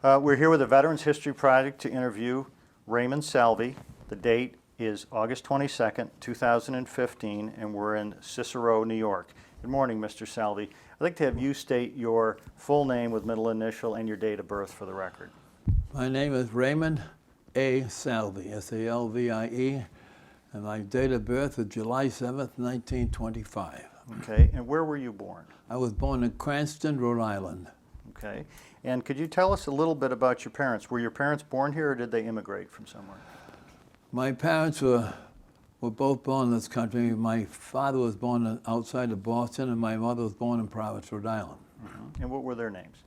We're here with the Veterans History Project to interview Raymond Salvie. The date is August 22nd, 2015, and we're in Cicero, New York. Good morning, Mr. Salvie. I'd like to have you state your full name with middle initial and your date of birth for the record. My name is Raymond A. Salvie, S-A-L-V-I-E, and my date of birth is July 7th, 1925. Okay, and where were you born? I was born in Cranston, Rhode Island. Okay, and could you tell us a little bit about your parents? Were your parents born here or did they immigrate from somewhere? My parents were both born in this country. My father was born outside of Boston, and my mother was born in Providence, Rhode Island. Mm-hmm. And what were their names?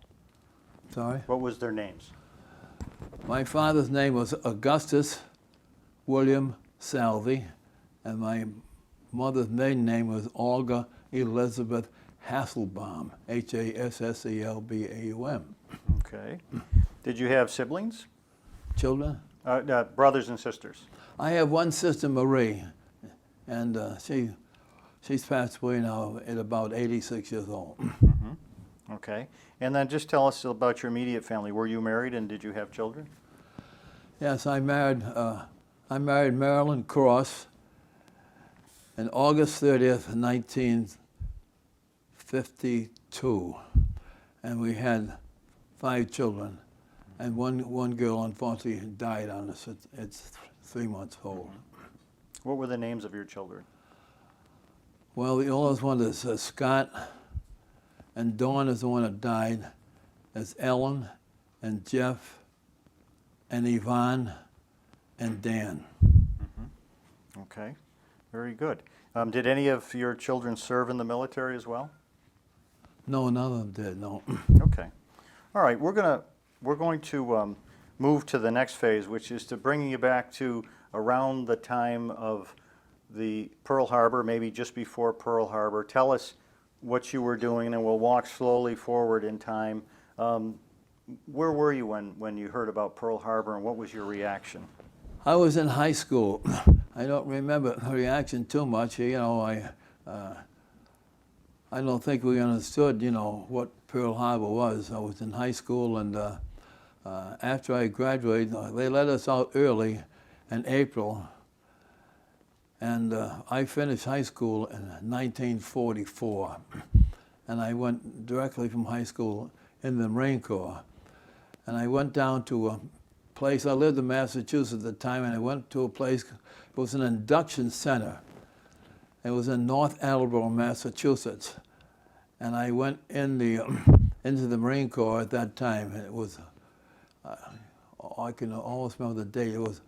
Sorry? What was their names? My father's name was Augustus William Salvie, and my mother's maiden name was Olga Elizabeth Hasselbaum, H-A-S-S-E-L-B-A-U-M. Okay. Did you have siblings? Children? Brothers and sisters? I have one sister, Marie, and she's passed away now at about 86 years old. Mm-hmm. Okay. And then just tell us about your immediate family. Were you married and did you have children? Yes, I married Marilyn Cross on August 30th, 1952, and we had 5 children, and one girl unfortunately died on us at 3 months old. What were the names of your children? Well, the oldest one is Scott, and Dawn is the one that died. It's Ellen and Jeff and Yvonne and Dan. Mm-hmm. Okay, very good. Did any of your children serve in the military as well? No, none of them did, no. Okay. All right, we're going to move to the next phase, which is to bringing you back to around the time of the Pearl Harbor, maybe just before Pearl Harbor. Tell us what you were doing, and we'll walk slowly forward in time. Where were you when you heard about Pearl Harbor, and what was your reaction? I was in high school. I don't remember the reaction too much. You know, I don't think we understood, you know, what Pearl Harbor was. I was in high school, and after I graduated, they let us out early in April, and I finished high school in 1944, and I went directly from high school in the Marine Corps, and I went down to a place. I lived in Massachusetts at the time, and I went to a place. It was an induction center. It was in North Attleboro, Massachusetts, and I went into the Marine Corps at that time. It was I can almost remember the date. It was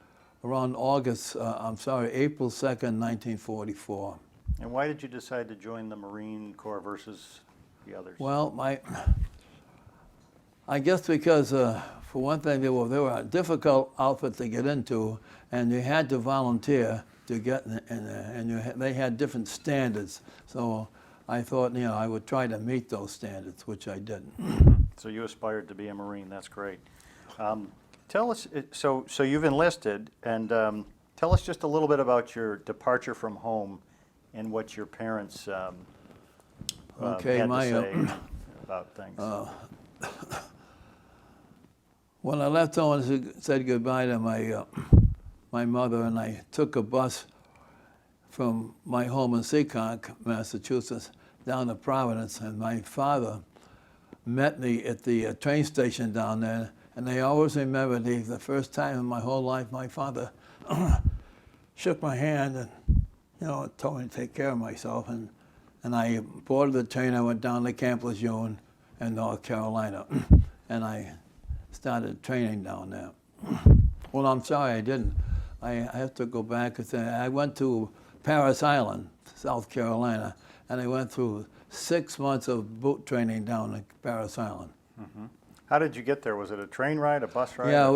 around April 2nd, 1944. And why did you decide to join the Marine Corps versus the others? Well, I guess because, for one thing, they were a difficult outfit to get into, and you had to volunteer to get in there, and they had different standards. So I thought, you know, I would try to meet those standards, which I didn't. So you aspired to be a Marine. That's great. Tell us, so you've enlisted, and tell us just a little bit about your departure from home and what your parents had to say about things. When I left home and said goodbye to my mother, and I took a bus from my home in Seekonk, Massachusetts, down to Providence, and my father met me at the train station down there, and I always remember the first time in my whole life my father shook my hand and, you know, told me to take care of myself, and I boarded the train. I went down to Camp Lejeune in North Carolina, and I started training down there. Well, I'm sorry, I didn't. I have to go back. I went to Parris Island, South Carolina, and I went through 6 months of boot training down at Parris Island. Mm-hmm. How did you get there? Was it a train ride, a bus ride? Yeah,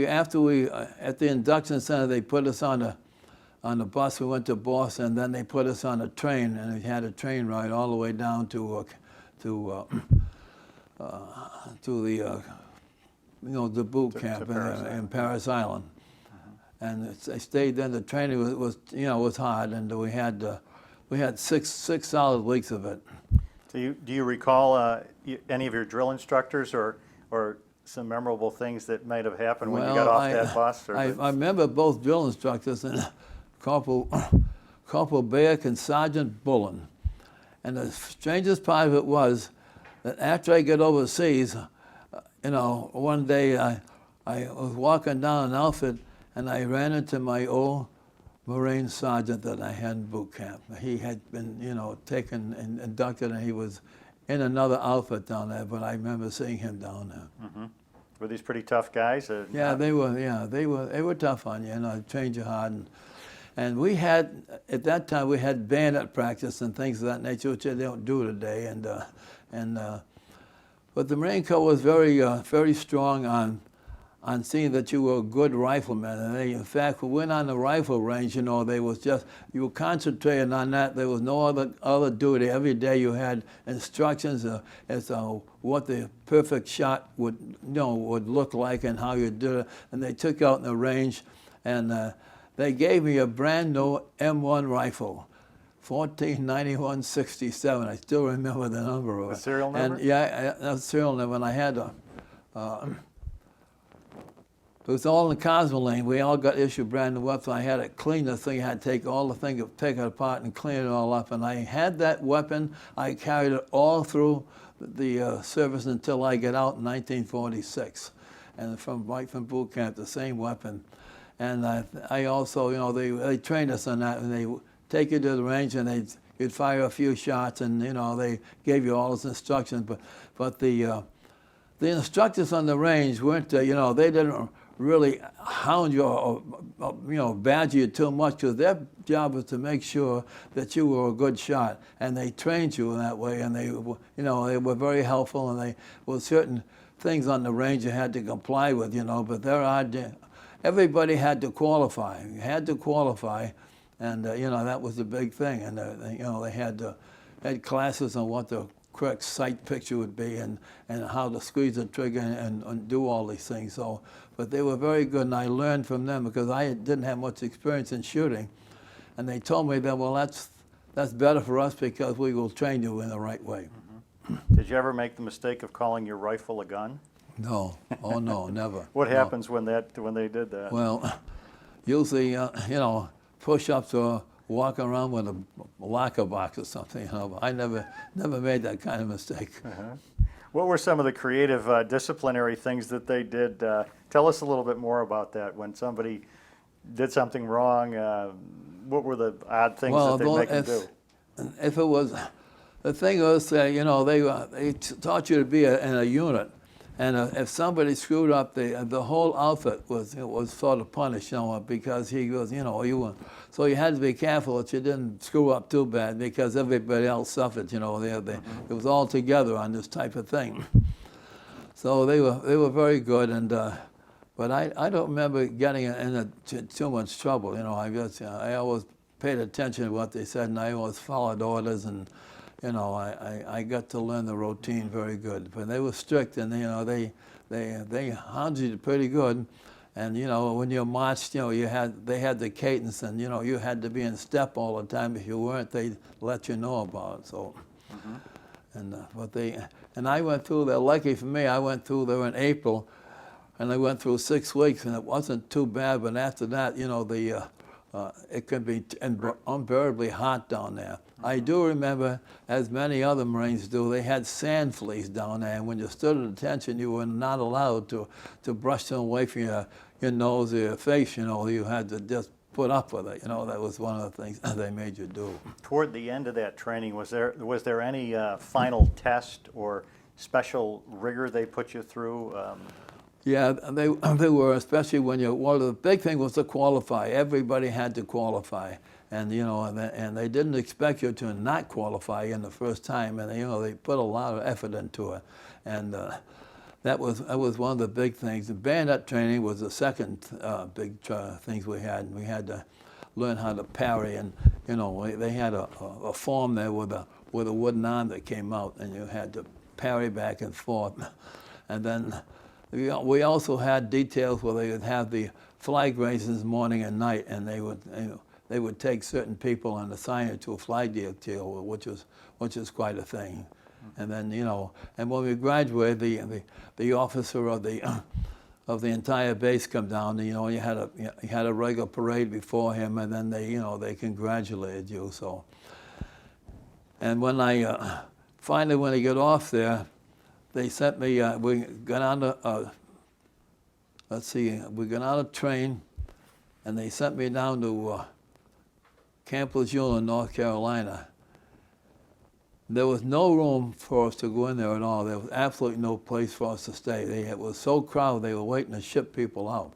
after at the induction center, they put us on the bus. We went to Boston, and then they put us on a train, and we had a train ride all the way down to the boot camp in Parris Island. And I stayed there. The training was hard, and we had six solid weeks of it. So do you recall any of your drill instructors or some memorable things that might have happened when you got off that bus? Or I remember both drill instructors, and Corporal Bayek and Sergeant Bullen. And the strangest part of it was that after I got overseas, one day I was walking down an outfit, and I ran into my old Marine sergeant that I had in boot camp. He had been, taken and inducted, and he was in another outfit down there, but I remember seeing him down there. Mm-hmm. Were these pretty tough guys? They were tough on you, trained you hard. And we had, at that time, we had bayonet practice and things of that nature, which they don't do today. But the Marine Corps was very strong on seeing that you were a good rifleman. And they, in fact, we went on the rifle range, they was just, you were concentrating on that. There was no other duty. Every day you had instructions as to what the perfect shot would look like and how you did it. And they took out in the range, and they gave me a brand new M1 rifle, 1491-67. I still remember the number of it. The serial number? And the serial number. And I had it was all in Cosmoline. We all got issued brand new weapons. I had to clean the thing. I had to take all the thing, take it apart and clean it all up. And I had that weapon. I carried it all through the service until I got out in 1946. And right from boot camp, the same weapon. And I also, they trained us on that, and they take you to the range, and you'd fire a few shots, and they gave you all those instructions. But the instructors on the range weren't, they didn't really hound you or badger you too much, because their job was to make sure that you were a good shot, and they trained you in that way, and they were very helpful, and they were certain things on the range you had to comply with, but everybody had to qualify. You had to qualify, and that was the big thing. And they had classes on what the correct sight picture would be, and how to squeeze the trigger and do all these things. So, but they were very good, and I learned from them because I didn't have much experience in shooting, and they told me that, well, that's better for us because we will train you in the right way. Mm-hmm. Did you ever make the mistake of calling your rifle a gun? No. Oh, no, never. What happens when they did that? Well, usually, push-ups or walking around with a locker box or something. But I never made that kind of mistake. Uh-huh. What were some of the creative disciplinary things that they did? Tell us a little bit more about that. When somebody did something wrong, what were the odd things that they'd make them do? If it was, the thing was, they taught you to be in a unit. And if somebody screwed up, the whole outfit was sort of punished, because he was, so you had to be careful that you didn't screw up too bad, because everybody else suffered, it was all together on this type of thing. So they were very good, but I don't remember getting into too much trouble, I always paid attention to what they said, and I always followed orders, and I got to learn the routine very good. But they were strict, and they hounded you pretty good. And when you marched, they had the cadence, and you had to be in step all the time. If you weren't, they'd let you know about it. So, and I went through there. Lucky for me, I went through there in April, and I went through 6 weeks, and it wasn't too bad. But after that, it can be unbearably hot down there. I do remember, as many other Marines do, they had sand fleas down there, and when you stood at attention, you were not allowed to brush them away from your nose or your face. You had to just put up with it. That was one of the things they made you do. Toward the end of that training, was there any final test or special rigor they put you through? Yeah, they were, especially when the big thing was to qualify. Everybody had to qualify, and and they didn't expect you to not qualify in the first time, and they put a lot of effort into it, and that was one of the big things. The bayonet training was the second big things we had. We had to learn how to parry, and they had a form there with a wooden arm that came out, and you had to parry back and forth, and then. We also had details where they would have the flag raises morning and night, and they would take certain people and assign it to a flag detail, which is quite a thing. And then, and when we graduated, the officer of the entire base come down. And, you had a regular parade before him, and then they congratulated you. So, and when I finally when I got off there, they sent me. We got on the we got on a train, and they sent me down to Camp Lejeune in North Carolina. There was no room for us to go in there at all. There was absolutely no place for us to stay. It was so crowded, they were waiting to ship people out.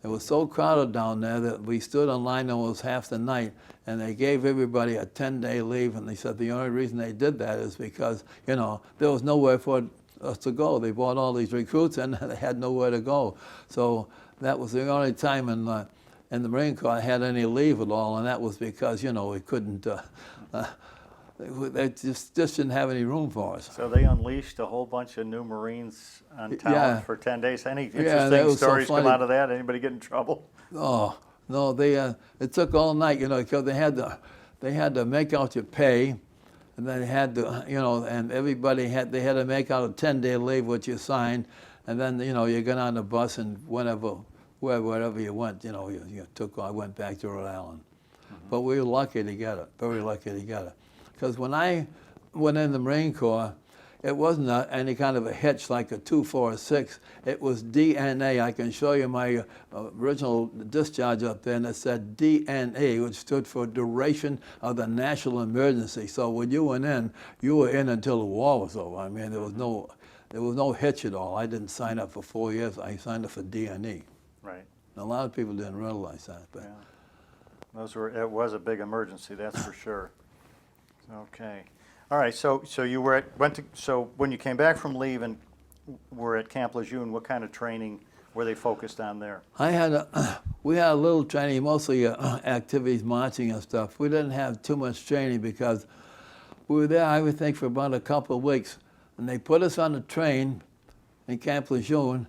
It was so crowded down there that we stood in line almost half the night, and they gave everybody a 10-day leave, and they said the only reason they did that is because, there was nowhere for us to go. They brought all these recruits, and they had nowhere to go. So that was the only time in the Marine Corps I had any leave at all, and that was because, we couldn't... They just didn't have any room for us. So they unleashed a whole bunch of new Marines on town for 10 days. Any that interesting was so stories come funny. out of that? Anybody get in trouble? Oh no, it took all night, because they had to make out your pay, and then they had to, and everybody had to make out a 10-day leave which you signed, and then you got on the bus and wherever you went, you took. I went back to Rhode Island, but we were lucky to get it. Very lucky to get it. Because when I went in the Marine Corps, it wasn't any kind of a hitch like a 2, 4, or 6. It was DNA. I can show you my original discharge up there, and it said DNA, which stood for Duration of the National Emergency. So when you went in, you were in until the war was over. I mean, there was no hitch at all. I didn't sign up for 4 years. I signed up for DNA. Right. And a lot of people didn't realize that. But. Yeah. It was a big emergency, that's for sure. Okay. All right. So you so when you came back from leave and were at Camp Lejeune, what kind of training were they focused on there? We had a little training, mostly activities, marching and stuff. We didn't have too much training because we were there, I would think, for about a couple of weeks. And they put us on a train in Camp Lejeune,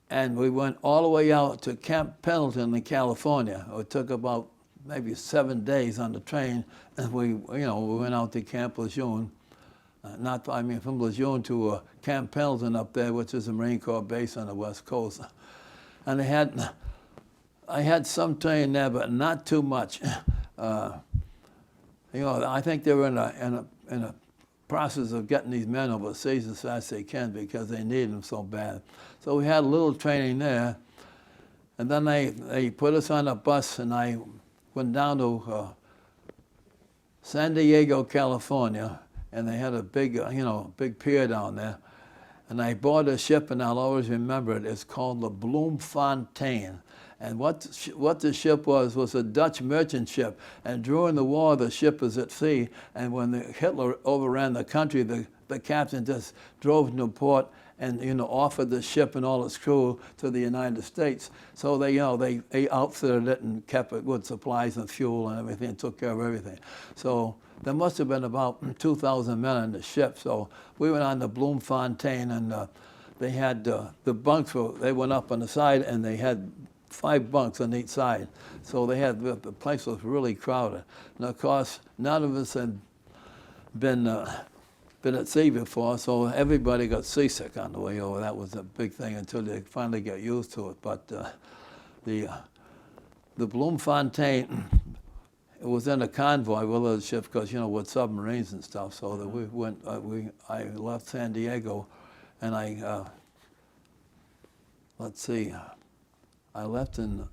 and we went all the way out to Camp Pendleton in California. It took about maybe 7 days on the train, and we went out to Camp Lejeune. From Lejeune to Camp Pendleton up there, which is a Marine Corps base on the West Coast. And I had some training there, but not too much. I think they were in a process of getting these men overseas as fast as they can because they needed them so bad. So we had a little training there, and then they put us on a bus, and I went down to San Diego, California, and they had a big pier down there. And I boarded a ship, and I'll always remember it. It's called the Bloemfontein. And what the ship was a Dutch merchant ship. And during the war, the ship was at sea. And when Hitler overran the country, the captain just drove into port and offered the ship and all its crew to the United States. So they outfitted it and kept it with supplies and fuel and everything, and took care of everything. So there must have been about 2,000 men on the ship. So we went on the Bloemfontein, and they had the bunks. They went up on the side, and they had 5 bunks on each side. So the place was really crowded. And of course, none of us had been at sea before, so everybody got seasick on the way over. That was a big thing until they finally got used to it. But the Bloemfontein, it was in a convoy with other ships because, with submarines and stuff. So that we went. I left San Diego, and I left in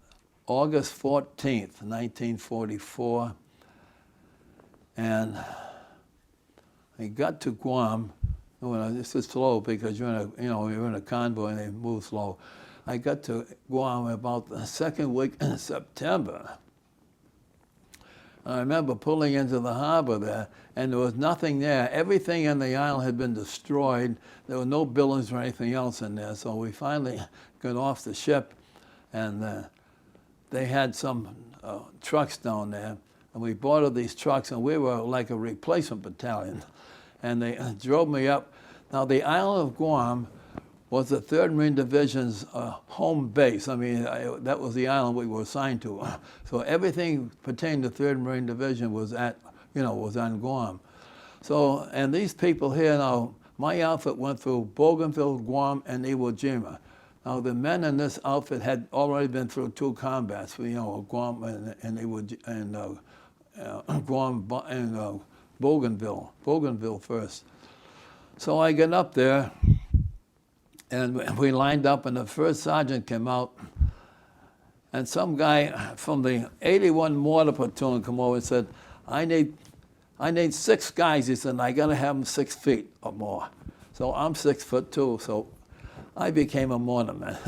August 14th, 1944, and I got to Guam. This is slow because you're in a convoy and they move slow. I got to Guam about the second week in September. I remember pulling into the harbor there, and there was nothing there. Everything in the island had been destroyed. There were no buildings or anything else in there. So we finally got off the ship, and they had some trucks down there, and we boarded these trucks, and we were like a replacement battalion. And they drove me up. Now, the island of Guam was the 3rd Marine Division's home base. I mean, that was the island we were assigned to. So everything pertaining to 3rd Marine Division was on Guam. So, and these people here now, my outfit went through Bougainville, Guam, and Iwo Jima. Now, the men in this outfit had already been through 2 combats, Guam and Iwo and Guam and Bougainville first. So I get up there, and we lined up, and the first sergeant came out, and some guy from the 81 Mortar Platoon came over and said, I need 6 guys. He said, I got to have them 6 feet or more. So I'm 6'2", so I became a mortar man.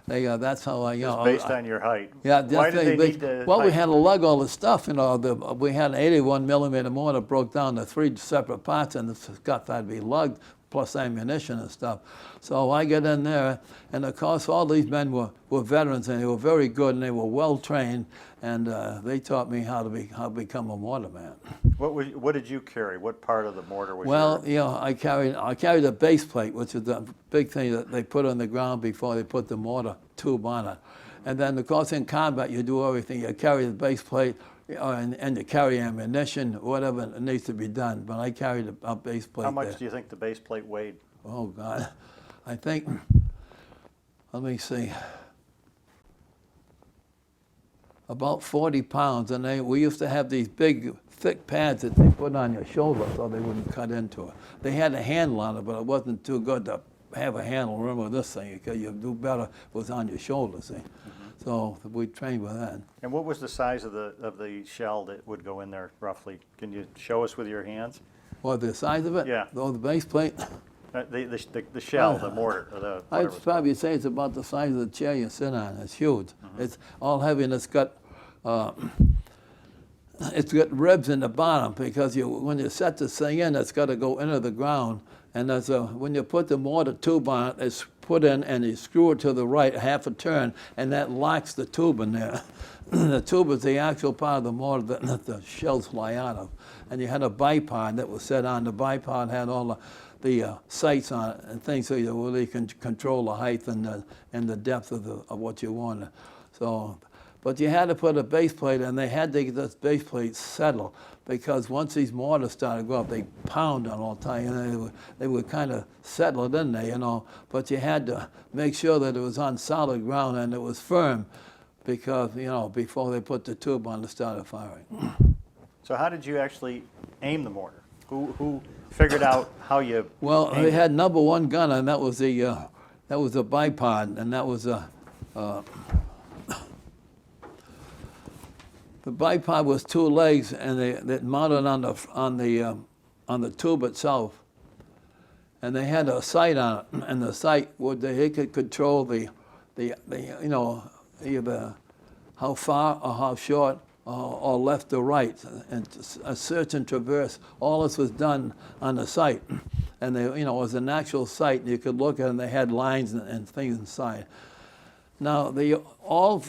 That's how I, Based on your height. Yeah, Why did they need to well, we height? had to lug all the stuff, we had an 81 millimeter mortar broke down to 3 separate parts, and the stuff had to be lugged, plus ammunition and stuff. So I get in there, and of course all these men were veterans, and they were very good, and they were well trained, and they taught me how to become a mortar man. What did you carry? What part of the mortar was Well, yours? I carried a base plate, which is the big thing that they put on the ground before they put the mortar tube on it. And then, of course, in combat, you do everything. You carry the base plate, and you carry ammunition, whatever needs to be done. But I carried a base plate. How much there. do you think the base plate weighed? Oh, God. I think, let me see, about 40 pounds. And we used to have these big, thick pads that they put on your shoulder so they wouldn't cut into it. They had a handle on it, but it wasn't too good to have a handle. Remember this thing, because you do better if it was on your shoulder, see. Mm-hmm. So we trained with that. And what was the size of the shell that would go in there, roughly? Can you show us with your hands? What, the size of it? Yeah. Oh, the base plate? The shell, the mortar, or the I'd whatever. probably say it's about the size of the chair you sit on. It's huge. Mm-hmm. It's all heavy, and it's got ribs in the bottom, because when you set this thing in, it's got to go into the ground. And when you put the mortar tube on it, it's put in, and you screw it to the right half a turn, and that locks the tube in there. The tube is the actual part of the mortar that the shells fly out of. And you had a bipod that was set on. The bipod had all the sights on it and things, so you really can control the height and the depth of what you wanted. So, but you had to put a base plate, and they had to get this base plate settled, because once these mortars started to go up, they pound on all the time, and they would kind of settle it in there, But you had to make sure that it was on solid ground and it was firm, because, before they put the tube on, they started firing. So how did you actually aim the mortar? Who figured out how you Well, aimed they it? had number 1 gunner, and that was a bipod, and that was the bipod was 2 legs, and they mounted on the tube itself, and they had a sight on it, and the sight they could control either how far or how short or left or right, and a search and traverse. All this was done on the sight, and it was an actual sight, and you could look at it, and they had lines and things inside. Now, all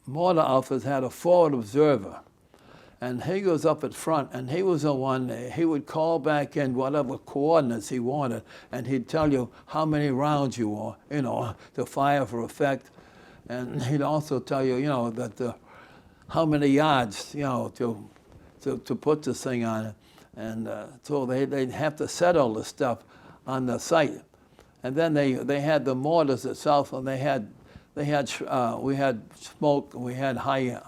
mortar outfits had a forward observer, and he goes up at front, and he was the one, he would call back in whatever coordinates he wanted, and he'd tell you how many rounds you were, to fire for effect, and he'd also tell you, that how many yards, to put this thing on it, and so they'd have to set all this stuff on the site, and then they had the mortars itself, and we had smoke, and we had high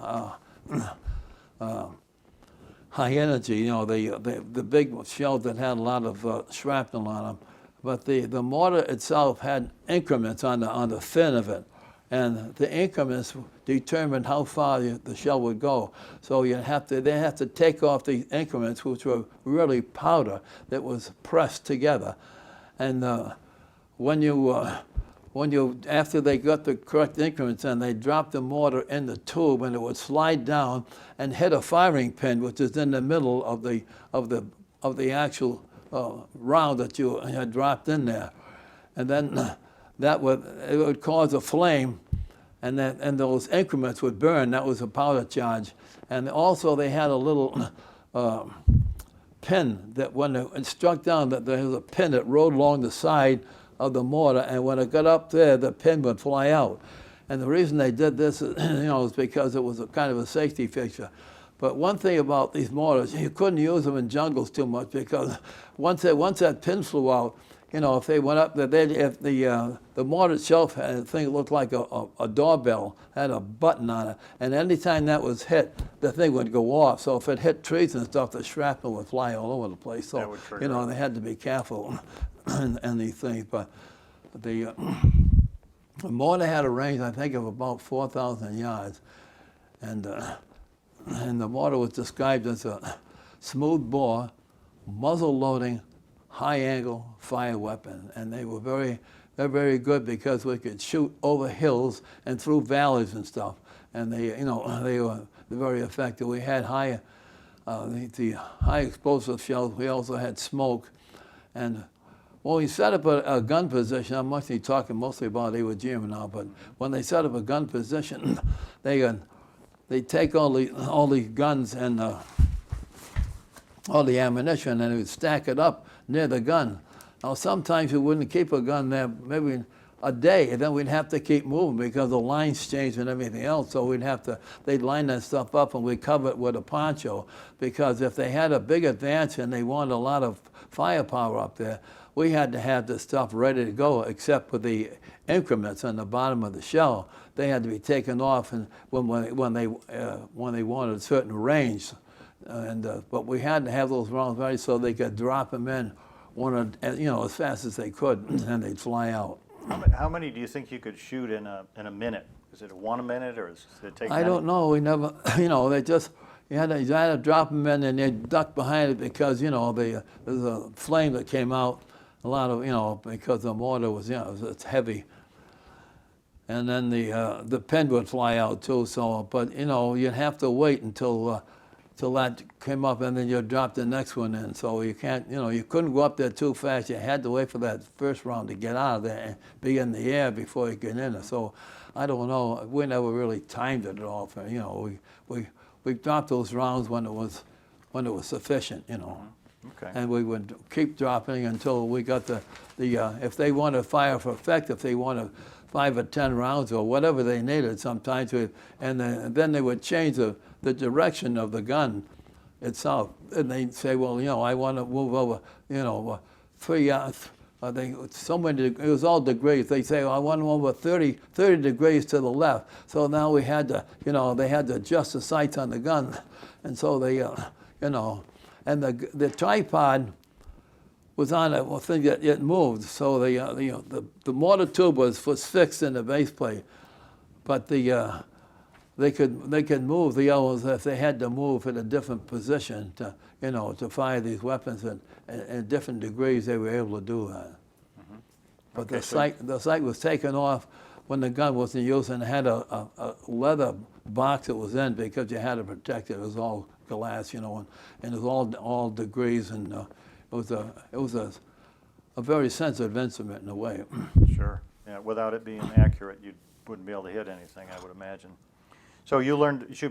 energy, the big shells that had a lot of shrapnel on them. But the mortar itself had increments on the fin of it, and the increments determined how far the shell would go. So they have to take off the increments, which were really powder that was pressed together, and after they got the correct increments in, they dropped the mortar in the tube, and it would slide down and hit a firing pin, which is in the middle of the actual round that you had dropped in there, and then it would cause a flame, and those increments would burn. That was a powder charge, and also they had a little pin that when it struck down, that there was a pin that rode along the side of the mortar, and when it got up there, the pin would fly out. And the reason they did this is, is because it was a kind of a safety fixture. But one thing about these mortars, you couldn't use them in jungles too much because once that pin flew out, you know, if they went up, if the mortar itself had a thing that looked like a doorbell, had a button on it, and anytime that was hit, the thing would go off. So if it hit trees and stuff, the shrapnel would fly all over the place. So, you know, they had to be careful and these things. But the mortar had a range, I think, of about 4,000 yards. And the mortar was described as a smooth bore, muzzle loading, high angle fire weapon. And they're very good because we could shoot over hills and through valleys and stuff. And they were very effective. We had the high explosive shells. We also had smoke. And when we set up a gun position, I'm mostly talking about Iwo Jima now, but when they set up a gun position, they take all these guns and all the ammunition and they would stack it up near the gun. Now sometimes we wouldn't keep a gun there maybe a day, and then we'd have to keep moving because the lines changed and everything else. So they'd line that stuff up and we'd cover it with a poncho, because if they had a big advance and they wanted a lot of firepower up there, we had to have the stuff ready to go, except for the increments on the bottom of the shell. They had to be taken off and when they wanted a certain range. But we had to have those rounds ready so they could drop them in as fast as they could, and they'd fly out. How many do you think you could shoot in a minute? Is it one a minute, or does it take? I don't know. We never, you had to drop them in and they'd duck behind it because there's a flame that came out. A lot of because the mortar was it's heavy. And then the pin would fly out too. So, but you'd have to wait until that came up, and then you'd drop the next one in. So you can't, you couldn't go up there too fast. You had to wait for that first round to get out of there and be in the air before you get in it. So I don't know. We never really timed it at all. We dropped those rounds when it was sufficient. Okay. And we would keep dropping until we got if they wanted to fire for effect, if they wanted 5 or 10 rounds or whatever they needed sometimes, and then they would change the direction of the gun itself. And they'd say, well, I want to move over, 3 yards. It was all degrees. They say, well, I want to move over 30 degrees to the left. So now we had to, they had to adjust the sights on the gun. And so they, and the tripod was on a thing that it moved. So the mortar tube was fixed in the base plate, but they could move the others if they had to move in a different position to fire these weapons in different degrees. They were able to do that. Mm-hmm. But okay, the sight was taken off when the gun wasn't used, and it had a leather box it was in because you had to protect it. It was all glass, and it was all degrees, and it was a very sensitive instrument in a way. Sure. Yeah. Without it being accurate, you wouldn't be able to hit anything, I would imagine. So you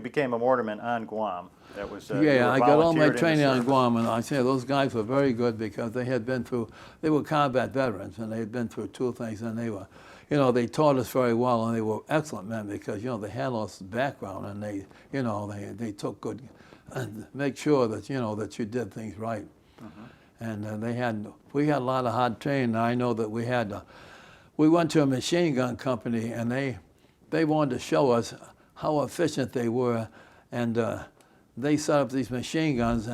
became a mortarman on Guam. That was yeah. I got all my training on Guam, and I say those guys were very good because they were combat veterans, and they had been through 2 things, and they were. They taught us very well, and they were excellent men because, they had all this background, and they took good, and make sure that, that you did things right. Mm-hmm. And we had a lot of hard training. I know that we went to a machine gun company, and they wanted to show us how efficient they were, and they set up these machine guns,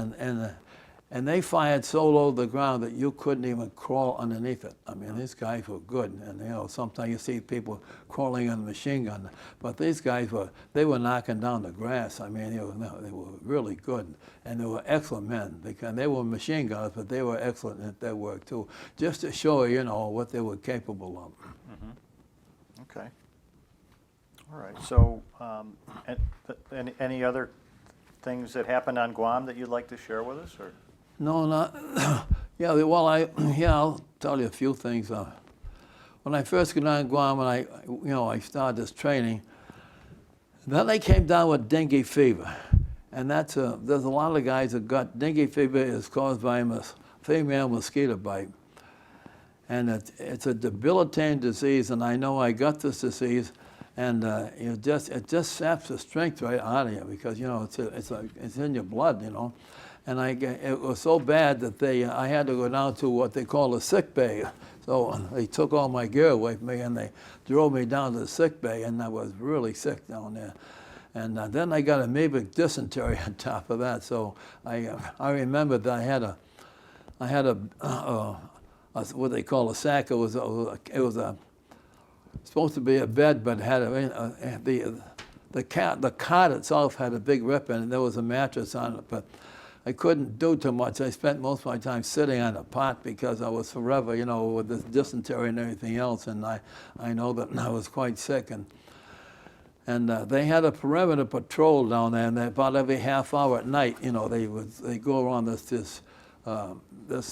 and they fired so low to the ground that you couldn't even crawl underneath it. I mean, these guys were good, and sometimes you see people crawling on the machine gun, but these guys were knocking down the grass. I mean, they were really good, and they were excellent men because they were machine gunners, but they were excellent at their work too, just to show what they were capable of. Mm-hmm. Okay. All right. So, any other things that happened on Guam that you'd like to share with us, or? No, not. Yeah. Well, I'll tell you a few things. When I first got on Guam, and I started this training, then they came down with dengue fever, and there's a lot of guys that got dengue fever. Is caused by a female mosquito bite, and it's a debilitating disease. And I know I got this disease, And it just saps the strength right out of you because, you know, it's in your blood, you know. And it was so bad that I had to go down to what they call a sick bay. So they took all my gear away from me and they drove me down to the sick bay, and I was really sick down there. And then I got amoebic dysentery on top of that. So I remember that I had what they call a sack. It was supposed to be a bed, but it had the cot itself had a big rip in it. There was a mattress on it, but I couldn't do too much. I spent most of my time sitting on a pot because I was forever, you know, with this dysentery and everything else, and I know that I was quite sick. And they had a perimeter patrol down there, and about every half hour at night, you know, they go around this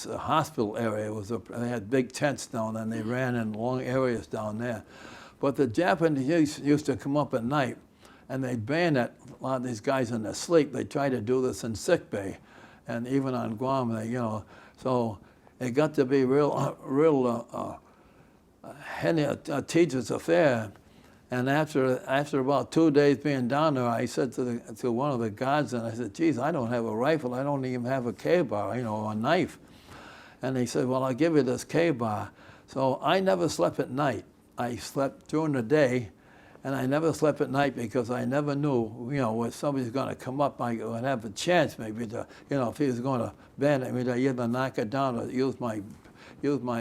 hospital area. They had big tents down there, and they ran in long areas down there. But the Japanese used to come up at night, and they'd bayonet a lot of these guys in their sleep. They tried to do this in sick bay, and even on Guam, you know. So it got to be real tedious affair. And after about 2 days being down there, I said to one of the guards, and I said, "Geez, I don't have a rifle. I don't even have a K-bar, you know, a knife." And he said, "Well, I'll give you this K-bar." So I never slept at night. I slept during the day, and I never slept at night because I never knew, you know, when somebody's going to come up, I would have a chance maybe to, you know, if he was going to bayonet me, to either knock it down or use my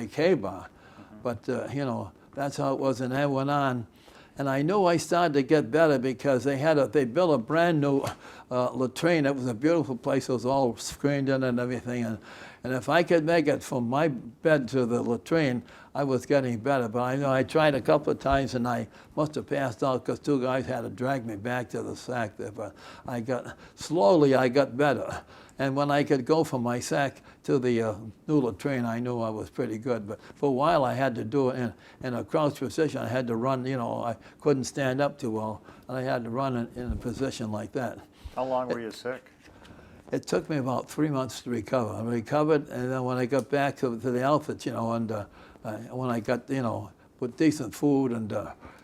K-bar. But, you know, that's how it was, and that went on. And I knew I started to get better because they built a brand new latrine. It was a beautiful place. It was all screened in and everything. And if I could make it from my bed to the latrine, I was getting better. But I know I tried a couple of times, and I must have passed out because 2 guys had to drag me back to the sack there. But slowly I got better. And when I could go from my sack to the new latrine, I knew I was pretty good. But for a while, I had to do it in a crouched position. I had to run, you know, I couldn't stand up too well, and I had to run in a position like that. How long were you sick? It took me about 3 months to recover. I recovered, and then when I got back to the outfits, you know, and when I got, you know, with decent food and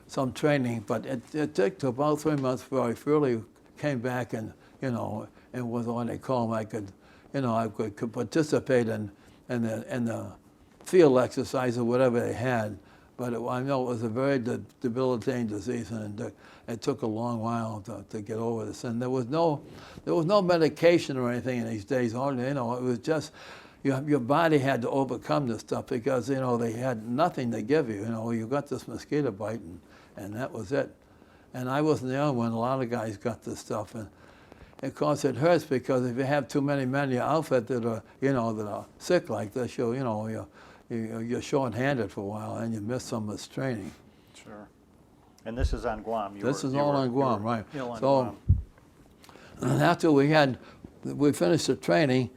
some training, but it took about 3 months before I really came back and, you know, and was what they call them. I could participate in the field exercise or whatever they had. But I know it was a very debilitating disease, and it took a long while to get over this. And there was no medication or anything in these days. You know, it was just your body had to overcome this stuff because, you know, they had nothing to give you. You know, you got this mosquito bite, and that was it. And I wasn't the only one. A lot of guys got this stuff, and of course it hurts because if you have too many men in your outfit that are, you know, that are sick like this, you're short-handed for a while, and you miss some of this training. Sure. And this is on Guam. This is all on Guam, right? So Guam. after we finished the training,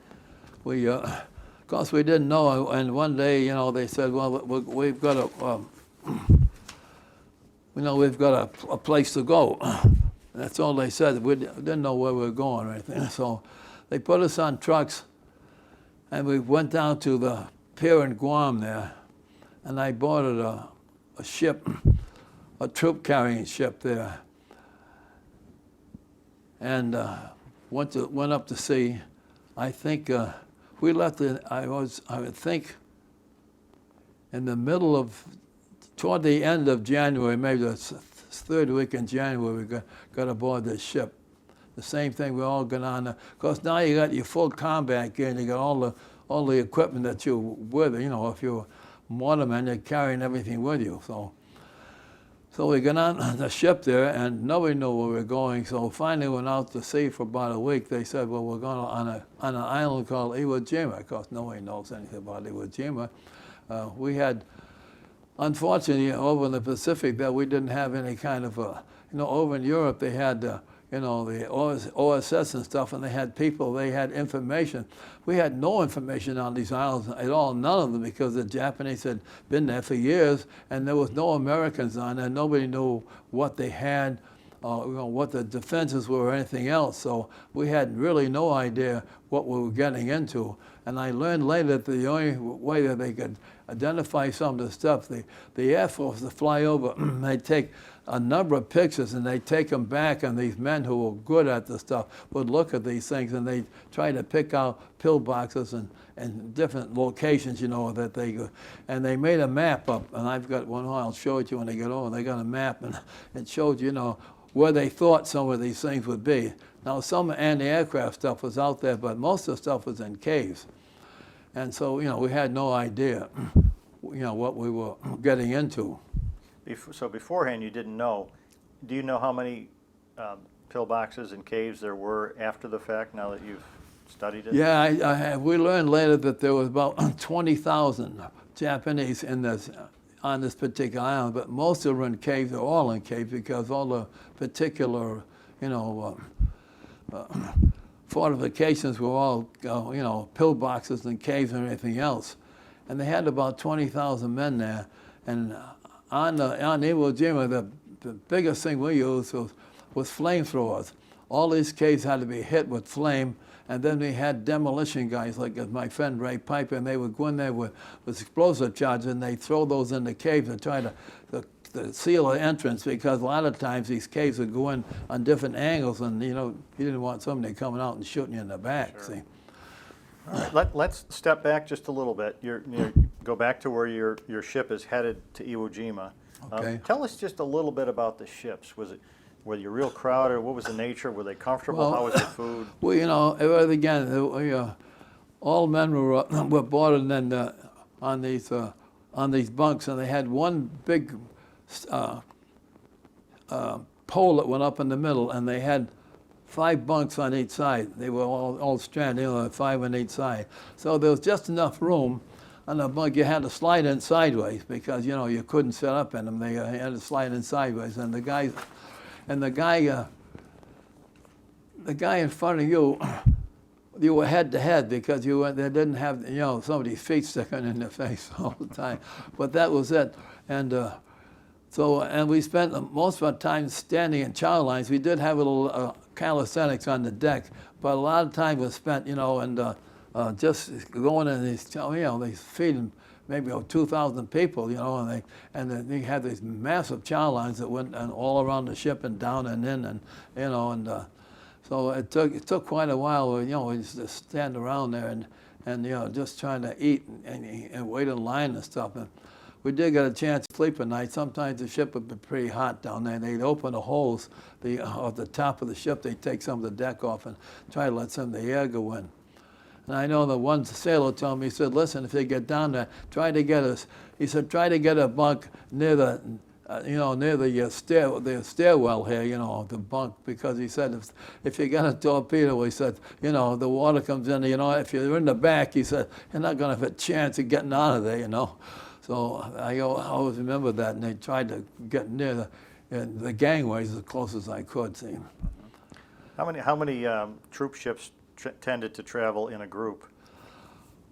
of course we didn't know, and one day, you know, they said, well, we've got a place to go. That's all they said. We didn't know where we were going or anything. So they put us on trucks, and we went down to the pier in Guam there, and I boarded a ship, a troop-carrying ship there, and went up to sea. I think we left I would think, in the middle of, toward the end of January, maybe the third week in January, we got aboard this ship. The same thing, we all got on. Of course, now you got your full combat gear, and you got all the equipment that you're with. You know, if you're a waterman, you're carrying everything with you. So we got on the ship there, and nobody knew where we were going. So finally, went out to sea for about a week. They said, well, we're going on an island called Iwo Jima. Of course, nobody knows anything about Iwo Jima. We had, unfortunately, over in the Pacific, that we didn't have any kind of over in Europe, they had, the OSS and stuff, and they had people, they had information. We had no information on these islands at all, none of them, because the Japanese had been there for years, and there was no Americans on there. Nobody knew what they had, what the defenses were or anything else. So we had really no idea what we were getting into. And I learned later that the only way that they could identify some of the stuff, the Air Force to fly over, they'd take a number of pictures, and they take them back, and these men who were good at the stuff would look at these things, and they try to pick out pillboxes and different locations, you know, that they go. And they made a map up, and I've got one. I'll show it to you when they get over. They got a map, and it showed, you know, where they thought some of these things would be. Now, some anti-aircraft stuff was out there, but most of the stuff was in caves. And so, you know, we had no idea, you know, what we were getting into. So beforehand, you didn't know. Do you know how many pillboxes and caves there were after the fact, now that you've studied it? Yeah, we learned later that there was about 20,000 Japanese in this, on this particular island, but most of them were in caves, or all in caves, because all the particular, you know, fortifications were all, you know, pillboxes and caves and everything else. And they had about 20,000 men there. And on Iwo Jima, the biggest thing we used was flamethrowers. All these caves had to be hit with flame, and then we had demolition guys like my friend Ray Piper, and they would go in there with explosive charges, and they'd throw those in the caves and try to seal the entrance, because a lot of times these caves would go in on different angles, and you know, you didn't want somebody coming out and shooting you in the back. Sure. See. All right, let's step back just a little bit. Go back to where your ship is headed to Iwo Jima. Okay. Tell us just a little bit about the ships. Were you real crowded? What was the nature? Were they comfortable? Well, how was the food? Well, you know, again, all men were boarded in on these bunks, and they had one big pole that went up in the middle, and they had 5 bunks on each side. They were all stranded, you know, 5 on each side. So there was just enough room on the bunk. You had to slide in sideways, because, you know, you couldn't sit up in them. They had to slide in sideways, and the guy in front of you, you were head to head, because they didn't have, you know, somebody's feet sticking in their face all the time. But that was it. And and we spent most of our time standing in chow lines. We did have a little calisthenics on the deck, but a lot of time was spent, you know, and just going in these, you know, they feeding maybe 2,000 people, you know, and they had these massive chow lines that went all around the ship and down and in, and you know, and so it took quite a while, you know, we just stand around there and you know, just trying to eat and wait in line and stuff. And we did get a chance to sleep at night. Sometimes the ship would be pretty hot down there. They'd open the holes of the top of the ship. They'd take some of the deck off and try to let some of the air go in. And I know that one sailor told me, he said, listen, if they get down there, try to get a bunk near the, you know, near the stairwell here, you know, the bunk, because he said, if you get a torpedo, he said, you know, the water comes in, you know, if you're in the back, he said, you're not going to have a chance of getting out of there, you know. So I always remember that, and they tried to get near the gangways as close as I could, see. How many troop ships tended to travel in a group?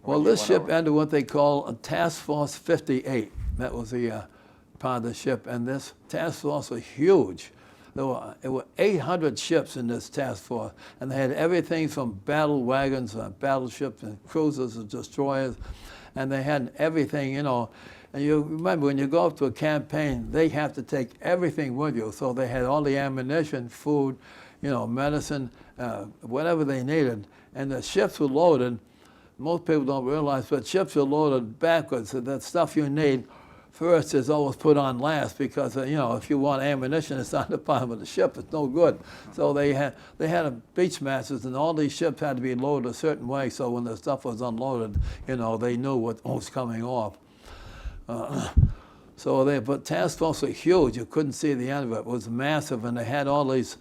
Well, this ship entered what they call a Task Force 58. That was the part of the ship, and this task force was huge. There were 800 ships in this task force, and they had everything from battle wagons, battleships, and cruisers and destroyers, and they had everything, you know. And you remember, when you go up to a campaign, they have to take everything with you. So they had all the ammunition, food, you know, medicine, whatever they needed. And the ships were loaded. Most people don't realize, but ships are loaded backwards. So that stuff you need first is always put on last, because you know, if you want ammunition, it's on the bottom of the ship. It's no good. So they had beach masters, and all these ships had to be loaded a certain way. So when the stuff was unloaded, you know, they knew what was coming off. But task force was huge. You couldn't see the end of it. It was massive, and they had all these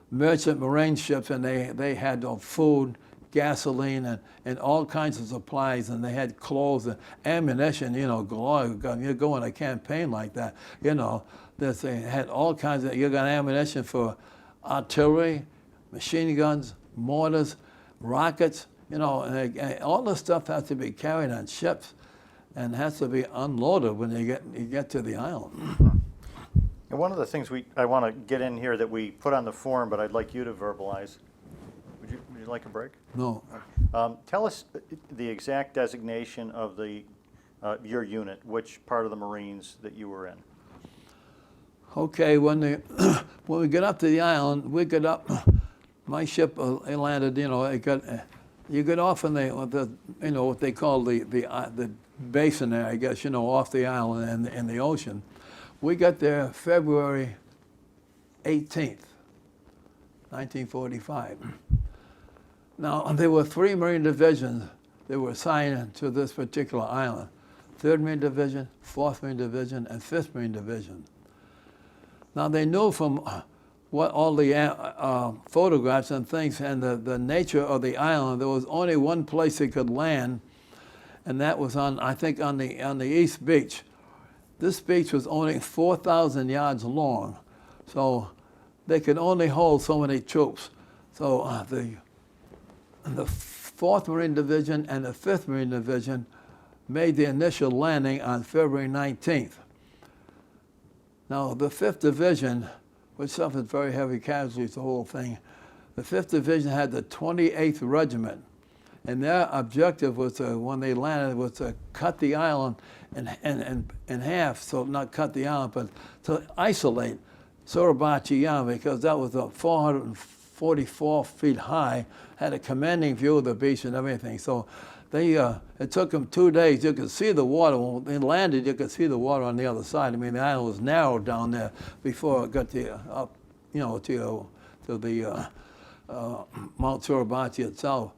merchant marine ships, and they had food, gasoline, and all kinds of supplies, and they had clothes and ammunition, you know, galore. You go on a campaign like that, you know, they had all kinds of, you got ammunition for artillery, machine guns, mortars, rockets, you know, and all this stuff has to be carried on ships and has to be unloaded when you get to the island. And one of the things I want to get in here that we put on the form, but I'd like you to verbalize. Would you like a break? No. Tell us the exact designation of your unit, which part of the Marines that you were in. Okay, when when we get up to the island, we get up. My ship it landed. You get off in the what they call the basin there, I guess, off the island and in the ocean. We got there February 18th, 1945. Now, there were 3 Marine divisions that were assigned to this particular island: 3rd Marine Division, 4th Marine Division, and 5th Marine Division. Now, they knew from what all the photographs and things and the nature of the island, there was only one place they could land, and that was on the East Beach. This beach was only 4,000 yards long, so they could only hold so many troops. So the 4th Marine Division and the 5th Marine Division made the initial landing on February 19th. Now, the 5th Division, which suffered very heavy casualties, the whole thing, the 5th Division had the 28th Regiment, and their objective was when they landed was to cut the island in half, so not cut the island, but to isolate Surabaya Yama, because that was 444 feet high, had a commanding view of the beach and everything. So it took them 2 days. You could see the water. When they landed, you could see the water on the other side. I mean, the island was narrow down there before it got up, to the Mount Surabaya itself.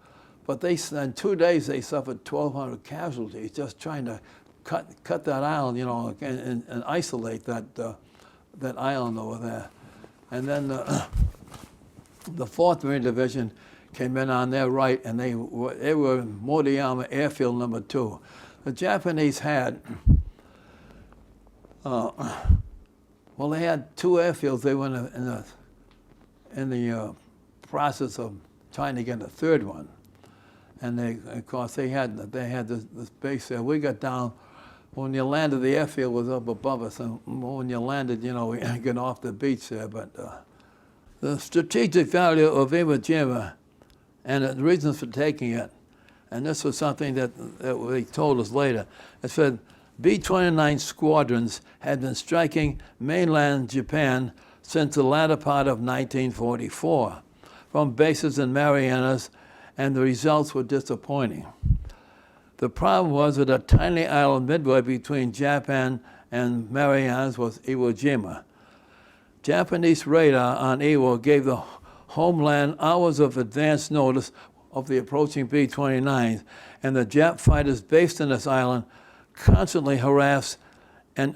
But in 2 days, they suffered 1,200 casualties just trying to cut that island, and isolate that island over there. And then the 4th Marine Division came in on their right, and they were in Moriyama Airfield number 2. The Japanese had, they had 2 airfields. They were in the process of trying to get a 3rd one, and of course they had this base there. We got down. When you landed, the airfield was up above us, and when you landed, we get off the beach there. But the strategic value of Iwo Jima and the reasons for taking it, and this was something that they told us later. It said B-29 squadrons had been striking mainland Japan since the latter part of 1944 from bases in Marianas, and the results were disappointing. The problem was that a tiny island midway between Japan and Marianas was Iwo Jima. Japanese radar on Iwo gave the homeland hours of advance notice of the approaching B-29s, and the Jap fighters based on this island constantly harassed and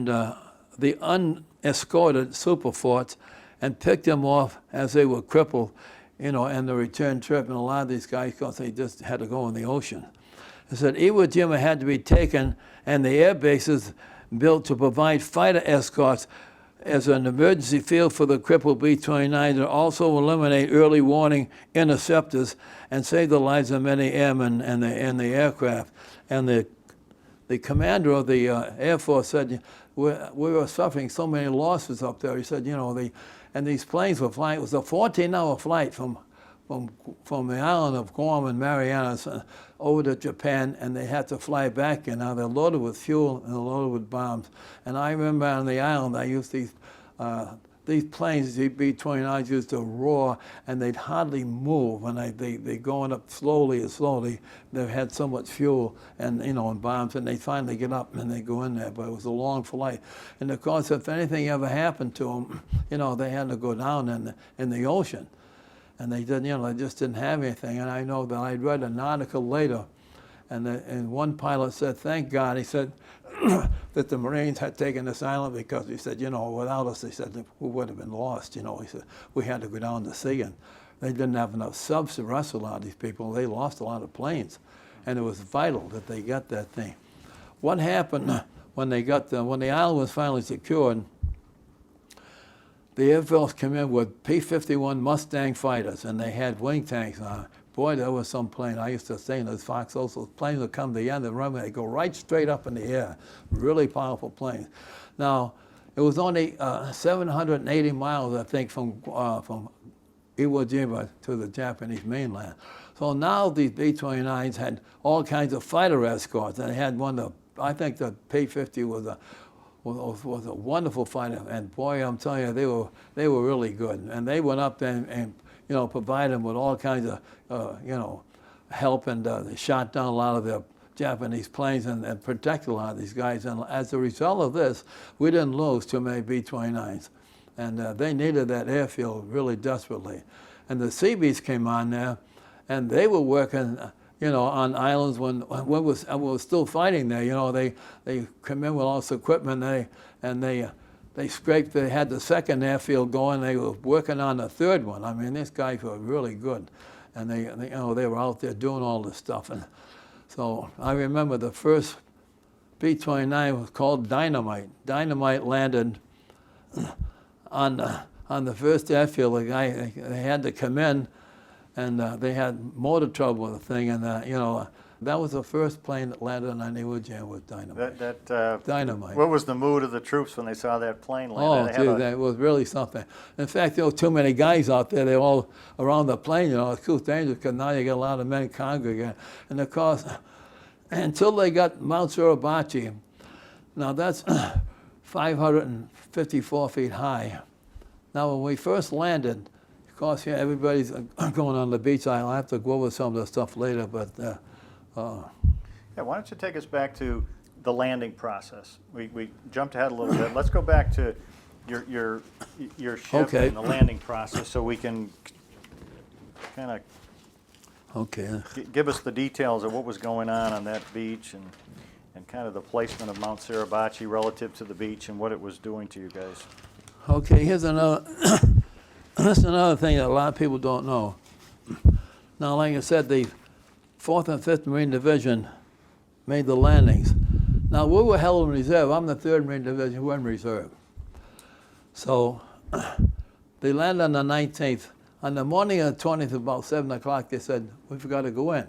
the unescorted superforts and picked them off as they were crippled, in the return trip. And a lot of these guys, because they just had to go in the ocean. It said Iwo Jima had to be taken and the air bases built to provide fighter escorts as an emergency field for the crippled B-29 and also eliminate early warning interceptors and save the lives of many airmen and the aircraft. And the commander of the Air Force said, we were suffering so many losses up there. He said, and these planes were flying. It was a 14-hour flight from the island of Guam and Marianas over to Japan, and they had to fly back. And now they're loaded with fuel and they're loaded with bombs. And I remember on the island, I used these planes, these B-29s used to roar, and they'd hardly move. And they going up slowly and slowly. They had so much fuel and and bombs, and they finally get up and they go in there. But it was a long flight. And of course, if anything ever happened to them, they had to go down in the ocean. And they didn't, they just didn't have anything. And I know that I read an article later, and one pilot said, thank God, he said, that the Marines had taken this island, because he said, without us, he said, we would have been lost. He said, we had to go down to sea, and they didn't have enough subs to rescue a lot of these people. They lost a lot of planes, and it was vital that they got that thing. What happened when the island was finally secured? The Air Force came in with P-51 Mustang fighters, and they had wing tanks on it. Boy, there was some plane. I used to say in those foxholes, those planes would come to the end of the runway, they go right straight up in the air. Really powerful planes. Now, it was only 780 miles, I think, from Iwo Jima to the Japanese mainland. So now these B-29s had all kinds of fighter escorts, and they had one. I think the P-50 was was a wonderful fighter, and boy, I'm telling you, they were really good, and they went up there and provided them with all kinds of help, and they shot down a lot of their Japanese planes and protected a lot of these guys. And as a result of this, we didn't lose too many B-29s, and they needed that airfield really desperately. And the Seabees came on there, and they were working, on islands when we were still fighting there. They come in with all this equipment, they scraped. They had the second airfield going. They were working on the third one. I mean, these guys were really good, and they were out there doing all this stuff. And so I remember the first B-29 was called Dynamite. Dynamite landed on the first airfield. The guy, they had to come in, and they had motor trouble with the thing, and that was the first plane that landed on Iwo Jima with dynamite. Dynamite. What was the mood of the troops when they saw that plane land? Oh, gee, that was really something. In fact, there were too many guys out there. They were all around the plane. It's too dangerous because now you get a lot of men congregating. And of course, until they got Mount Suribachi, now that's 554 feet high. Now, when we first landed, of course, everybody's going on the beach. I'll have to go over some of the stuff later, but why don't you take us back to the landing process? We jumped ahead a little bit. Let's go back to your ship and the landing process, so we can kind of give us the details of what was going on that beach and kind of the placement of Mount Suribachi relative to the beach and what it was doing to you guys. Okay, here's another. That's another thing that a lot of people don't know. Now, like I said, the 4th and 5th Marine Division made the landings. Now, we were held in reserve. I'm the 3rd Marine Division, we're in reserve. So they landed on the 19th. On the morning of the 20th, about 7 o'clock, they said, we've got to go in.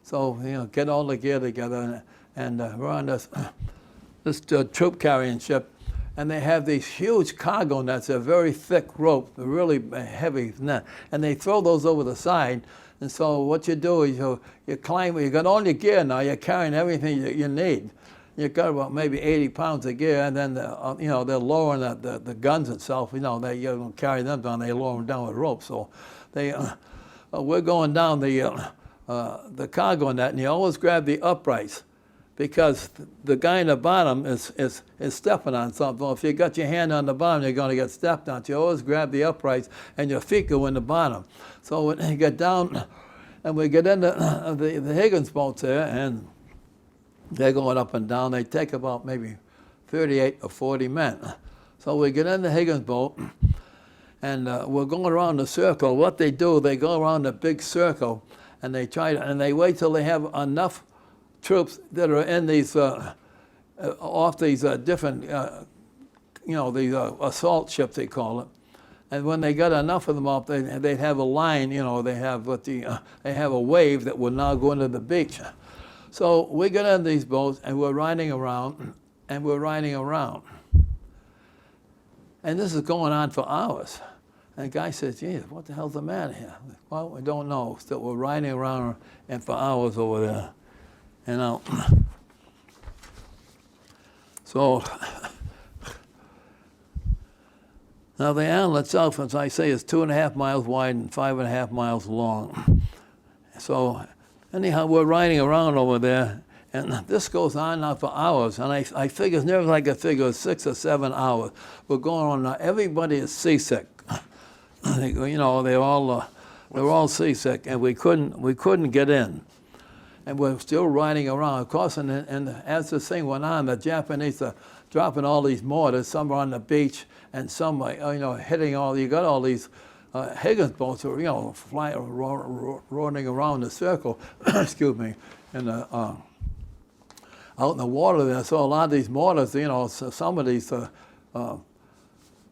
So, get all the gear together, and we're on this troop carrying ship. And they have these huge cargo nets, a very thick rope, a really heavy net. And they throw those over the side. And so what you do is you climb, you got all your gear now, you're carrying everything you need. You've got about maybe 80 pounds of gear, and then they're lowering the guns itself. You don't carry them down, they lower them down with rope. So we're going down the cargo net, and you always grab the uprights, because the guy in the bottom is stepping on something. If you got your hand on the bottom, you're going to get stepped on. So you always grab the uprights, and your feet go in the bottom. So when you get down, and we get into the Higgins boats there, and they're going up and down. They take about maybe 38 or 40 men. So we get in the Higgins boat, and we're going around the circle. What they do, they go around the big circle, and they wait till they have enough troops that are in these off these different these assault ships, they call it. And when they got enough of them up, they'd have a line. They have a wave that will now go into the beach. So we get in these boats, and we're riding around, and and this is going on for hours. And the guy says, "Geez, what the hell's the matter here?" Well, we don't know. Still, we're riding around and for hours over there. So now the island itself, as I say, is 2.5 miles wide and 5.5 miles long. So anyhow, we're riding around over there, and this goes on now for hours. And I figure, it's never like I figure, 6 or 7 hours. We're going on now. Everybody is seasick. They're all seasick, and we couldn't get in. And we're still riding around. Of course, and as this thing went on, the Japanese are dropping all these mortars. Some are on the beach, and some are, hitting all. You got all these Higgins boats, flying, rolling around the circle. Excuse me, and out in the water there. So a lot of these mortars, some of these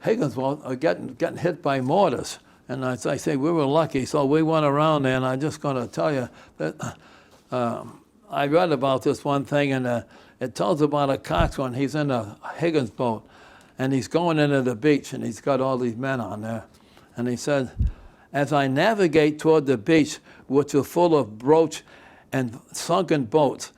Higgins boats are getting hit by mortars. And as I say, we were lucky. So we went around there, and I'm just going to tell you that. I read about this one thing, and it tells about a coxswain. He's in a Higgins boat, and he's going into the beach, and he's got all these men on there. And he said, "As I navigate toward the beach, which is full of broach and sunken boats,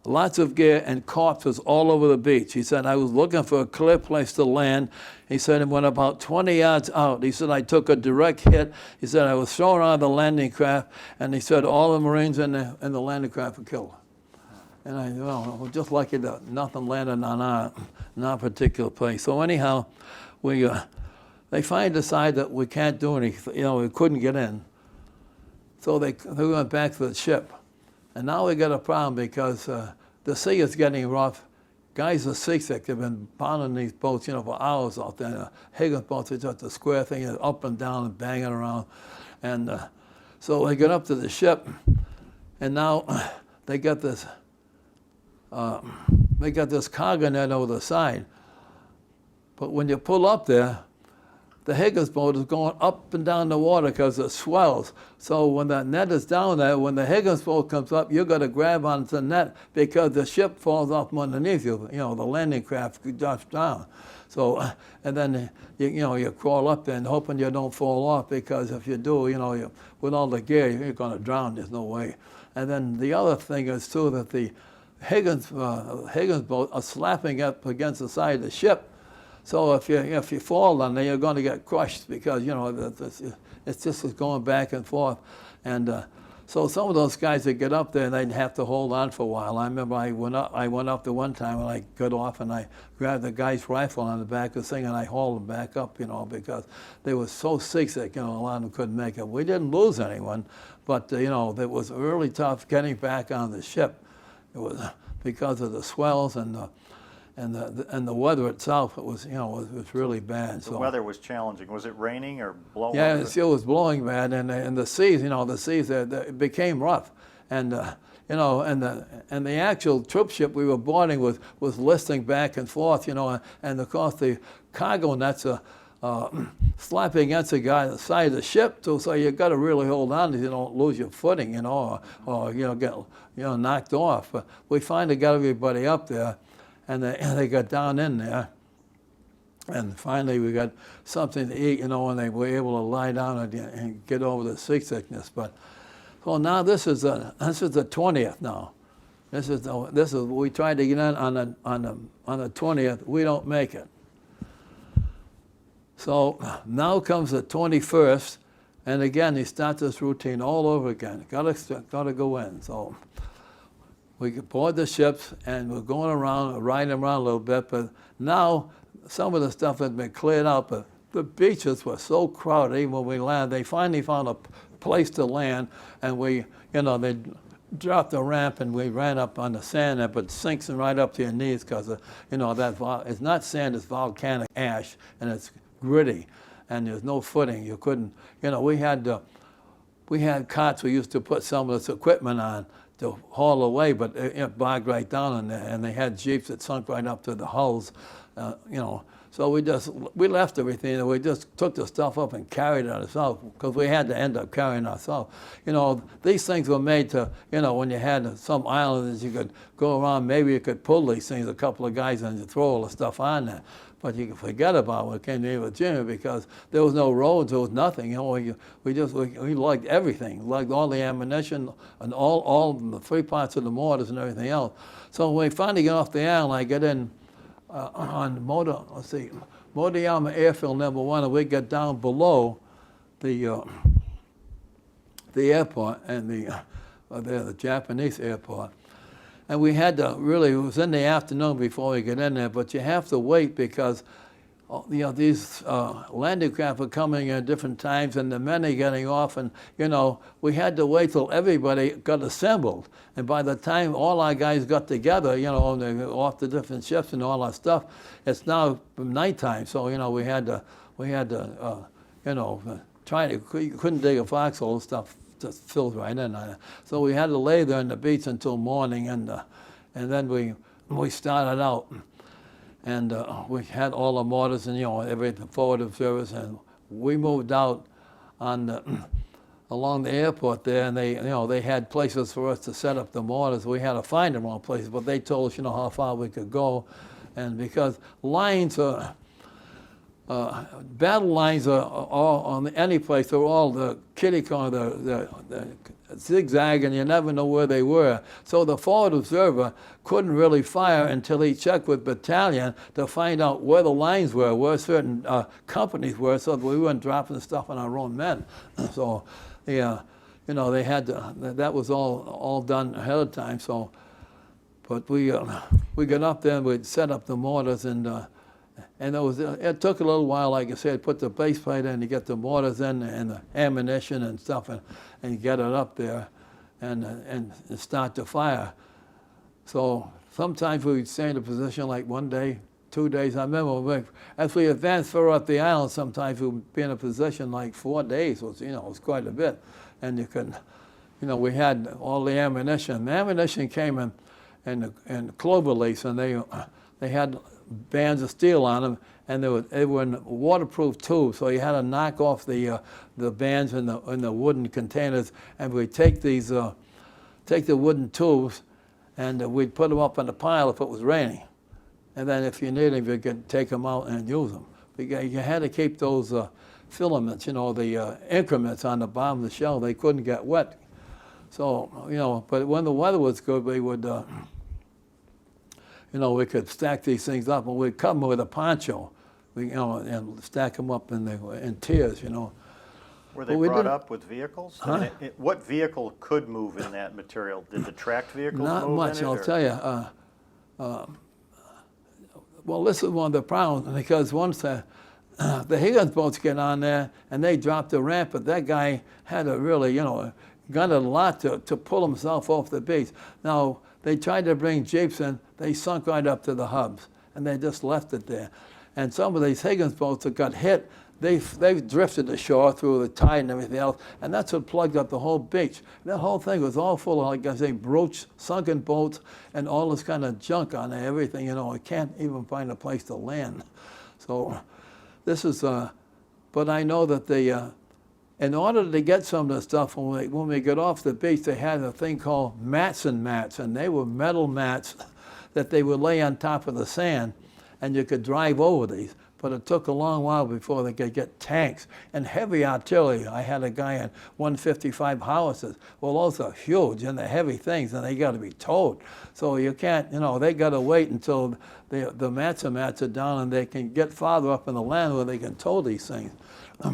lots of gear, and corpses all over the beach. He said, I was looking for a clear place to land. He said, it went about 20 yards out. He said, I took a direct hit. He said, I was thrown out of the landing craft, and he said, all the Marines in the landing craft were killed. And I, well, we're just lucky that nothing landed on our particular place. So anyhow, they finally decided that we can't do anything, we couldn't get in. So they went back to the ship. And now we got a problem because the sea is getting rough. Guys are seasick. They've been pounding these boats, for hours out there. The Higgins boats are just a square thing, up and down and banging around. And so they get up to the ship, and now they got this cargo net over the side. But when you pull up there, the Higgins boat is going up and down the water because it swells. So when that net is down there, when the Higgins boat comes up, you've got to grab onto the net because the ship falls off from underneath you. The landing craft drops down. So, and then you crawl up there and hoping you don't fall off, because if you do, with all the gear, you're going to drown. There's no way. And then the other thing is too that the Higgins boat are slapping up against the side of the ship. So if you fall on there, you're going to get crushed because it's just going back and forth. And so some of those guys that get up there, they'd have to hold on for a while. I remember I went up there one time and I got off and I grabbed the guy's rifle on the back of the thing and I hauled him back up, because they were so seasick, a lot of them couldn't make it. We didn't lose anyone, but it was really tough getting back on the ship. It was because of the swells and the weather itself. It was really bad. The weather was challenging. Was it raining or blowing? Yeah, it was blowing bad, and the seas, it became rough, and the actual troop ship we were boarding was listing back and forth, and of course the cargo nets are slapping against the side of the ship too, so you got to really hold on so you don't lose your footing, or get knocked off. But we finally got everybody up there. And they got down in there, and finally we got something to eat, and they were able to lie down and get over the seasickness. But so now this is the 20th now. This is we tried to get in on the 20th. We don't make it. So now comes the 21st, and again he starts this routine all over again. Got to go in. So we board the ships, and we're going around, riding around a little bit, but now some of the stuff had been cleared out, but the beaches were so crowded. Even when we landed, they finally found a place to land, and they dropped the ramp, and we ran up on the sand there, but sinks right up to your knees because, it's not sand, it's volcanic ash, and it's gritty, and there's no footing. You couldn't, we had carts we used to put some of this equipment on to haul away, but it bogged right down in there, and they had jeeps that sunk right up to the hulls, So we left everything, and we just took the stuff up and carried it ourselves, because we had to end up carrying ourselves. These things were made to, when you had some islands you could go around, maybe you could pull these things, a couple of guys, and you throw all the stuff on there. But you can forget about when it came to Iwo Jima, because there was no roads, there was nothing. We lugged everything, lugged all the ammunition and all the 3 parts of the mortars and everything else. So when we finally get off the island, I get in on Motoyama Airfield number 1, and we get down below the airport and the Japanese airport. And we had to it was in the afternoon before we get in there, but you have to wait because, these landing craft are coming at different times and the men are getting off, and, we had to wait till everybody got assembled. And by the time all our guys got together, off the different ships and all that stuff, it's now nighttime. So, we had to you couldn't dig a foxhole, stuff just filled right in. So we had to lay there on the beach until morning, and then we started out, and we had all the mortars and everything, forward observers, and we moved out on along the airport there, and they had places for us to set up the mortars. We had to find them all places, but they told us how far we could go, and because lines are battle lines are all on any place. They're all the kitty corner, the zigzag, and you never know where they were. So the forward observer couldn't really fire until he checked with battalion to find out where the lines were, where certain companies were, so that we weren't dropping stuff on our own men. So, yeah, you know, they had to, that was all done ahead of time. So, but we got up there and we'd set up the mortars, and it took a little while, like I said, put the base plate in to get the mortars in and the ammunition and stuff, and get it up there and start to fire. So sometimes we would stay in a position like 1 day, 2 days. I remember as we advanced further up the island, sometimes we would be in a position like 4 days, which, you know, was quite a bit. And you could, you know, we had all the ammunition. The ammunition came in clover leaves, and they had bands of steel on them, and they were in waterproof tubes, so you had to knock off the bands in the wooden containers, and we'd take the wooden tubes, and we'd put them up on the pile if it was raining, and then if you needed them, you could take them out and use them. Because you had to keep those filaments, you know, the increments on the bottom of the shell. They couldn't get wet. So, you know, but when the weather was good, we would you know, we could stack these things up, and we'd come with a poncho, you know, and stack them up in tiers, you know. Were they brought up with vehicles? Huh? I mean, what vehicle could move in that material? Did the tracked vehicles Not move much, in it? I'll tell you. Well, this is one of the problems, because once the Higgins boats get on there and they drop the ramp, but that guy had to really, you know, got a lot to pull himself off the beach. Now, they tried to bring jeeps in, they sunk right up to the hubs, and they just left it there. And some of these Higgins boats that got hit, they've drifted ashore through the tide and everything else, and that's what plugged up the whole beach. That whole thing was all full of, like I say, broached, sunken boats, and all this kind of junk on there, everything, you know. I can't even find a place to land. So this is, but I know that in order to get some of the stuff, when we got off the beach, they had a thing called mats, and they were metal mats that they would lay on top of the sand, and you could drive over these. But it took a long while before they could get tanks and heavy artillery. I had a guy in 155 howitzers. Well, those are huge, and they're heavy things, and they got to be towed. So you can't, you know, they got to wait until the mats are down, and they can get farther up in the land where they can tow these things.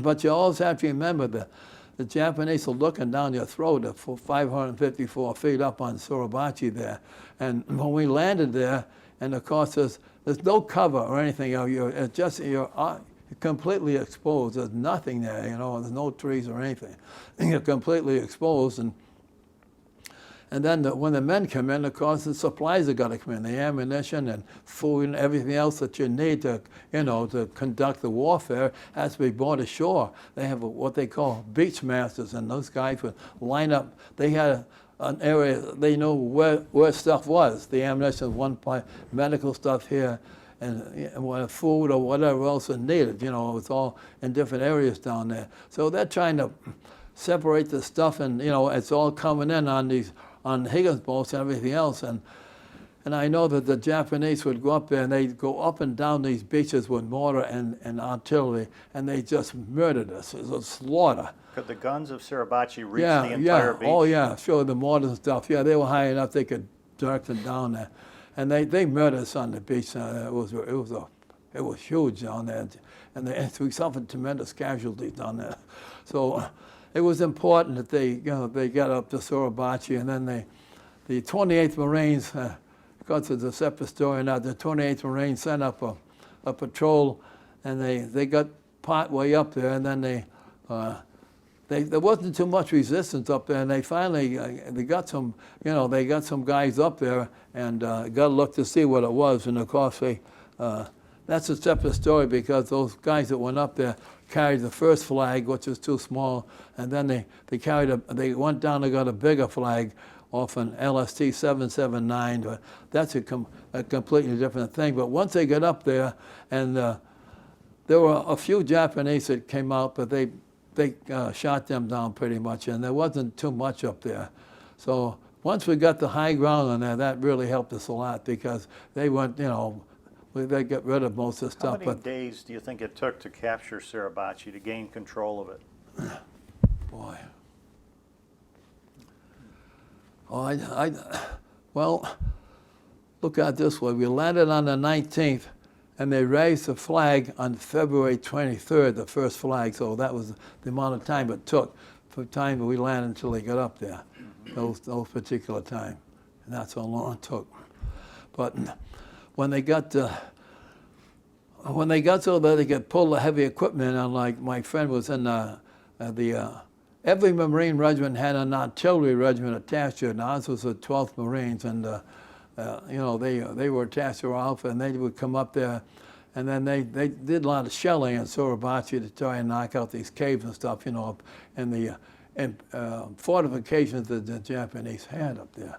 But you always have to remember that the Japanese are looking down your throat at 554 feet up on Suribachi there. And when we landed there, and of course there's no cover or anything, you're completely exposed. There's nothing there, you know, there's no trees or anything. You're completely exposed. And then when the men come in, of course, the supplies have got to come in, the ammunition and food and everything else that you need to, you know, to conduct the warfare has to be brought ashore. They have what they call beach masters, and those guys would line up. They had an area, they knew where stuff was. The ammunition, one part, medical stuff here, and food or whatever else is needed. You know, it's all in different areas down there. So they're trying to separate the stuff, and, you know, it's all coming in on Higgins boats and everything else. And I know that the Japanese would go up there, and they'd go up and down these beaches with mortar and artillery, and they just murdered us. It was a slaughter. Could the guns of Suribachi reach the entire beach? Oh yeah, sure, the mortars and stuff. Yeah, they were high enough they could direct them down there. And they murdered us on the beach. It was huge down there, and we suffered tremendous casualties down there. So it was important that they got up to Suribachi, and then the 28th Marines, because it's a separate story now, the 28th Marines sent up a patrol, and they got part way up there, and then there wasn't too much resistance up there, and they finally they got some guys up there and got a look to see what it was, and of course that's a separate story, because those guys that went up there carried the first flag, which was too small, and then they went down and got a bigger flag off an LST 779. But that's a completely different thing. But once they got up there, and there were a few Japanese that came out, but they shot them down pretty much, and there wasn't too much up there. So once we got the high ground on there, that really helped us a lot, because they went, you know, they get rid of most of the How stuff. many But days do you think it took to capture Suribachi, to gain control of it? boy, oh, well, look at it this way. We landed on the 19th, and they raised the flag on February 23rd, the first flag. So that was the amount of time it took from the time we landed until they got up there, those particular time. And that's how long it took. But when they got so that they could pull the heavy equipment, and like my friend was in every Marine regiment had an artillery regiment attached to it. And ours was the 12th Marines, and you know, they were attached to our outfit, and they would come up there, and then they did a lot of shelling in Suribachi to try and knock out these caves and stuff, you know, and the fortifications that the Japanese had up there,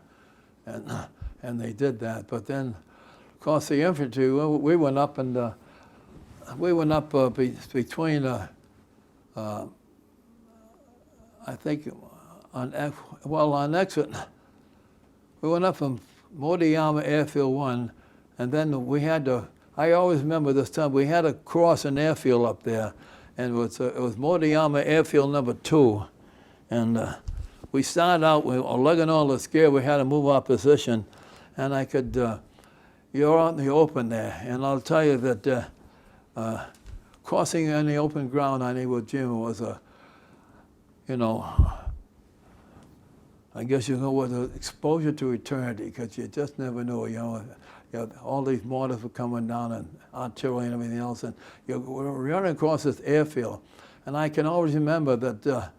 and they did that. But then, of course, the infantry, we went up and between I think on exit, we went up from Moriyama Airfield 1, and then we had to, I always remember this time, we had to cross an airfield up there, and it was Moriyama Airfield number 2. And we started out, we were lugging all the gear, we had to move our position, and I could, you're out in the open there, and I'll tell you that crossing in the open ground on Iwo Jima was you know, I guess you know what, exposure to eternity, because you just never know, you know, all these mortars were coming down and artillery and everything else, and you're running across this airfield. And I can always remember that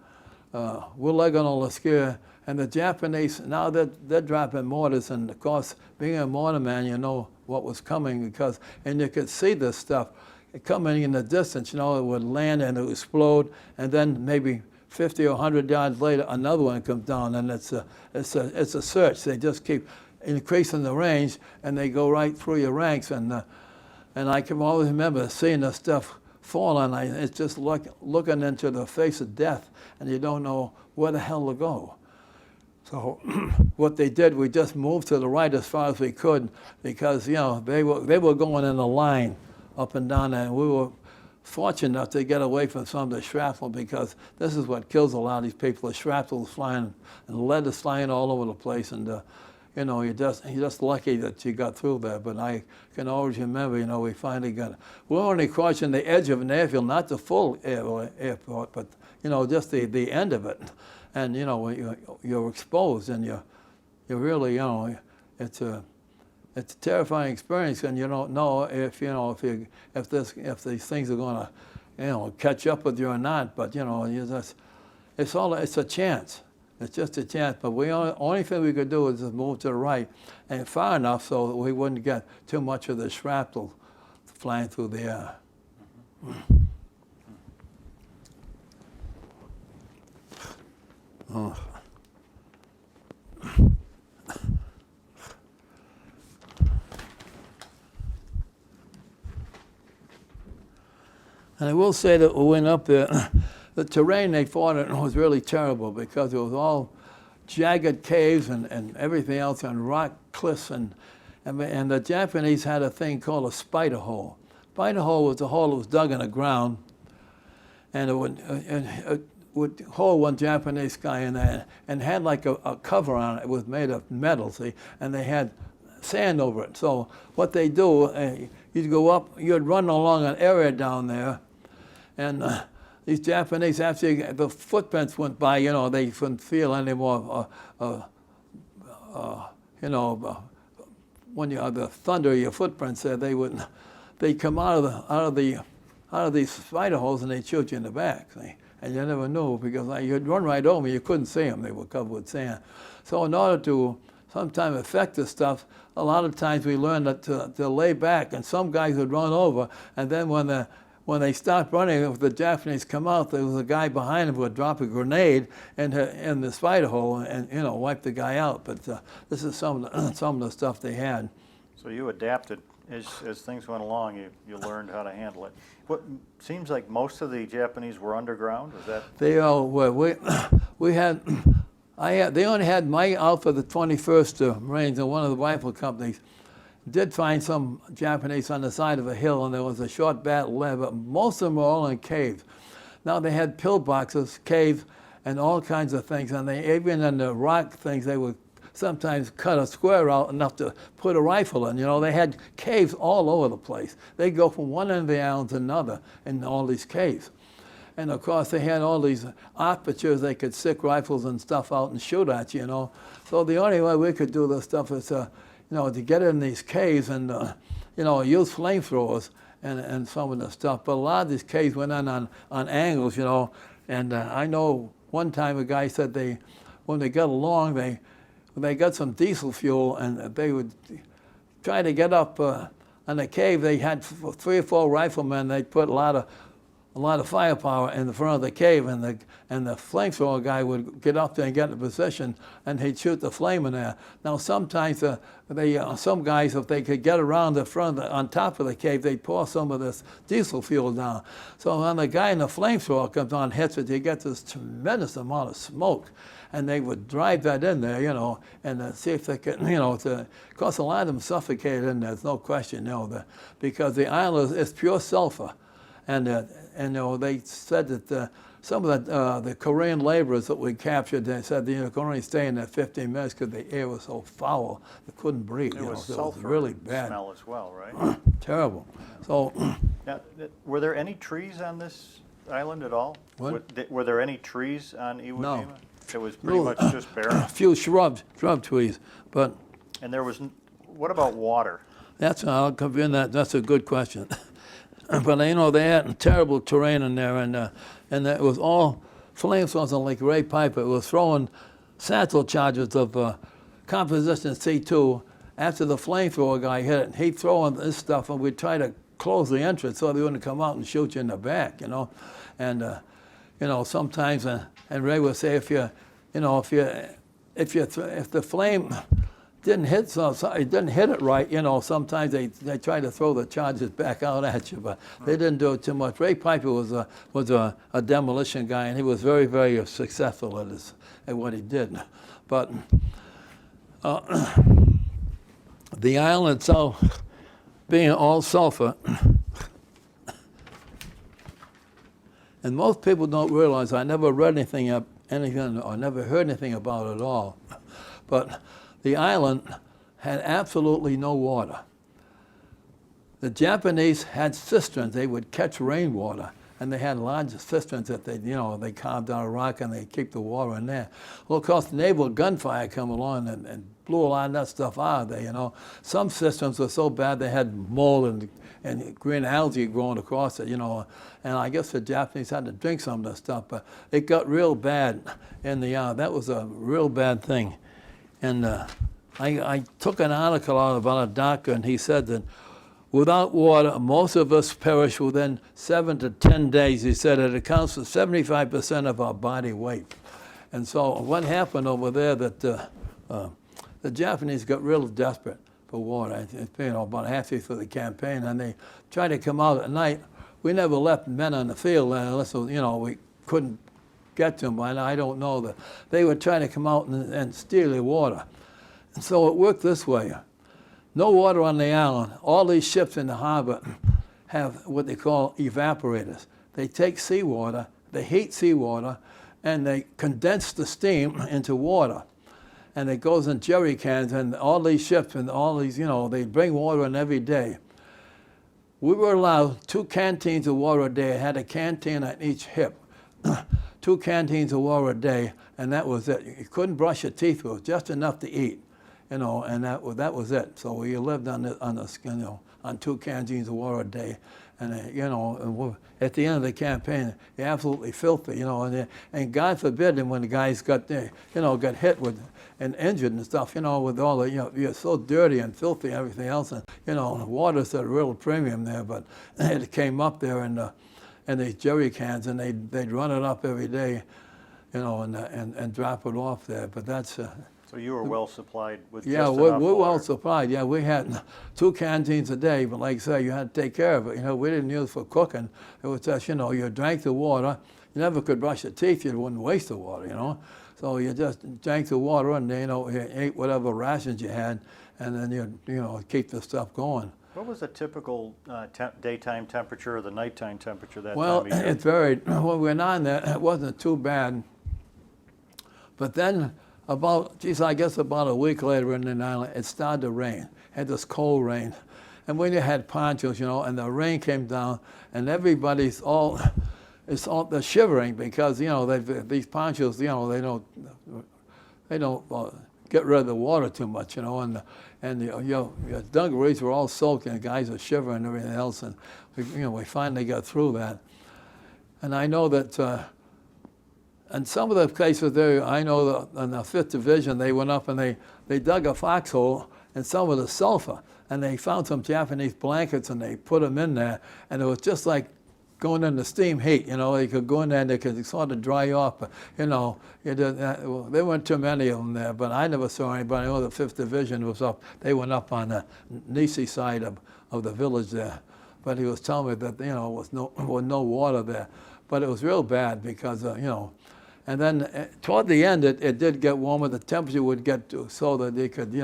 we're lugging all the gear, and the Japanese, now they're dropping mortars, and of course, being a mortar man, you know what was coming, and you could see this stuff coming in the distance, you know, it would land and it would explode, and then maybe 50 or 100 yards later, another one comes down, and it's a search. They just keep increasing the range, and they go right through your ranks. And I can always remember seeing the stuff fall, and it's just like looking into the face of death, and you don't know where the hell to go. So what they did, we just moved to the right as far as we could, because you know they were going in a line up and down there, and we were fortunate enough to get away from some of the shrapnel, because this is what kills a lot of these people. The shrapnel is flying and lead is flying all over the place, and you know, you're just lucky that you got through there. But I can always remember, you know, we finally got, we're only crossing the edge of an airfield, not the full airport, but you know, just the end of it. And you know, you're exposed, and you really, you know, it's a terrifying experience, and you don't know if these things are going to, you know, catch up with you or not. But you know, it's a chance. It's just a chance. But only thing we could do is just move to the right, and far enough so that we wouldn't get too much of the shrapnel flying through the air. Oh. And I will say that we went up there, the terrain they fought in was really terrible, because it was all jagged caves and everything else, and rock cliffs, and the Japanese had a thing called a spider hole. Spider hole was a hole that was dug in the ground, and it would hold one Japanese guy in there, and had like a cover on it. It was made of metal, see, and they had sand over it. So what they do, you'd go up, you'd run along an area down there, and these Japanese, after the footprints went by, you know, they couldn't feel any more, you know, when you have the thunder of your footprints there, they'd come out of these spider holes, and they'd shoot you in the back, see? And you never knew, because you'd run right over, you couldn't see them, they were covered with sand. So in order to sometimes affect this stuff, a lot of times we learned to lay back, and some guys would run over, and then when they stopped running, if the Japanese come out, there was a guy behind them who would drop a grenade in the spider hole, and you know, wipe the guy out. But this is some of the stuff they had. So you adapted as things went along. You learned how to handle it. What seems like most of the Japanese were underground. Is that? They all were. They only had my outfit, the 21st Marines, and one of the rifle companies, did find some Japanese on the side of a hill, and there was a short battle there, but most of them were all in caves. Now they had pillboxes, caves, and all kinds of things, and they, even in the rock things, they would sometimes cut a square out enough to put a rifle in. You know, they had caves all over the place. They go from one end of the island to another in all these caves. And of course, they had all these apertures they could stick rifles and stuff out and shoot at you, you know. So the only way we could do this stuff is, you know, to get in these caves and, you know, use flamethrowers and some of the stuff. But a lot of these caves went on angles, you know. And I know one time a guy said when they got along, they got some diesel fuel and they would try to get up on the cave. They had 3 or 4 riflemen. They'd put a lot of firepower in the front of the cave, and the flamethrower guy would get up there and get in position, and he'd shoot the flame in there. Now sometimes some guys, if they could get around the front, on top of the cave, they'd pour some of this diesel fuel down. So when the guy in the flamethrower comes on, hits it, you get this tremendous amount of smoke, and they would drive that in there, you know, and see if they could, you know, of course a lot of them suffocated in there, there's no question, you know, because the island is pure sulfur. And you know, they said that some of the Korean laborers that we captured, they said they could only stay in there 15 minutes because the air was so foul they couldn't breathe. It was So sulfur it was really bad. smell as well, right? Terrible. So Now, were there any trees on this island at all? What? Were there any trees on Iwo No. Jima? It was pretty No. much just barren. a few shrub trees, but And there was, what about water? I'll come in that. That's a good question. But you know, they had terrible terrain in there, and it was all flamethrowers on Lake Ray Piper. It was throwing satchel charges of composition C2. After the flamethrower guy hit it, he'd throw in this stuff, and we'd try to close the entrance so they wouldn't come out and shoot you in the back, you know. And you know, sometimes, and Ray would say, if the flame didn't hit it didn't hit it right, you know, sometimes they try to throw the charges back out at you, but they didn't do it too much. Ray Piper was a demolition guy, and he was very, very successful at what he did. But the island itself being all sulfur, and most people don't realize, I never read anything or never heard anything about it at all, but the island had absolutely no water. The Japanese had cisterns. They would catch rainwater, and they had large cisterns that they carved out of rock, and they keep the water in there. Well, of course, naval gunfire come along and blew a lot of that stuff out of there, you know. Some cisterns were so bad they had mold and green algae growing across it, you know. And I guess the Japanese had to drink some of that stuff, but it got real bad in the island. That was a real bad thing. And I took an article out about a doctor, and he said that without water, most of us perish within 7 to 10 days. He said it accounts for 75% of our body weight. And so what happened over there that the Japanese got real desperate for water. It's been about halfway through the campaign, and they tried to come out at night. We never left men on the field unless, you know, we couldn't get to them. I don't know that they would try to come out and steal the water. And so it worked this way. No water on the island. All these ships in the harbor have what they call evaporators. They take seawater, they heat seawater, and they condense the steam into water. And it goes in jerry cans, and all these ships and all these, you know, they bring water in every day. We were allowed 2 canteens of water a day. I had a canteen on each hip. 2 canteens of water a day, and that was it. You couldn't brush your teeth. It was just enough to eat, you know, and that was it. So we lived on 2 canteens of water a day, and you know, at the end of the campaign, you're absolutely filthy, you know, and God forbid, and when the guys got hit with and injured and stuff, you know, with all the, you know, you're so dirty and filthy and everything else, and you know, water's at a real premium there, but it came up there and these jerry cans, and they'd run it up every day, you know, and drop it off there. But that's So you were well supplied with yeah, just we're enough well water. supplied. Yeah, we had 2 canteens a day, but like I say, you had to take care of it. You know, we didn't use it for cooking. It was just, you know, you drank the water. You never could brush your teeth. You wouldn't waste the water, you know. So you just drank the water, and you know, you ate whatever rations you had, and then you keep the stuff going. What was the typical daytime temperature or the nighttime temperature that Well, time of year? it varied. When we went on there, it wasn't too bad. But then I guess about a week later in the island, it started to rain. Had this cold rain. And when you had ponchos, and the rain came down, and everybody's they're shivering because, these ponchos, they don't get rid of the water too much, and your dungarees were all soaked, and the guys are shivering and everything else, and we finally got through that. And I know that, and some of the places there, I know that in the 5th Division, they went up and they dug a foxhole and some of the sulfur, and they found some Japanese blankets and they put them in there, and it was just like going into steam heat, they could go in there and they could sort of dry off, but, there weren't too many of them there, but I never saw anybody. I know the 5th Division was up, they went up on the Nisi side of the village there, but he was telling me that, was no water there, but it was real bad because, and then toward the end, it did get warmer, the temperature would get to, so that they could,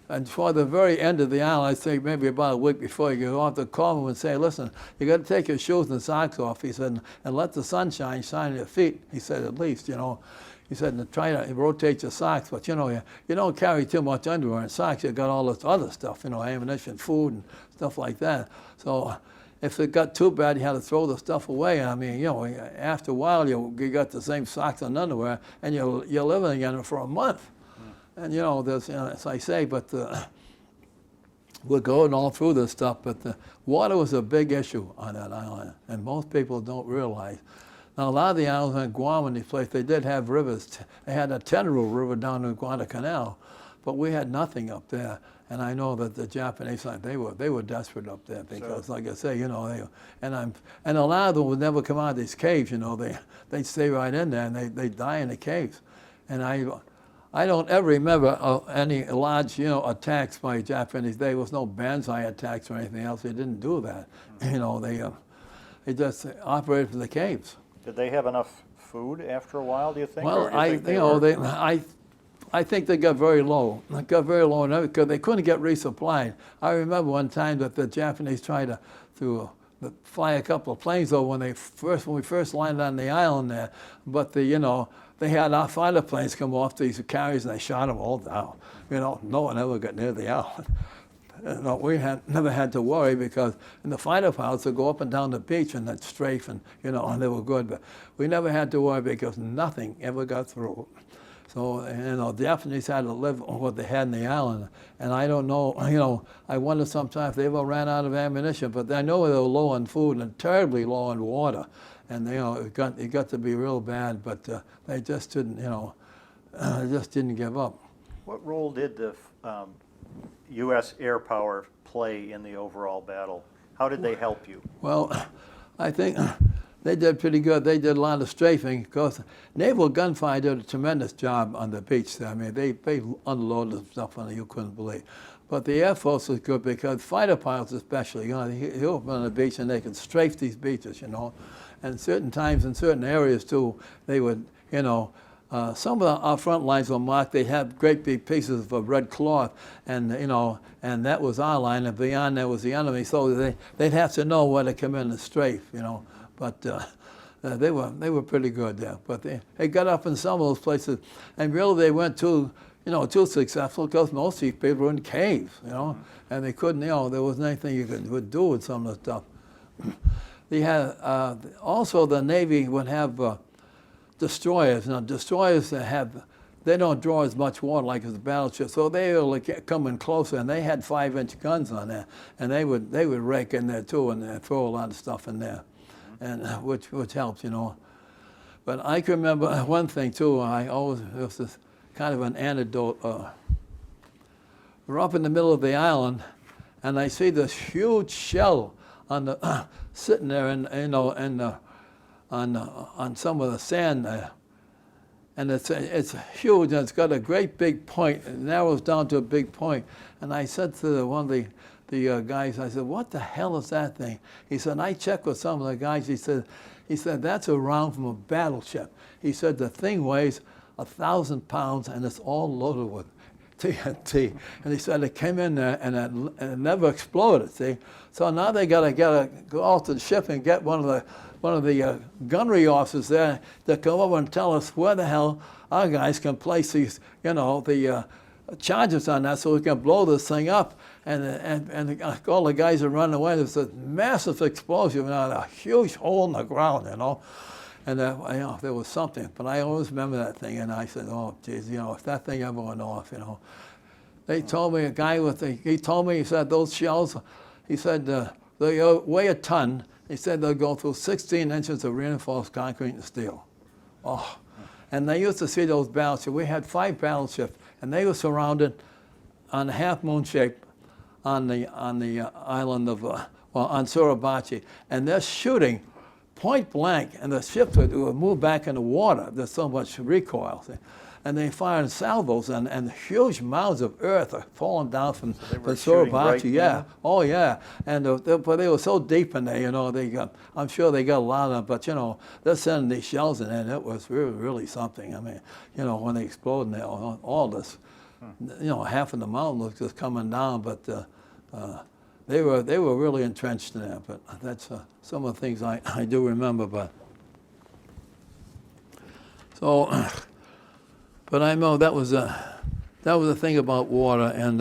and for the very end of the island, I think maybe about a week before, you go off to call him and say, listen, you got to take your shoes and socks off, he said, and let the sunshine shine on your feet, he said, at least, He said, and try to rotate your socks, but you don't carry too much underwear and socks, you got all this other stuff, ammunition, food, and stuff like that. So if it got too bad, you had to throw the stuff away. I mean, after a while, you got the same socks and underwear, and you're living in it for a month. And there's, as I say, but we're going all through this stuff. But the water was a big issue on that island, and most people don't realize. Now, a lot of the islands in Guam and these places, they did have rivers. They had a Tenru River down in Guadalcanal, but we had nothing up there. And I know that the Japanese, they were desperate up there because, like I say, and a lot of them would never come out of these caves. They'd stay right in there and they die in the caves. And I don't ever remember any large, attacks by Japanese. There was no Banzai attacks or anything else. They didn't do that. They just operated from the caves. Did they have enough food after a while, do you think? Well, Or do you think I think they got very low. They got very low because they couldn't get resupplied. I remember one time that the Japanese tried to fly a couple of planes over when we first landed on the island there, but they had our fighter planes come off these carriers and they shot them all down. No one ever got near the island. No, we never had to worry because the fighter pilots would go up and down the beach and they'd strafe and they were good, but we never had to worry because nothing ever got through. So, the Japanese had to live on what they had in the island. And I don't know, I wonder sometimes if they ever ran out of ammunition, but I know they were low on food and terribly low on water. And, it got to be real bad, but they just didn't, just didn't give up. What role did the U.S. air power play in the overall battle? How did they help you? Well, I think they did pretty good. They did a lot of strafing because naval gunfire did a tremendous job on the beach there. I mean, they unloaded stuff on it you couldn't believe. But the Air Force was good because fighter pilots especially, they open on the beach and they could strafe these beaches, And certain times in certain areas too, they would, some of our front lines were marked. They had great big pieces of red cloth, and and that was our line, and beyond that was the enemy. So they'd have to know where to come in and strafe, But they were pretty good there. But they got up in some of those places, and really they weren't too successful because most of these people were in caves, and they couldn't, there wasn't anything you could do with some of the stuff. They had also the Navy would have destroyers. Now destroyers they don't draw as much water like as a battleship, so they were come in closer, and they had 5-inch guns on there, and they would rake in there too and throw a lot of stuff in there. And which helps, But I can remember one thing too. It was this kind of an anecdote. We're up in the middle of the island, and I see this huge shell on the sitting there, on some of the sand there, and it's huge, and it's got a great big point. It narrows down to a big point. And I said to one of the guys, I said, "What the hell is that thing?" He said, I checked with some of the guys. He said, "That's a round from a battleship." He said, "The thing weighs 1,000 pounds and it's all loaded with TNT, and he said it came in there and it never exploded. See, so now they gotta go out to the ship and get one of the gunnery officers there to come over and tell us where the hell our guys can place these, the charges on that, so we can blow this thing up. And all the guys are running away. There's a massive explosion, a huge hole in the ground, And there was something, but I always remember that thing. And I said, "Oh, geez, if that thing ever went off, They told me he said those shells, he said they weigh a ton. He said they'll go through 16 inches of reinforced concrete and steel. Oh, and they used to see those battleships. We had 5 battleships, and they were surrounded on a half moon shape on the island of on Suribachi, and they're shooting point blank, and the ships would move back in the water. There's so much recoil. See? And they fired salvos, and huge mounds of earth are falling down from the Suribachi. Right Oh yeah, and but they were so deep in there, I'm sure they got a lot of them, but they're sending these shells in, and it was really, really something. I mean, when they exploded, all this, half of the mountain was just coming down, but they were really entrenched in there. But that's some of the things I do remember. But so. But I know that was a thing about water, and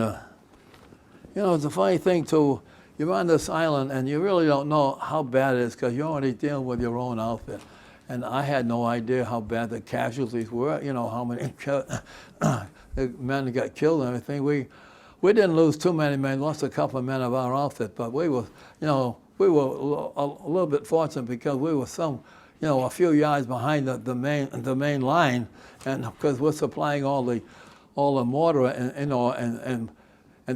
it's a funny thing too. You're on this island, and you really don't know how bad it is because you're only dealing with your own outfit. And I had no idea how bad the casualties were. How many men got killed and everything. We didn't lose too many men. Lost a couple of men of our outfit, but we were a little bit fortunate because we were a few yards behind the main line, and because we're supplying all the mortar and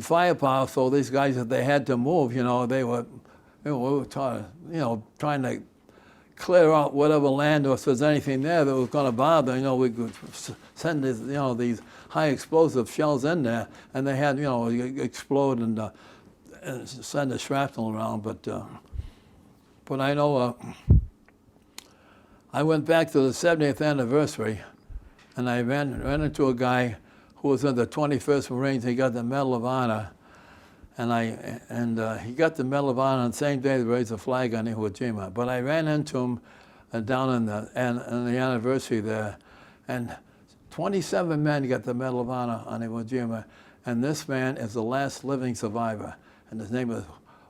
firepower, so these guys, if they had to move, they were, we were trying to clear out whatever land, or if there's anything there that was going to bother, we could send these high explosive shells in there, and they had explode and send the shrapnel around, but I know. I went back to the 70th anniversary, and I ran into a guy who was in the 21st Marines. He got the Medal of Honor, and he got the Medal of Honor on the same day they raised the flag on Iwo Jima. But I ran into him down in the anniversary there, and 27 men got the Medal of Honor on Iwo Jima, and this man is the last living survivor, and his name is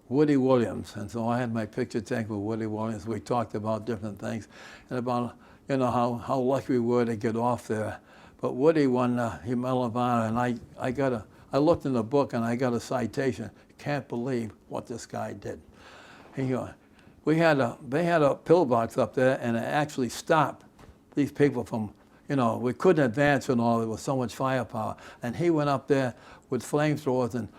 Woody Williams. And so I had my picture taken with Woody Williams. We talked about different things and about how lucky we were to get off there. But Woody won the Medal of Honor, and I looked in the book and I got a citation. Can't believe what this guy did. They had a pillbox up there, and it actually stopped these people from, we couldn't advance and all. There was so much firepower, and he went up there with flamethrowers and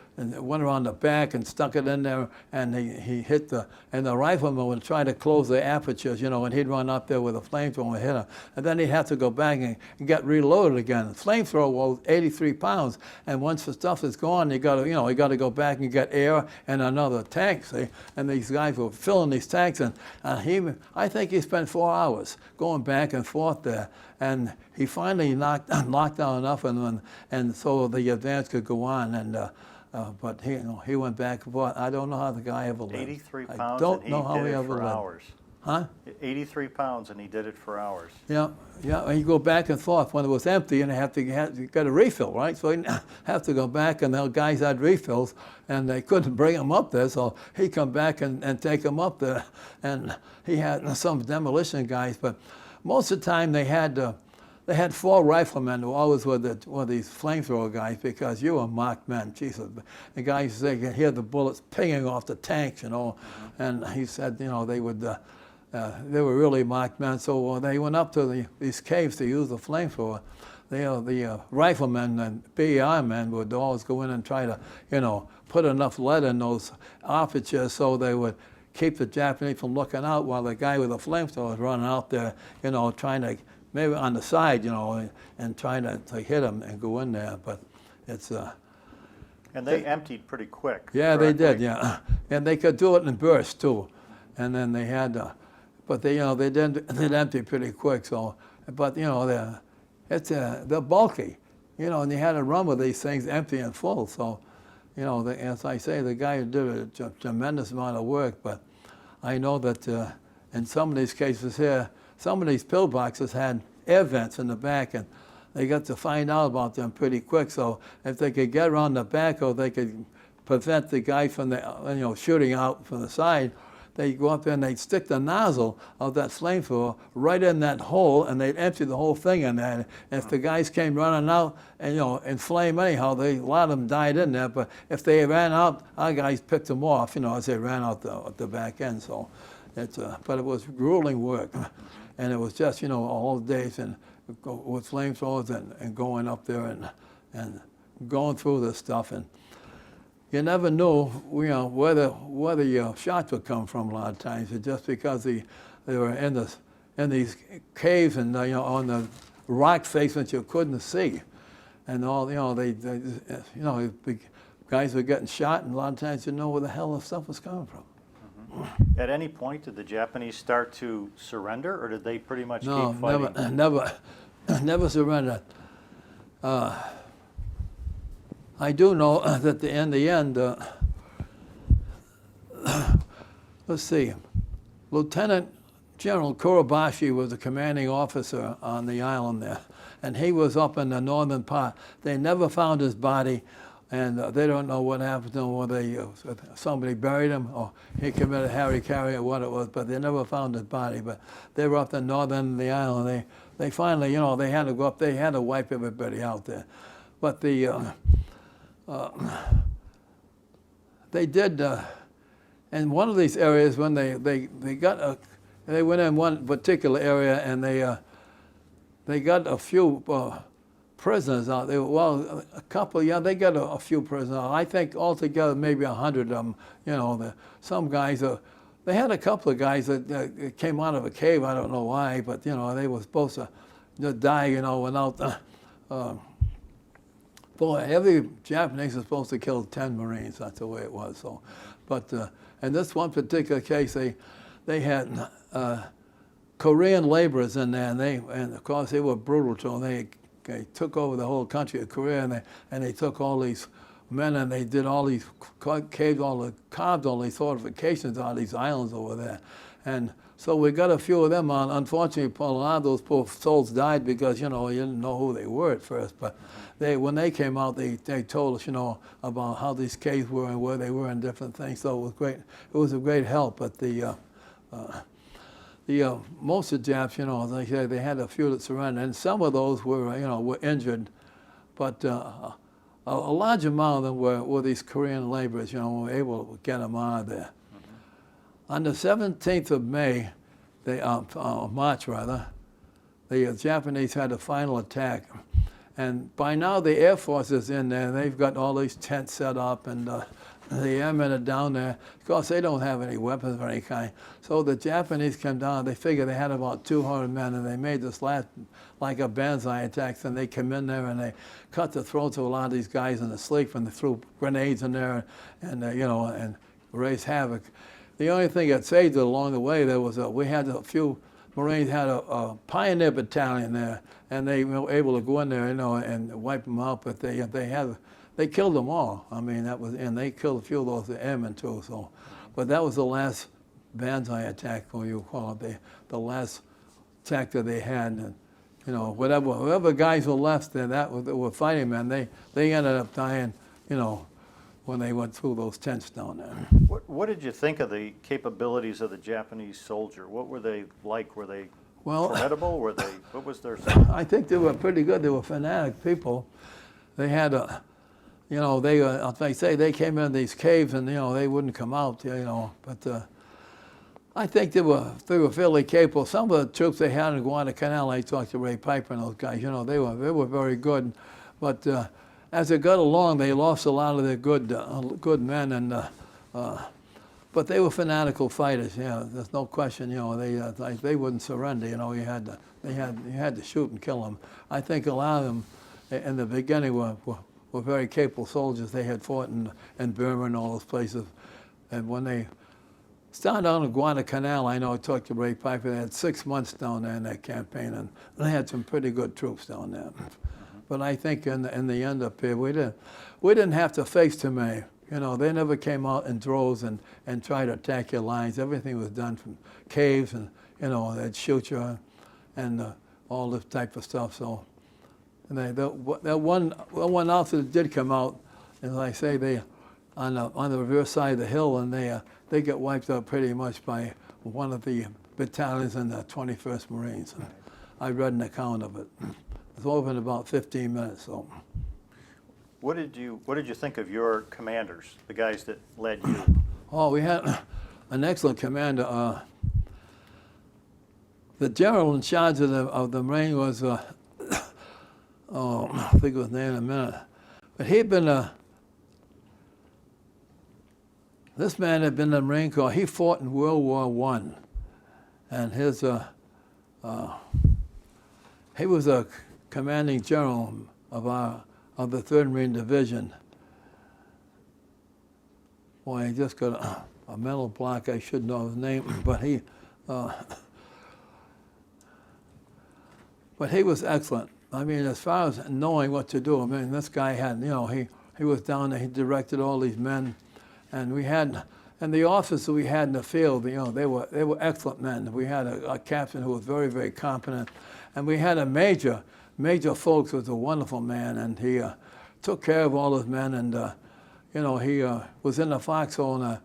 went around the back and stuck it in there, and he hit and the rifleman would try to close the apertures, and he'd run up there with a flamethrower and hit him. And then he'd have to go back and get reloaded again. The flamethrower was 83 pounds, and once the stuff is gone, you got to go back and get air and another tank, see? And these guys were filling these tanks, and I think he spent 4 hours going back and forth there. And he finally knocked down enough, and so the advance could go on. And but he went back and forth. I don't know how the guy ever lived. 83 pounds, I don't and know how he did he it ever for lived. hours. Huh? 83 pounds, and he did it for hours. Yeah. And you go back and forth when it was empty, and you got a refill, right? So you have to go back, and the guys had refills, and they couldn't bring them up there, so he'd come back and take them up there. And he had some demolition guys, but most of the time they had 4 riflemen who always were these flamethrower guys, because you were marked men. Jesus, the guys, they could hear the bullets pinging off the tanks, And he said, they were really marked men. So they went up to these caves to use the flamethrower. The riflemen and BER men would always go in and try to, put enough lead in those apertures so they would keep the Japanese from looking out, while the guy with the flamethrower was running out there, trying to, maybe on the side, and trying to hit them and go in there. But it's... And they emptied pretty quick. Yeah, correctly? they did, yeah. And they could do it in bursts, too. And then they had... but they did empty pretty quick, so... But, they're bulky. you know, and you had to run with these things empty and full. So, you know, as I say, the guy did a tremendous amount of work. But I know that in some of these cases here, some of these pillboxes had air vents in the back, and they got to find out about them pretty quick. So if they could get around the back, or they could prevent the guy from shooting out from the side, they'd go up there and they'd stick the nozzle of that flamethrower right in that hole, and they'd empty the whole thing in there. And if the guys came running out and, in flame anyhow, a lot of them died in there. But if they ran out, our guys picked them off, as they ran out the back end. So but it was grueling work. And it was just, all days and with flamethrowers and going up there and going through this stuff. And you never knew, where your shots would come from a lot of times. It's just because they were in these caves and on the rock face that you couldn't see, and all the guys were getting shot, and a lot of times you know where the hell the stuff was coming from. Mm-hmm. At any point, did the Japanese start to surrender, or did they pretty much keep fighting? Never surrendered. I do know that in the end, let's see, Lieutenant General Kurabashi was the commanding officer on the island there, and he was up in the northern part. They never found his body, and they don't know what happened to him, whether somebody buried him or he committed hara-kiri or what it was, but they never found his body. But they were up the northern end of the island. They finally, they had to go up, they had to wipe everybody out there. But they did, in one of these areas when they went in one particular area, and they got a few prisoners out there. Well, a couple, they got a few prisoners out. I think altogether maybe 100 of them. Some guys, they had a couple of guys that came out of a cave. I don't know why, but they were supposed to die, without. Boy, every Japanese was supposed to kill 10 Marines. That's the way it was. So, but in this one particular case, they had Korean laborers in there, and of course they were brutal to them. They took over the whole country of Korea, and they took all these men, and they did all these caves, carved all these fortifications on these islands over there, and so we got a few of them on. Unfortunately, a lot of those poor souls died because, you didn't know who they were at first. But when they came out, they told us, about how these caves were and where they were and different things. So it was great. It was a great help. But most of the Japs, as I said, they had a few that surrendered, and some of those were injured. But a large amount of them were these Korean laborers, were able to get them out of there. On the 17th of May, March rather, the Japanese had a final attack. And by now the Air Force is in there, and they've got all these tents set up, and the airmen are down there. Of course, they don't have any weapons of any kind. So the Japanese came down, they figured they had about 200 men, and they made this last, like a banzai attack, and they came in there and they cut the throats of a lot of these guys in the sleep, and they threw grenades in there, and and raised havoc. The only thing that saved it along the way, there was we had a few Marines had a pioneer battalion there, and they were able to go in there, and wipe them out. But they killed them all. I mean, and they killed a few of those airmen too. So, but that was the last banzai attack, or you call it, the last attack that they had. And whatever guys were left there that were fighting men, they ended up dying, when they went through those tents down there. What did you think of the capabilities of the Japanese soldier? What were they like? Were they formidable? What was their... I think they were pretty good. They were fanatic people. They had they came in these caves, and, they wouldn't come out, but I think they were fairly capable. Some of the troops they had in Guadalcanal, I talked to Ray Piper and those guys, they were very good, but as it got along, they lost a lot of their good men, and but they were fanatical fighters. There's no question. They wouldn't surrender. You had to shoot and kill them. I think a lot of them in the beginning were very capable soldiers. They had fought in Burma and all those places, and when they started down in Guadalcanal, I know I talked to Ray Piper. They had 6 months down there in that campaign, and they had some pretty good troops down there. But I think in the end up here, we didn't have to face too many. You know, they never came out in droves and tried to attack your lines. Everything was done from caves, and you know, they'd shoot you and all this type of stuff. So, and that one outfit that did come out, as I say, they on the reverse side of the hill, and they get wiped out pretty much by one of the battalions in the 21st Marines. And I read an account of it. It was over in about 15 minutes. So, What did you think of your commanders, the guys that led you? oh, we had an excellent commander. The general in charge of the Marine was, oh, I'll think of his name in a minute. But he'd been this man had been in the Marine Corps. He fought in World War I, and his he was a commanding general of the 3rd Marine Division. Boy, I just got a mental block. I should know his name, but he was excellent. I mean, as far as knowing what to do, I mean, this guy had, you know, he was down there. He directed all these men, and the officers we had in the field, you know, they were excellent men. We had a captain who was very, very competent, and we had a major. Major Folks was a wonderful man, and he took care of all his men, and you know, he was in the foxhole, and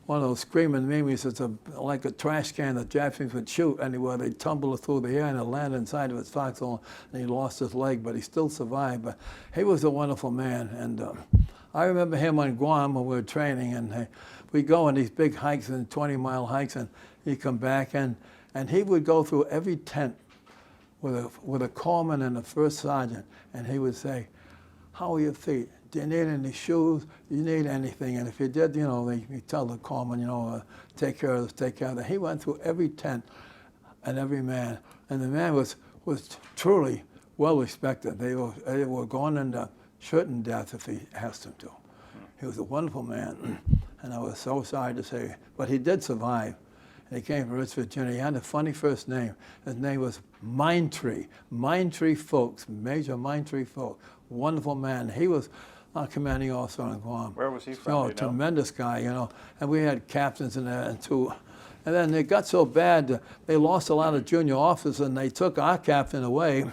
one of those screaming memes. It's like a trash can that Japanese would shoot anywhere. They'd tumble it through the air and it'd land inside of his foxhole, and he lost his leg, but he still survived. But he was a wonderful man, and I remember him on Guam when we were training, and we'd go on these big hikes and 20-mile hikes, and he'd come back, and he would go through every tent with a corpsman and a first sergeant, and he would say, "How are your feet? Do you need any shoes? Do you need anything?" And if you did, you know, you tell the corpsman, you know, take care of this, take care of that. He went through every tent and every man, and the man was truly well respected. They were going into certain death if he asked them to. He was a wonderful man, and I was so sorry to say, but he did survive. He came from Richmond, Virginia. He had a funny first name. His name was Mindtree Folks, Major Mindtree Folks. Wonderful man. He was our commanding officer on Guam. Where was he from? Oh, tremendous guy, you know. And we had captains in there too. And then it got so bad, they lost a lot of junior officers, and they took our captain away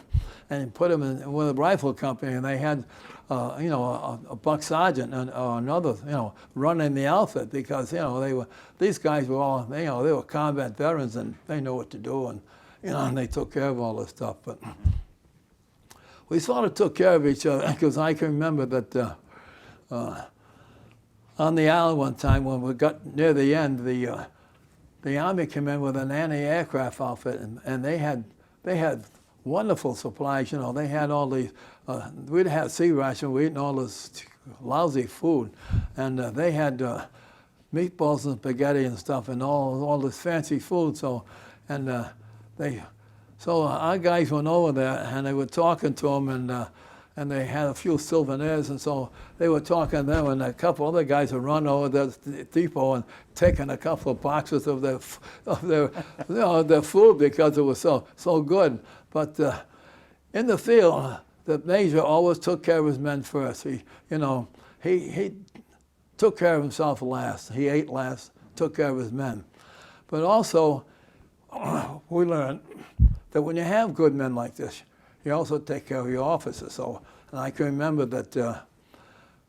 and put him in with a rifle company, and they had you know, a buck sergeant or another, you know, running the outfit, because, you know, these guys were all, you know, they were combat veterans, and they knew what to do, and, you know, and they took care of all this stuff. But we sort of took care of each other, because I can remember that on the island one time when we got near the end, the Army came in with an anti-aircraft outfit, and they had wonderful supplies. You know, they had all these. We'd had sea ration. We'd eaten all this lousy food, and they had meatballs and spaghetti and stuff, and all this fancy food. So, and so our guys went over there, and they were talking to them, and they had a few souvenirs, and so they were talking to them, and a couple other guys would run over the depot and taking a couple of boxes of their you know, their food, because it was so good. But in the field, the major always took care of his men first. He took care of himself last. He ate last, took care of his men. But also, we learned that when you have good men like this, you also take care of your officers. So, and I can remember that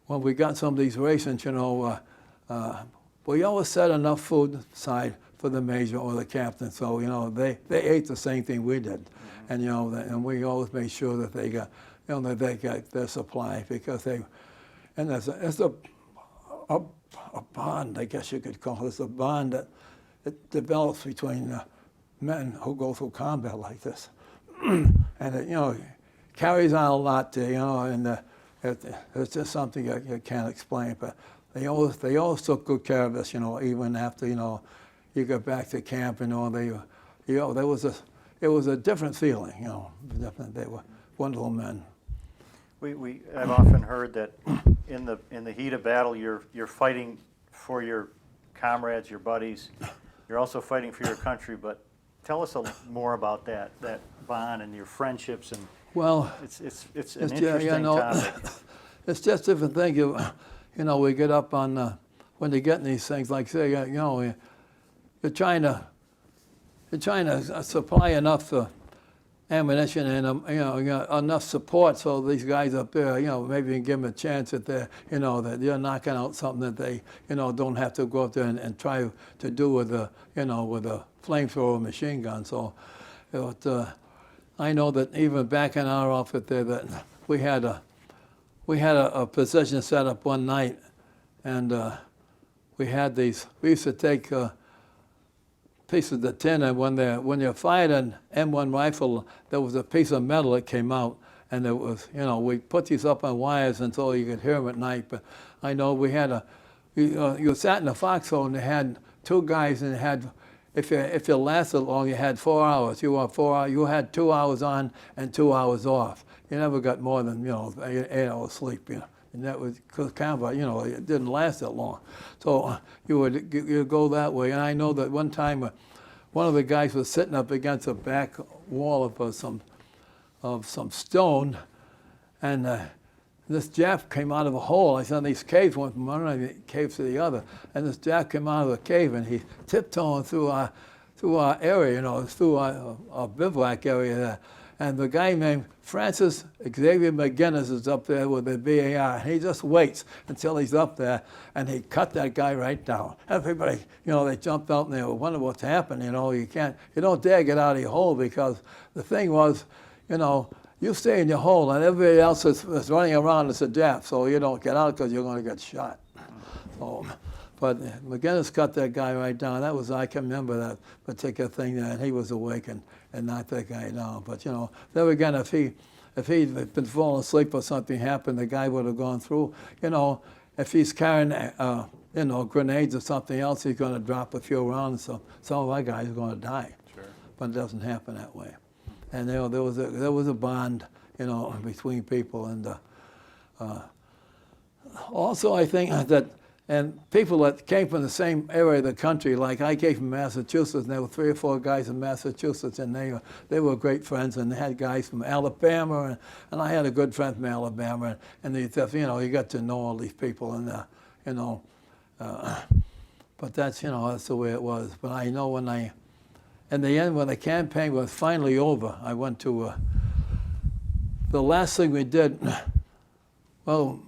when we got some of these rations, you know, we always set enough food aside for the major or the captain. So, you know, they ate the same thing we did. And, you know, and we always made sure that they got, you know, that they got their supply, because and there's a bond, I guess you could call it. It's a bond that it develops between men who go through combat like this. And it, you know, carries on a lot, you know, and it's just something you can't explain. But they always took good care of us, you know, even after, you know, you got back to camp, you know, it was a different feeling, you know. They were wonderful men. I've often heard that in the heat of battle, you're fighting for your comrades, your buddies. You're also fighting for your country. But tell us more about that bond and your friendships, and Well, it's an it's, interesting topic. it's just different thing. You know, we get up on when they get in these things, like say, you know, you're trying to supply enough ammunition and you know enough support so these guys up there, you know, maybe you can give them a chance that they're, you know, that you're knocking out something that they, you know, don't have to go up there and try to do with a, you know, with a flamethrower machine gun. So, I know that even back in our outfit there, that we had a position set up one night, and we had these. We used to take pieces of tin, and when you fired an M1 rifle, there was a piece of metal that came out, and it was, you know, we put these up on wires until you could hear them at night. But I know we had you sat in a foxhole, and they had two guys, and they had. If you lasted long, you had 4 hours. You were 4 hours. You had 2 hours on and 2 hours off. You never got more than, you know, 8 hours sleep. You know, and that was kind of, you know, it didn't last that long. So you go that way. And I know that one time, one of the guys was sitting up against the back wall of some stone, and this Jap came out of a hole. I said these caves went from one of the caves to the other, and this Jap came out of the cave, and he tiptoeing through our area, you know, through our bivouac area there. And the guy named Francis Xavier McGinnis is up there with the BAR. And he just waits until he's up there, and he cut that guy right down. Everybody, you know, they jumped out and they wondered what's happened. You know, you don't dare get out of your hole, because the thing was, you know, you stay in your hole, and everybody else is running around as a Jap, so you don't get out because you're going to get shot. So, but McGinnis cut that guy right down. That was, I can remember that particular thing there, and he was awake and knocked that guy down. But, you know, there again, if he'd been falling asleep or something happened, the guy would have gone through. You know, if he's carrying, you know, grenades or something else, he's going to drop a few rounds, so some of our guys are going to die. Sure. But it doesn't happen that way. And you know, there was a bond, you know, between people, and also I think that, and people that came from the same area of the country, like I came from Massachusetts, and there were 3 or 4 guys in Massachusetts, and they were great friends, and they had guys from Alabama, and I had a good friend from Alabama, and you know, you got to know all these people, and you know, but that's, you know, that's the way it was. But I know in the end, when the campaign was finally over, I went to, the last thing we did, well,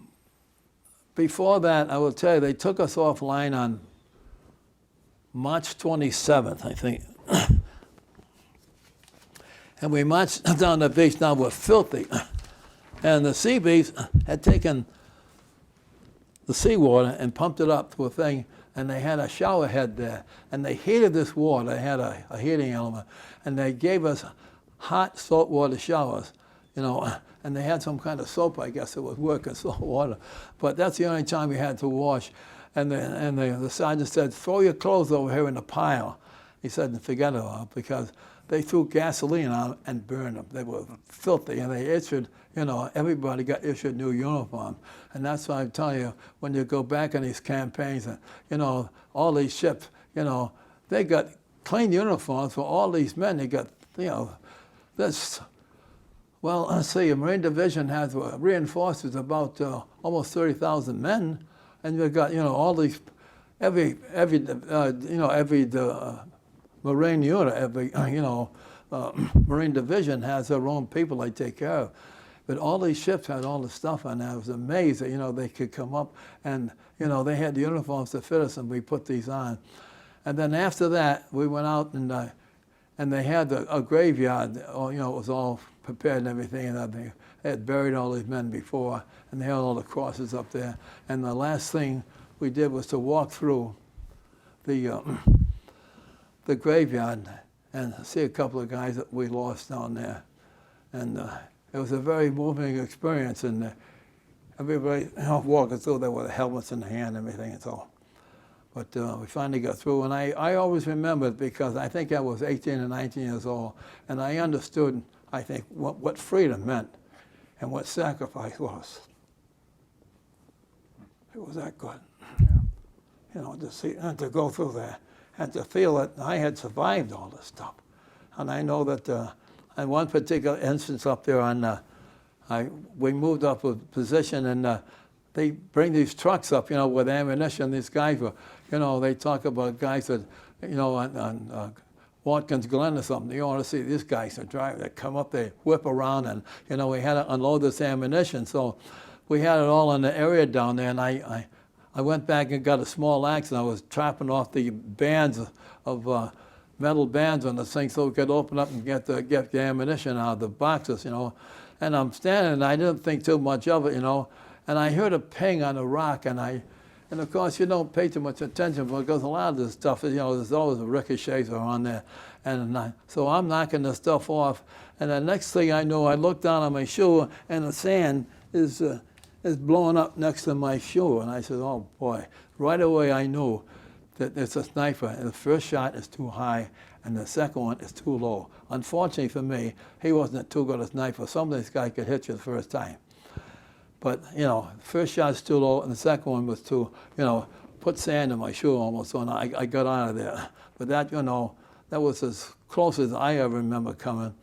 before that, I will tell you, they took us offline on March 27th, I think. And we marched down the beach. Now we're filthy. And the sea beast had taken the seawater and pumped it up to a thing, and they had a shower head there, and they heated this water. They had a heating element, and they gave us hot salt water showers, you know, and they had some kind of soap, I guess, that was working salt water. But that's the only time we had to wash. And the sergeant said, throw your clothes over here in the pile. He said, forget it all, because they threw gasoline on them and burned them. They were filthy, and they issued, you know, everybody got issued new uniforms. And that's why I'm telling you, when you go back on these campaigns, you know, all these ships, you know, they got clean uniforms for all these men. They got, you know, this, well, let's see, a Marine Division has reinforces about almost 30,000 men, and you've got, you know, all these, every Marine unit, every, you know, Marine Division has their own people they take care of. But all these ships had all the stuff on there. I was amazed that, you know, they could come up and, you know, they had the uniforms to fit us, and we put these on. And then after that, we went out and they had a graveyard. You know, it was all prepared and everything, and they had buried all these men before, and they had all the crosses up there. And the last thing we did was to walk through the graveyard and see a couple of guys that we lost down there. And it was a very moving experience, and everybody, you know, walking through there with the helmets in the hand and everything and so. But we finally got through, and I always remember it because I think I was 18 or 19 years old, and I understood, I think, what freedom meant and what sacrifice was. It was that good. Yeah. You know, to see and to go through there and to feel that I had survived all this stuff. And I know that on one particular instance up there we moved up a position, and they bring these trucks up, with ammunition. These guys were, they talk about guys that, on Watkins Glen or something. You want to see these guys that drive, they come up, they whip around, and, we had to unload this ammunition. So we had it all in the area down there, and I went back and got a small axe, and I was chopping off the bands of metal bands on the thing so we could open up and get the ammunition out of the boxes, And I'm standing, and I didn't think too much of it, And I heard a ping on a rock, and of course you don't pay too much attention because a lot of this stuff, there's always ricochets on there. And so I'm knocking the stuff off, and the next thing I know, I look down on my shoe, and the sand is blowing up next to my shoe. And I said, oh boy. Right away I knew that it's a sniper, and the first shot is too high, and the second one is too low. Unfortunately for me, he wasn't too good a sniper. Some of these guys could hit you the first time. But, the first shot's too low, and the second one was too, put sand in my shoe almost, so I got out of there. But that, that was as close as I ever remember coming.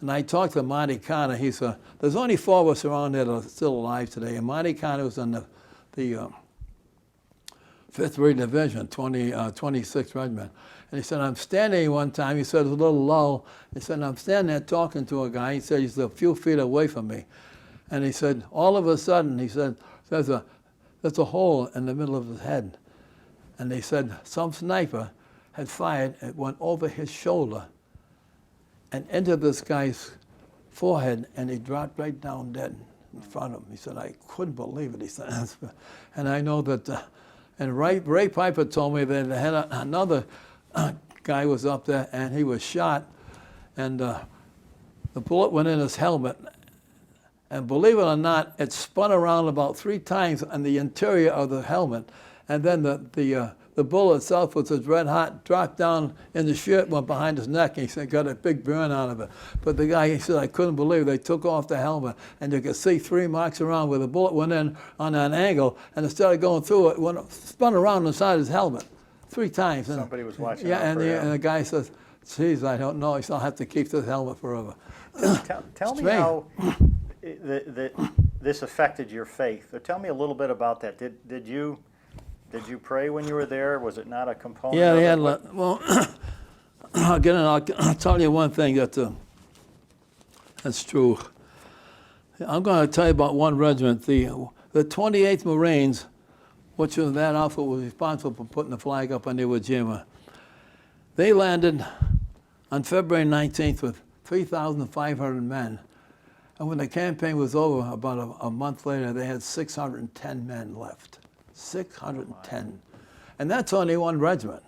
And I talked to Marty Connor. He said, there's only 4 of us around there that are still alive today. And Marty Connor was in the 5th Ray Division, 26th Regiment. And he said, I'm standing here one time. He said, there's a little lull. He said, I'm standing there talking to a guy. He said, he's a few feet away from me. And he said, all of a sudden, he said, there's a hole in the middle of his head. And they said, some sniper had fired, it went over his shoulder and into this guy's forehead, and he dropped right down dead in front of him. He said, I couldn't believe it. He said, and I know that, and Ray Piper told me that they had another guy was up there, and he was shot, and the bullet went in his helmet. And believe it or not, it spun around about 3 times on the interior of the helmet, and then the bullet itself, which was red hot, dropped down in the shirt, went behind his neck, and he said, got a big burn out of it. But the guy, he said, I couldn't believe it. They took off the helmet, and you could see 3 marks around where the bullet went in on an angle, and instead of going through it, spun around inside his helmet 3 times. And, Somebody was watching. Yeah, and the guy says, geez, I don't know. He said, I'll have to keep this helmet forever. Tell me how this affected your faith. Tell me a little bit about that. Did you pray when you were there? Was it not a component? Yeah, of they it? had. Well, I'll tell you one thing that's true. I'm going to tell you about one regiment, the 28th Marines, which was that outfit was responsible for putting the flag up on Iwo Jima. They landed on February 19th with 3,500 men. And when the campaign was over, about a month later, they had 610 men left. 610. And that's only one regiment.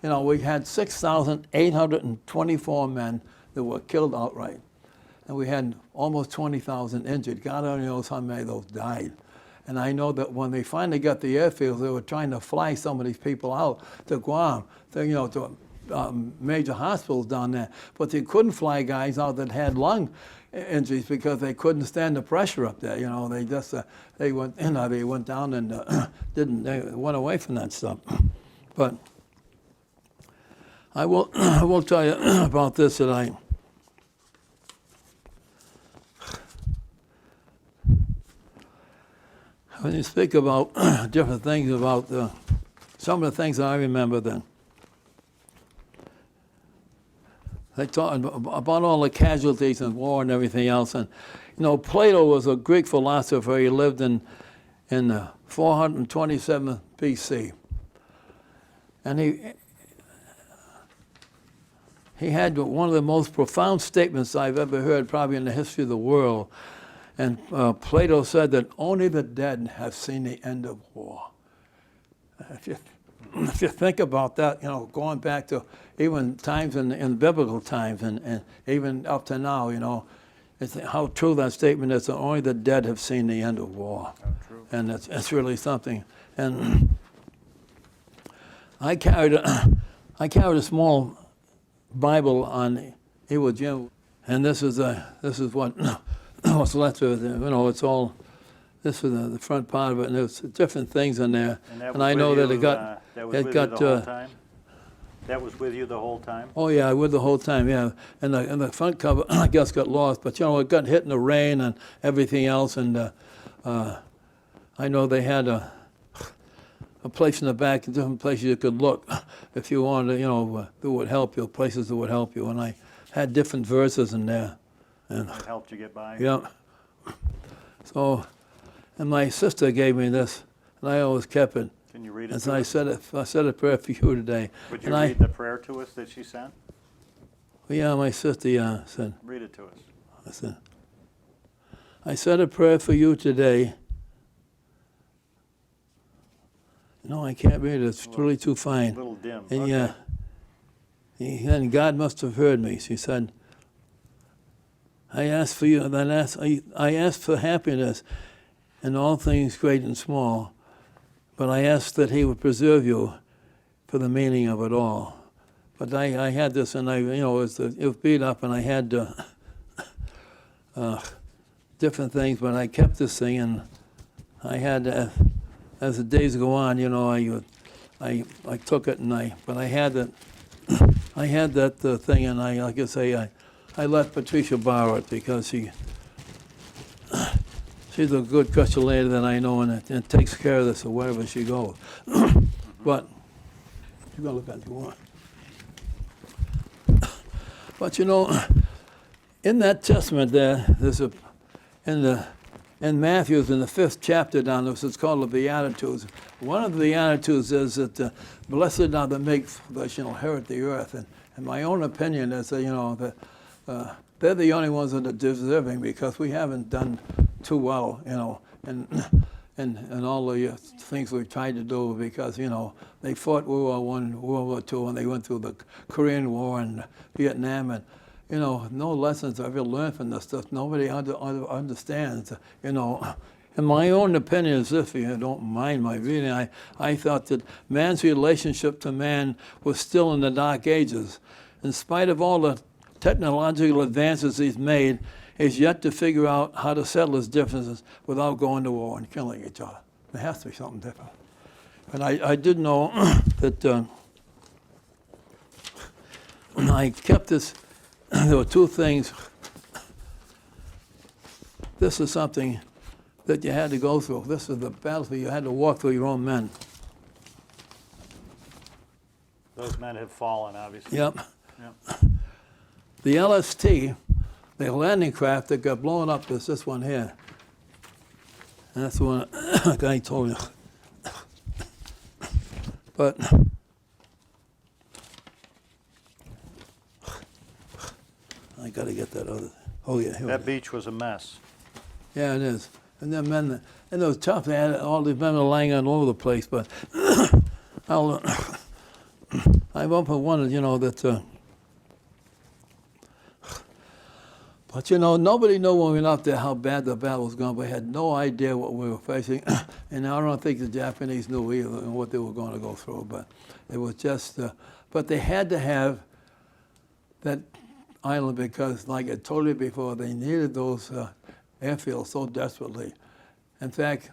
We had 6,824 men that were killed outright. And we had almost 20,000 injured. God only knows how many of those died. And I know that when they finally got the airfields, they were trying to fly some of these people out to Guam, to major hospitals down there. But they couldn't fly guys out that had lung injuries because they couldn't stand the pressure up there. They just they went down and they went away from that stuff. But I will tell you about this that when you speak about different things about some of the things that I remember then. They talk about all the casualties in war and everything else. And, Plato was a Greek philosopher. He lived in 427 BC. And he had one of the most profound statements I've ever heard, probably in the history of the world. And Plato said that only the dead have seen the end of war. If you think about that, going back to even times in biblical times and even up to now, it's how true that statement is that only the dead have seen the end of war. True. And it's really something. And I carried a small Bible on Iwo Jima, and this is what what's left of it. It's all. This is the front part of it, and there's different things in there. And I know that it got the whole time? That was with you the whole time? Oh yeah, with the whole time, yeah. And the front cover, I guess, got lost. But you know, it got hit in the rain and everything else. And I know they had a place in the back, different places you could look if you wanted to, you know, that would help you, places that would help you. And I had different verses in there. And It helped you get by? yeah. So, and my sister gave me this, and I always kept it. Can you read it And to so I us? said a prayer for you today. Would you And read the prayer to us that she sent? Yeah, my sister, yeah, said, Read it to us. I said a prayer for you today. No, I can't read it. It's really too A fine. little dim. And Okay. yeah, and God must have heard me. She said, I asked for you, and then I asked for happiness in all things great and small, but I asked that He would preserve you for the meaning of it all. But I had this, and it was beat up, and I had different things, but I kept this thing, and I had, as the days go on, I took it, but I had that, thing, and like I say, I let Patricia borrow it because she's a good Christian lady that I know, and it takes care of this or wherever she goes. But you gotta look at it if you want. But in that testament there's in Matthew's, in the 5th chapter down there, it's called the Beatitudes. One of the Beatitudes is that blessed are the meek, for they shall inherit the earth. And my own opinion is that, they're the only ones that are deserving, because we haven't done too well, and all the things we've tried to do, because, they fought World War I, World War II, and they went through the Korean War and Vietnam, and, no lessons I've ever learned from this stuff. Nobody understands, In my own opinion, as if you don't mind my reading, I thought that man's relationship to man was still in the dark ages. In spite of all the technological advances he's made, he's yet to figure out how to settle his differences without going to war and killing each other. There has to be something different. And I did know that I kept this. There were two things. This is something that you had to go through. This is the battlefield you had to walk through your own men. Those men have fallen, obviously. Yep. Yep. The LST, the landing craft that got blown up, is this one here. And that's the one the guy told me. But I got to get that other. Oh yeah, here we That go. beach was a mess. Yeah, it is. And then men, and it was tough. They had all these men were lying all over the place. But I've often wondered, that. But nobody knew when we went up there how bad the battle was going. We had no idea what we were facing, and I don't think the Japanese knew either what they were going to go through. But it was just. But they had to have that island because, like I told you before, they needed those airfields so desperately. In fact,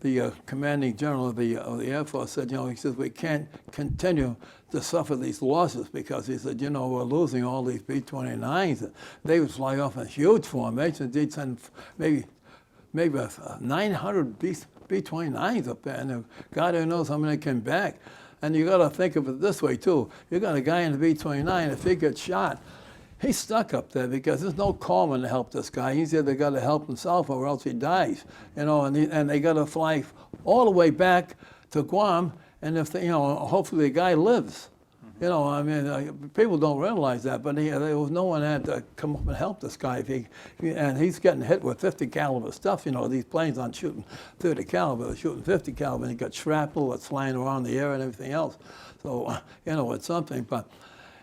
the commanding general of the Air Force said, he says, we can't continue to suffer these losses because he said, we're losing all these B-29s. They would fly off in huge formations. They'd send maybe 900 B-29s up there, and God only knows how many came back. And you got to think of it this way too. You got a guy in the B-29. If he gets shot, he's stuck up there because there's no corpsman to help this guy. He's either got to help himself or else he dies. And they got to fly all the way back to Guam, and if they, hopefully the guy lives. People don't realize that, but there was no one had to come up and help this guy. And he's getting hit with 50 caliber stuff. These planes aren't shooting 30 caliber; they're shooting 50 caliber, and he got shrapnel that's flying around the air and everything else. So it's something, but.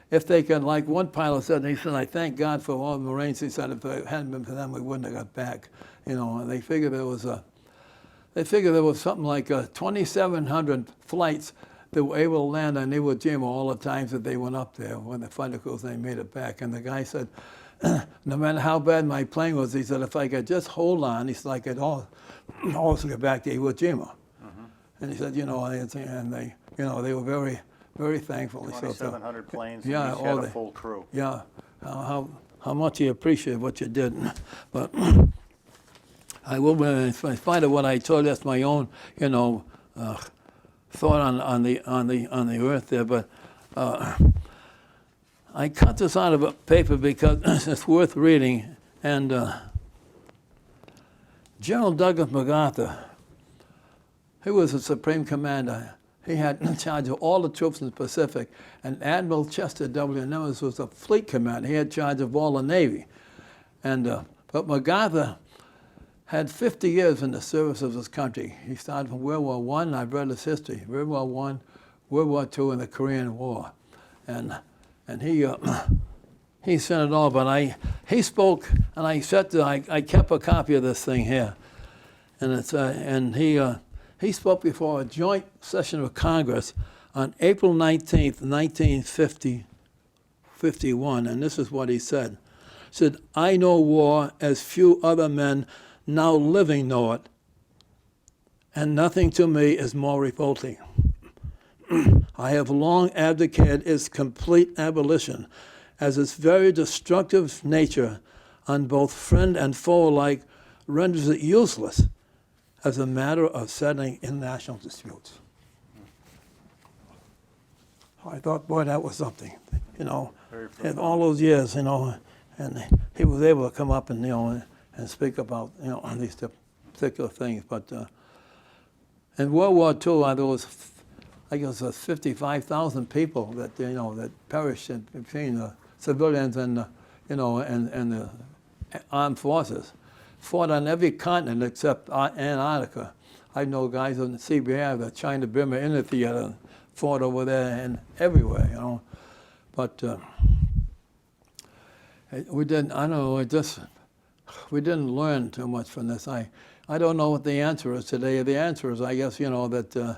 If they could, like one pilot said, he said, I thank God for all the Marines. He said, if it hadn't been for them, we wouldn't have got back. And they figured there was something like 2,700 flights that were able to land on Iwo Jima all the times that they went up there when the fighter crews, they made it back. And the guy said, no matter how bad my plane was, he said, if I could just hold on, he said, I could also get back to Iwo Jima. And he said, and they were very, very thankful. So, 2,700 planes, yeah, and each all had a the- full crew. yeah, how much he appreciated what you did. But I will, in spite of what I told, that's my own, thought on the earth there. But I cut this out of a paper because it's worth reading. And General Douglas MacArthur, he was the Supreme Commander. He had in charge of all the troops in the Pacific. And Admiral Chester W. Nimitz was the fleet commander. He had charge of all the Navy. And but MacArthur had 50 years in the service of his country. He started from World War I. I've read his history. World War I, World War II, and the Korean War. And he sent it all. But he spoke, and I kept a copy of this thing here. And it's he spoke before a joint session of Congress on April 19th, 1951, and this is what he said. He said, "I know war as few other men now living know it, and nothing to me is more revolting. I have long advocated its complete abolition, as its very destructive nature on both friend and foe alike renders it useless as a matter of settling international disputes." I thought, boy, that was something, in all those years, and he was able to come up and, and speak about, on these particular things. But in World War II, there was, I guess, 55,000 people that, that perished between the civilians and, and the armed forces. Fought on every continent except Antarctica. I know guys on the CBR, the China Burma Inner Theater, fought over there and everywhere, But we didn't. I don't know. We didn't learn too much from this. I don't know what the answer is today. The answer is, I guess, that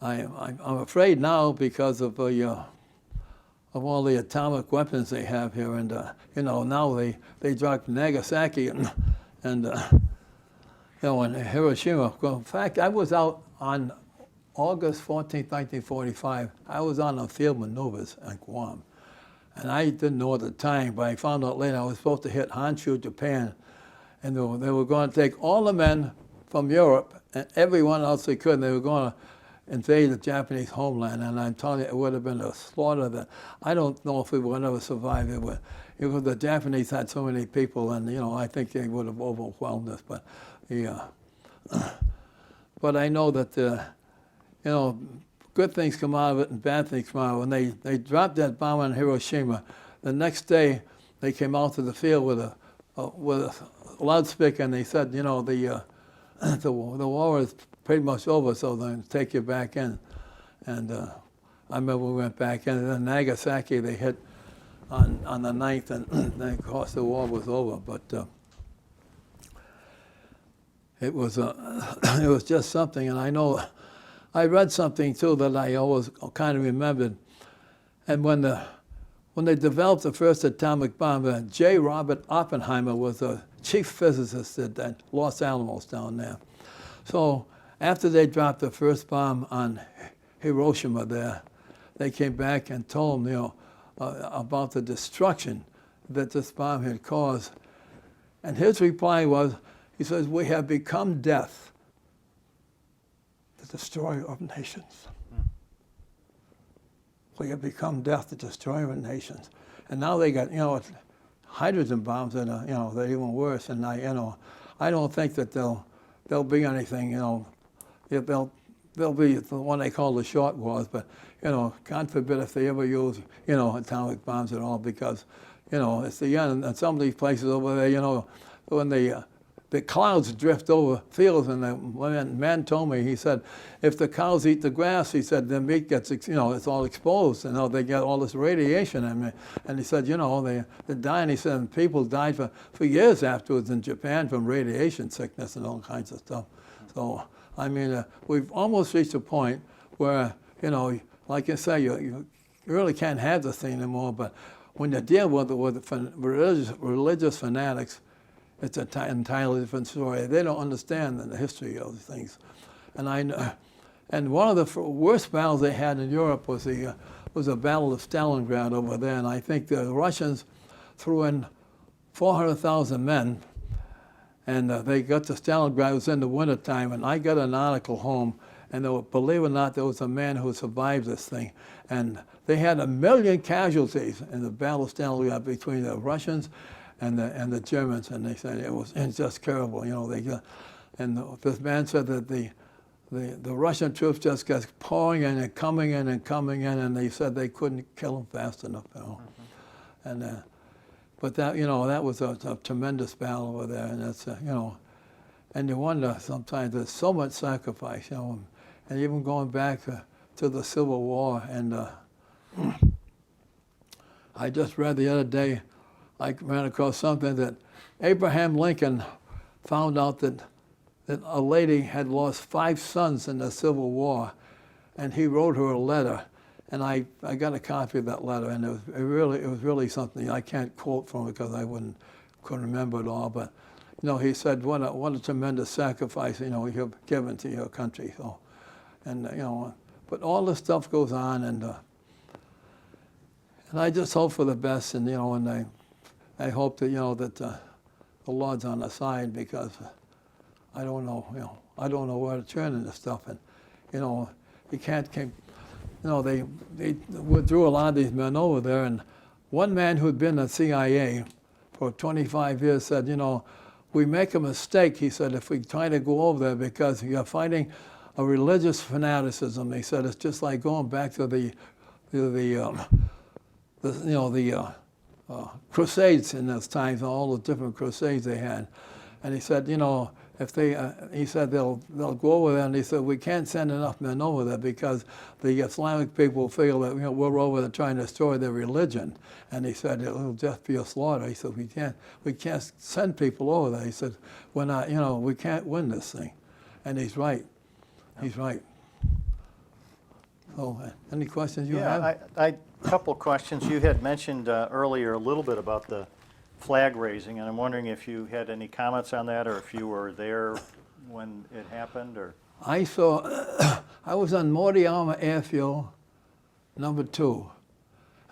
I'm afraid now because of all the atomic weapons they have here, and now they dropped Nagasaki and and Hiroshima. In fact, I was out on August 14th, 1945. I was on the field maneuvers at Guam, and I didn't know at the time, but I found out later I was supposed to hit Honshu, Japan, and they were going to take all the men from Europe and everyone else they could, and they were going to invade the Japanese homeland, and I'm telling you, it would have been a slaughter that I don't know if we would ever survive it. Because the Japanese had so many people, and I think they would have overwhelmed us. But but I know that good things come out of it and bad things come out of it. When they dropped that bomb on Hiroshima, the next day they came out to the field with a loudspeaker, and they said, the war is pretty much over, so they'll take you back in. And I remember we went back in, and then Nagasaki they hit on the 9th, and then of course the war was over. But it was just something, and I know I read something too that I always kind of remembered. And when they developed the first atomic bomb, J. Robert Oppenheimer was the chief physicist at Los Alamos down there. So after they dropped the first bomb on Hiroshima there, they came back and told him, about the destruction that this bomb had caused. And his reply was, he says, "We have become death, the destroyer of nations." We have become death, the destroyer of nations. And now they got, hydrogen bombs that are, they're even worse. And I don't think that there'll be anything, they'll be the one they call the short wars, but, God forbid if they ever use, atomic bombs at all, because, it's the end. And some of these places over there, when the clouds drift over fields, and the man told me, he said, if the cows eat the grass, he said, the meat gets, it's all exposed, they get all this radiation. And he said, they're dying. He said, and people died for years afterwards in Japan from radiation sickness and all kinds of stuff. So, we've almost reached a point where, like I say, you really can't have this thing anymore, but when you deal with religious fanatics, it's an entirely different story. They don't understand the history of things. And And one of the worst battles they had in Europe was the Battle of Stalingrad over there, and I think the Russians threw in 400,000 men, and they got to Stalingrad. It was in the wintertime, and I got an article home, and believe it or not, there was a man who survived this thing, and they had 1 million casualties in the Battle of Stalingrad between the Russians and the Germans, and they said it's just terrible, you know. This man said that the Russian troops just kept pouring in and coming in and coming in, and they said they couldn't kill them fast enough, you know. Mm-hmm. And but that, you know, that was a tremendous battle over there, and that's you know, and you wonder sometimes there's so much sacrifice, you know, and even going back to the Civil War, and I just read the other day, I ran across something that Abraham Lincoln found out that a lady had lost 5 sons in the Civil War, and he wrote her a letter, and I got a copy of that letter, and it was really something. I can't quote from it because I couldn't remember it all, but you know, he said what a tremendous sacrifice, you know, you've given to your country. So, and you know, but all this stuff goes on, and I just hope for the best, and you know, and I hope that, you know, that the Lord's on our side, because I don't know, you know, I don't know where to turn in this stuff, and you know, you can't keep, you know, they withdrew a lot of these men over there, and one man who'd been at CIA for 25 years said, you know, we make a mistake, he said, if we try to go over there, because you're fighting a religious fanaticism. He said it's just like going back to the Crusades in those times, all the different Crusades they had. And he said, you know, if he said they'll go over there, and he said we can't send enough men over there because the Islamic people feel that, you know, we're over there trying to destroy their religion. And he said it'll just be a slaughter. He said we can't send people over there. He said we're not, you know, we can't win this thing. And he's right. He's right. So, any questions you have? Yeah, a couple questions. You had mentioned earlier a little bit about the flag raising, and I'm wondering if you had any comments on that, or if you were there when it happened, or. I was on Moriyama Airfield, number 2.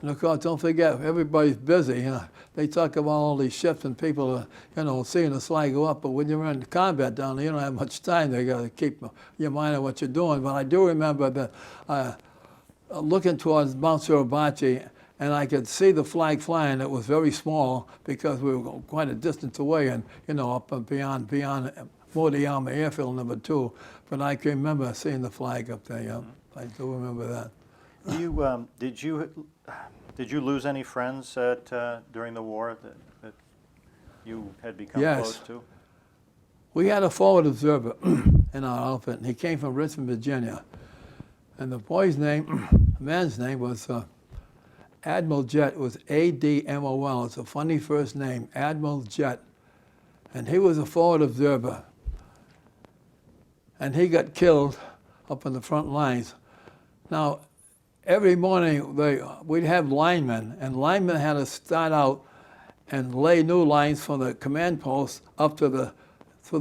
And of course, don't forget, everybody's busy. You know, they talk about all these ships and people, you know, seeing the flag go up. But when you're in combat down there, you don't have much time. They got to keep your mind on what you're doing. But I do remember that looking towards Mount Suribachi, and I could see the flag flying. It was very small because we were quite a distance away, and you know, up and beyond Moriyama Airfield, number 2. But I can remember seeing the flag up there. Yeah, I do remember that. Did you lose any friends during the war that you had become close to? We had a forward observer in our outfit, and he came from Richmond, Virginia. And the boy's name, the man's name was Admiral Jet. It was A-D-M-O-L. It's a funny first name, Admiral Jet. And he was a forward observer. And he got killed up in the front lines. Now, every morning we'd have linemen, and linemen had to start out and lay new lines from the command post up to the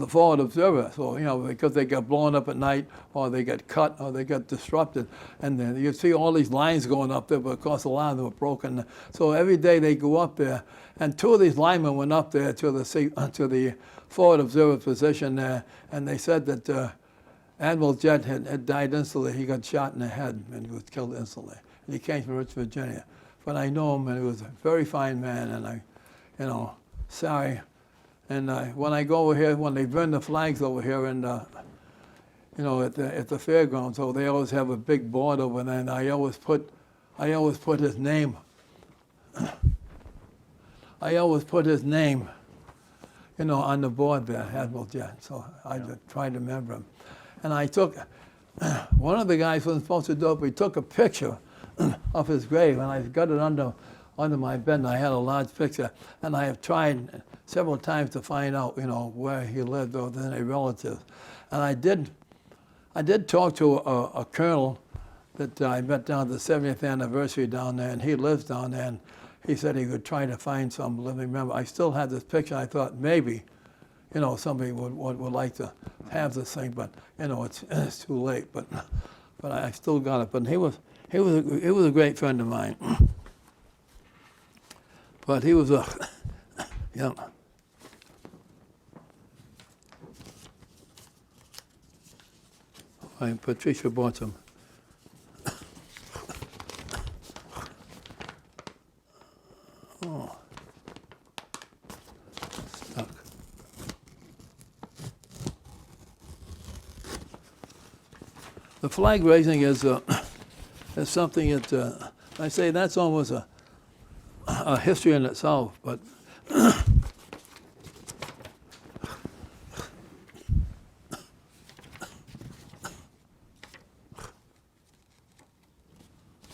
forward observer. So, you know, because they got blown up at night, or they got cut, or they got disrupted. And then you'd see all these lines going up there, but of course a lot of them were broken. So every day they go up there, and 2 of these linemen went up there to the forward observer position there, and they said that Admiral Jet had died instantly. He got shot in the head, and he was killed instantly. And he came from Richmond, Virginia. But I know him, and he was a very fine man, and you know, sorry. And when I go over here, when they burn the flags over here, and you know, at the fairgrounds, so they always have a big board over there, and I always put his name. I always put his name, you know, on the board there, Admiral Jet. So I just tried to remember him. And I took, one of the guys wasn't supposed to do it, but he took a picture of his grave, and I got it under my bed, and I had a large picture. And I have tried several times to find out, you know, where he lived or any relatives. And I did talk to a colonel that I met down at the 70th anniversary down there, and he lives down there, and he said he would try to find some living member. I still had this picture. I thought maybe, you know, somebody would like to have this thing, but you know, it's too late. But I still got it. But he was a great friend of mine. But he was a yeah. Patricia bought some. Oh, stuck. The flag raising is something that I say that's almost a history in itself, but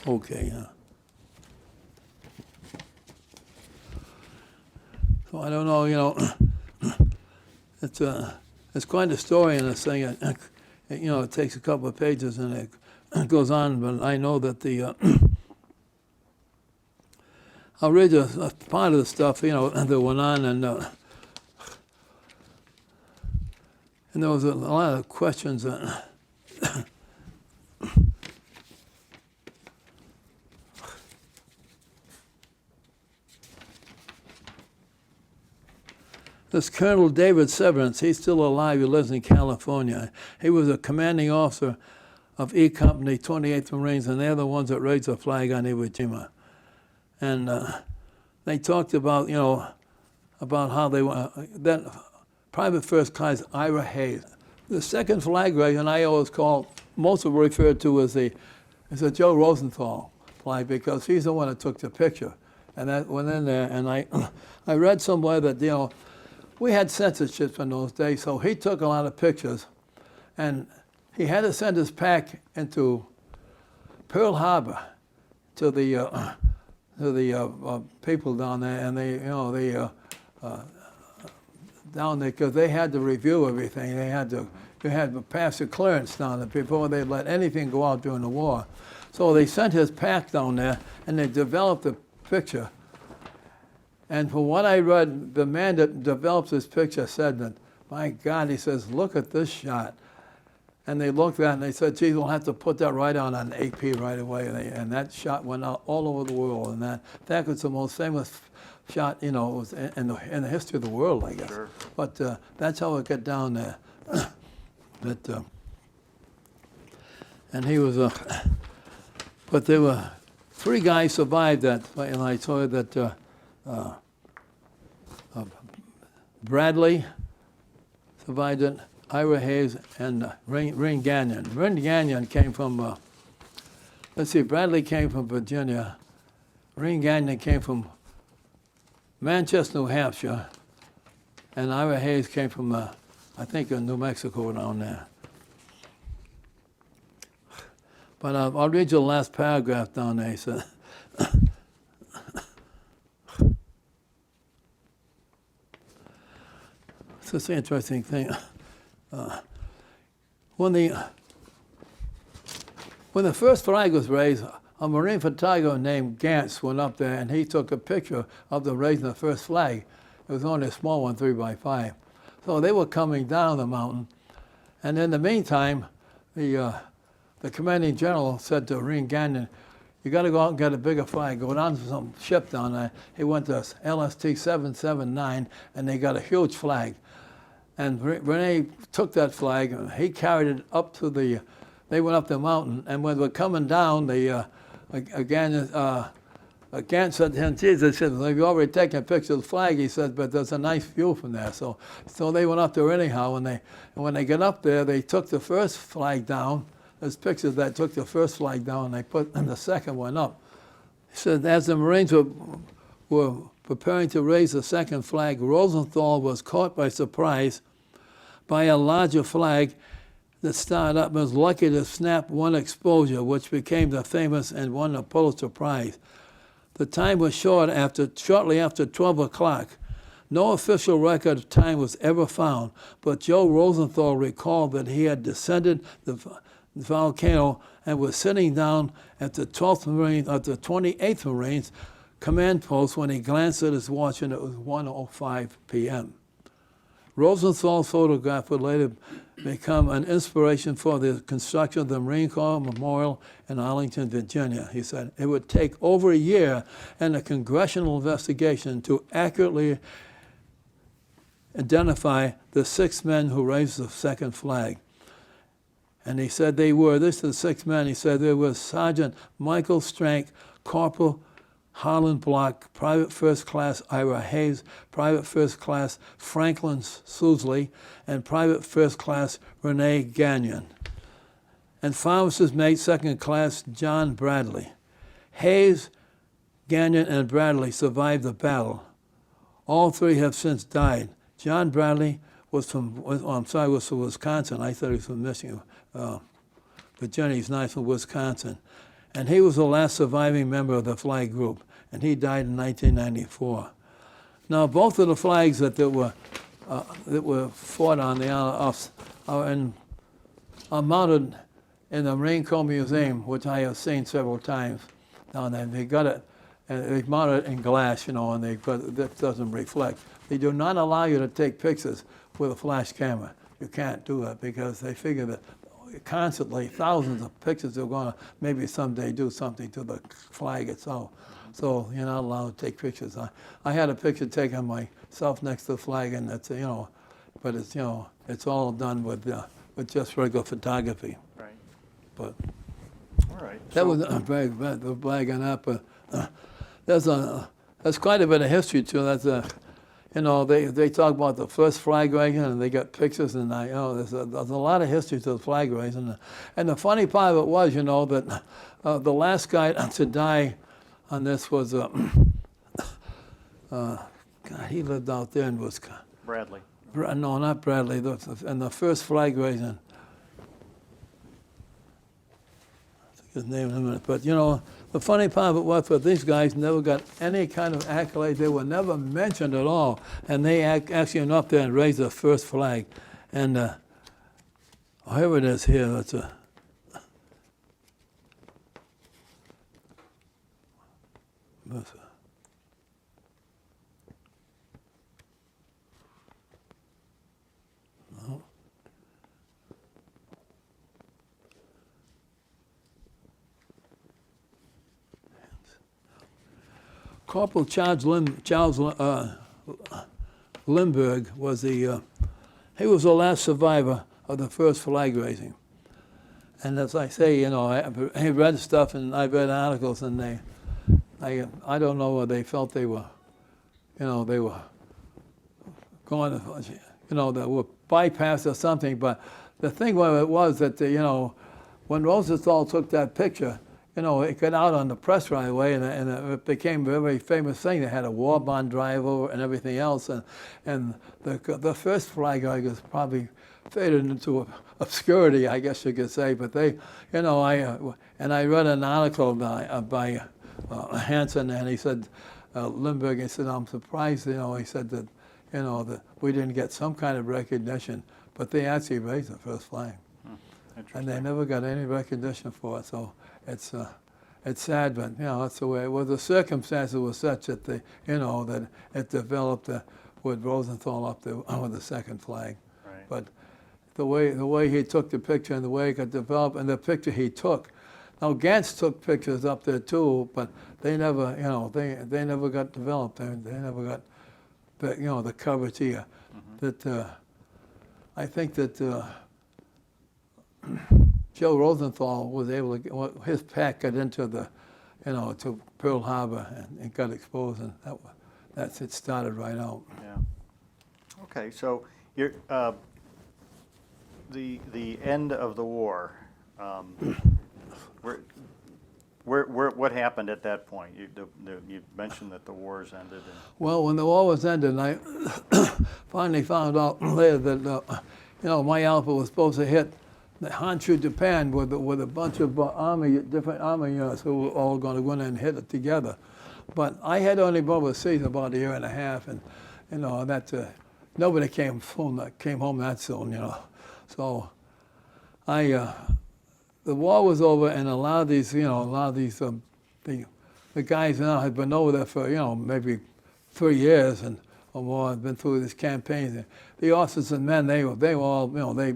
okay, yeah. So I don't know, you know, it's quite a story in this thing. You know, it takes a couple of pages and it goes on, but I know that I'll read a part of the stuff, you know, that went on, and there was a lot of questions. This Colonel David Severance, he's still alive, he lives in California. He was a commanding officer of E Company, 28th Marines, and they're the ones that raised the flag on Iwo Jima. And they talked about, you know, about how they were, that Private First Class Ira Hayes. The second flag raising I always call, most of it referred to as the Joe Rosenthal flag, because he's the one that took the picture. And that went in there, and I read somewhere that, you know, we had censorships in those days, so he took a lot of pictures, and he had to send his pack into Pearl Harbor to the people down there, and they, you know, down there, because they had to review everything. They had to pass the clearance down there before they'd let anything go out during the war. So they sent his pack down there, and they developed a picture. And from what I read, the man that developed this picture said that, my God, he says, look at this shot. And they looked at it and they said, geez, we'll have to put that right on an AP right away. And that shot went out all over the world. And that was the most famous shot, you know, was in the history of the world, I guess. Sure. But that's how it got down there. And he was, but there were 3 guys survived that. And I saw that Bradley survived it, Ira Hayes, and Ring Gagnon. Ring Gagnon came from, let's see, Bradley came from Virginia. Ring Gagnon came from Manchester, New Hampshire. And Ira Hayes came from, I think, New Mexico down there. But I'll read you the last paragraph down there. He said, it's an interesting thing. When the first flag was raised, a Marine photographer named Gantz went up there and he took a picture of the raising the first flag. It was only a small one, 3x5. So they were coming down the mountain, and in the meantime, the commanding general said to Ring Gagnon, you got to go out and get a bigger flag. Go down to some ship down there. He went to LST 779, and they got a huge flag. And Rene took that flag, and he carried it up to they went up the mountain, and when they were coming down, Gant said to him, Jesus said, you've already taken a picture of the flag, he said, but there's a nice view from there. So they went up there anyhow, and when they got up there, they took the first flag down. There's pictures that took the first flag down, and they put the second one up. He said, as the Marines were preparing to raise the second flag, Rosenthal was caught by surprise by a larger flag that started up and was lucky to snap one exposure, which became the famous and won the Pulitzer Prize. The time was shortly after 12 o'clock. No official record of time was ever found, but Joe Rosenthal recalled that he had descended the volcano and was sitting down at the 28th Marines command post when he glanced at his watch, and it was 1:05 p.m. Rosenthal's photograph would later become an inspiration for the construction of the Marine Corps Memorial in Arlington, Virginia. He said, it would take over a year and a congressional investigation to accurately identify the 6 men who raised the second flag. And he said this is the 6 men, he said there was Sergeant Michael Strank, Corporal Harlan Block, Private First Class Ira Hayes, Private First Class Franklin Sousley, and Private First Class Renee Gagnon. And Pharmacist Mate Second Class John Bradley. Hayes, Gagnon, and Bradley survived the battle. All 3 have since died. John Bradley was from Wisconsin. I thought he was from Michigan. Virginia, he's not from Wisconsin. And he was the last surviving member of the flag group, and he died in 1994. Now, both of the flags that were fought on the are mounted in the Marine Corps Museum, which I have seen several times down there. They got it, and they mounted it in glass, and that doesn't reflect. They do not allow you to take pictures with a flash camera. You can't do it because they figure that constantly thousands of pictures are going to maybe someday do something to the flag itself. So you're not allowed to take pictures. I had a picture taken of myself next to the flag, and it's but it's all done with just regular photography. Right. But All right. that was the flag on that. But there's quite a bit of history to that. They talk about the first flag raising, and they got pictures, and there's a lot of history to the flag raising. And the funny part of it was, that the last guy to die on this was, God, he lived out there in Wisconsin. Bradley. No, not Bradley. And the first flag raising, I think his name in a minute. But the funny part of it was that these guys never got any kind of accolade. They were never mentioned at all. And they actually went up there and raised the first flag. And here it is here. That's a. No. Corporal Charles Lindbergh was he was the last survivor of the first flag raising. And as I say, I read stuff and I read articles, and I don't know whether they felt they were, they were going to, they were bypassed or something. But the thing was that, when Rosenthal took that picture, it got out on the press right away, and it became a very famous thing. They had a war bond drive over and everything else, and the first flag, I guess, probably faded into obscurity, I guess you could say. But they, I read an article by Hansen, and he said, Lindbergh, he said, I'm surprised, he said that, that we didn't get some kind of recognition, but they actually raised the first flag. And they never got any recognition for it, so it's sad, but that's the way it was. The circumstances were such that that it developed with Rosenthal up there with the second flag. Right. But the way he took the picture and the way it got developed, and the picture he took. Now Gantz took pictures up there too, but they never, they never got developed. They never got, the coverage here. That I think that Joe Rosenthal was able to, his pack got into to Pearl Harbor, and it got exposed, and that's it started right out. Yeah. Okay, so you're, the end of the war. What happened at that point? You mentioned that the wars ended. Well, when the war was ended, I finally found out later that my alpha was supposed to hit the Honshu, Japan, with a bunch of different army units who were all going to go in and hit it together. But I had only been overseas about a year and a half, and that nobody came home that soon, So the war was over, and a lot of these the guys had been over there for maybe 3 years, and or more. I've been through these campaigns. The officers and men, they were all, they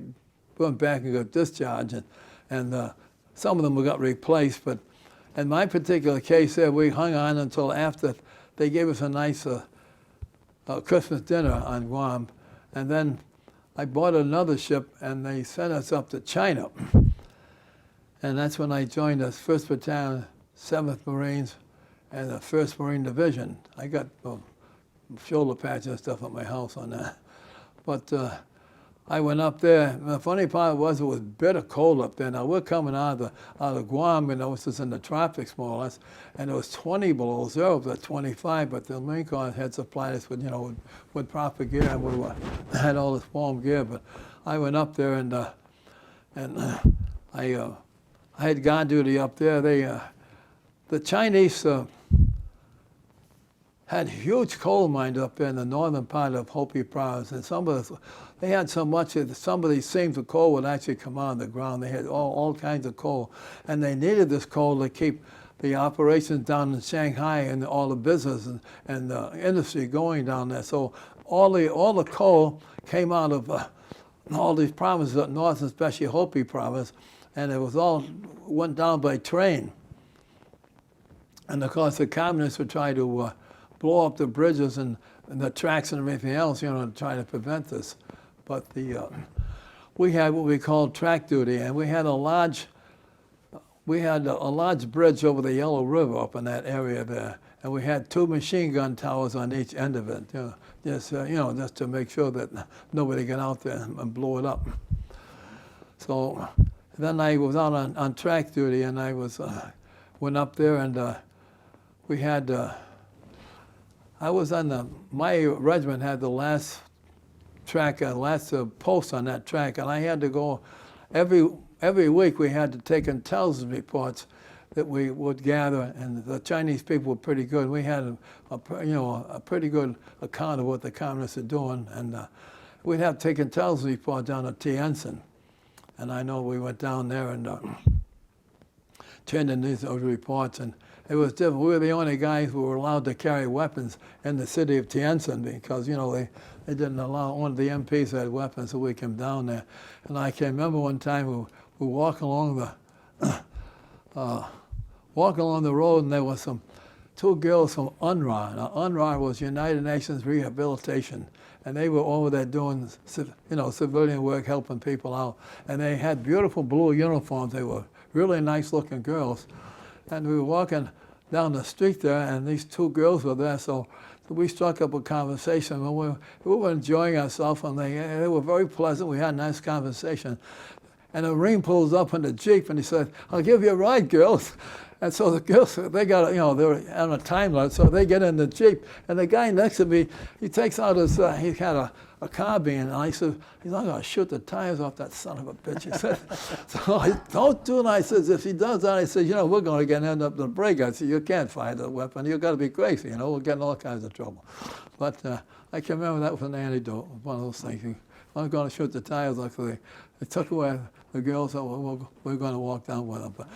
went back and got discharged, and some of them got replaced. But in my particular case there, we hung on until after they gave us a nice Christmas dinner on Guam, and then I bought another ship, and they sent us up to China. And that's when I joined the 1st Battalion, 7th Marines, and the 1st Marine Division. I got shoulder patches and stuff at my house on that. But I went up there. And the funny part was it was bitter cold up there. Now, we're coming out of Guam, this is in the tropics, more or less, and it was 20 below zero, it was at 25, but the Marine Corps had supplied us with, with proper gear, and we had all this warm gear. But I went up there, and I had guard duty up there. The Chinese had huge coal mines up there in the northern part of Hopi Province, and they had so much that some of these seams of coal would actually come out of the ground. They had all kinds of coal, and they needed this coal to keep the operations down in Shanghai and all the business and the industry going down there. So all the coal came out of all these provinces up north, especially Hopi Province, and it was all went down by train. And of course, the communists would try to blow up the bridges and the tracks and everything else, to try to prevent this. But we had what we called track duty, and we had a large bridge over the Yellow River up in that area there, and we had 2 machine gun towers on each end of it, just to make sure that nobody got out there and blew it up. So then I was out on track duty, and I went up there, and we had. I was my regiment had the last track, last post on that track, and I had to go every week. We had to take intelligence reports that we would gather, and the Chinese people were pretty good. We had a pretty good account of what the communists are doing, and we'd have to take intelligence reports down to Tientsin, and I know we went down there and turned in those reports, and it was different. We were the only guys who were allowed to carry weapons in the city of Tientsin because, they didn't allow, one of the MPs had weapons, so we came down there. And I can remember one time we walked along the road, and there was 2 girls from UNRWA. Now, UNRWA was United Nations Rehabilitation, and they were over there doing, civilian work, helping people out. And they had beautiful blue uniforms. They were really nice-looking girls. And we were walking down the street there, and these 2 girls were there, so we struck up a conversation. And we were enjoying ourselves, and they were very pleasant. We had a nice conversation. And a Marine pulls up in the Jeep, and he said, "I'll give you a ride, girls." And so the girls, they got, they were on a time limit, so they get in the Jeep. And the guy next to me, he takes out his, he had a carbine, and I said, "I'm going to shoot the tires off that son of a bitch." He said, "So I don't do it." I said, "If he does that," I said, "We're going to end up in the break." I said, "You can't fire the weapon. You've got to be crazy, we'll get in all kinds of trouble." But I can remember that was an antidote, one of those things. I was going to shoot the tires off. They took away the girls, so we're going to walk down with them. But,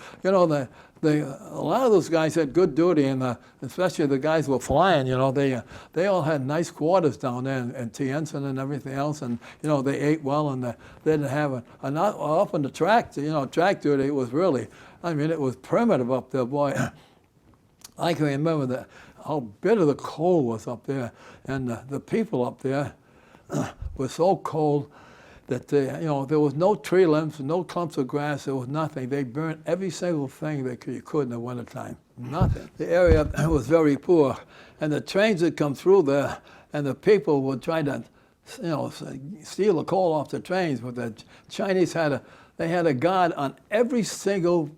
a lot of those guys had good duty, and especially the guys who were flying, they all had nice quarters down there in Tientsin and everything else, and, they ate well, and they didn't have up on the track, track duty, it was really, it was primitive up there, boy. I can remember how bitter the cold was up there, and the people up there were so cold that there was no tree limbs, no clumps of grass, there was nothing. They burnt every single thing that you could in the wintertime. Nothing. The area was very poor, and the trains would come through there, and the people would try to, steal the coal off the trains. But the Chinese had a guard on every single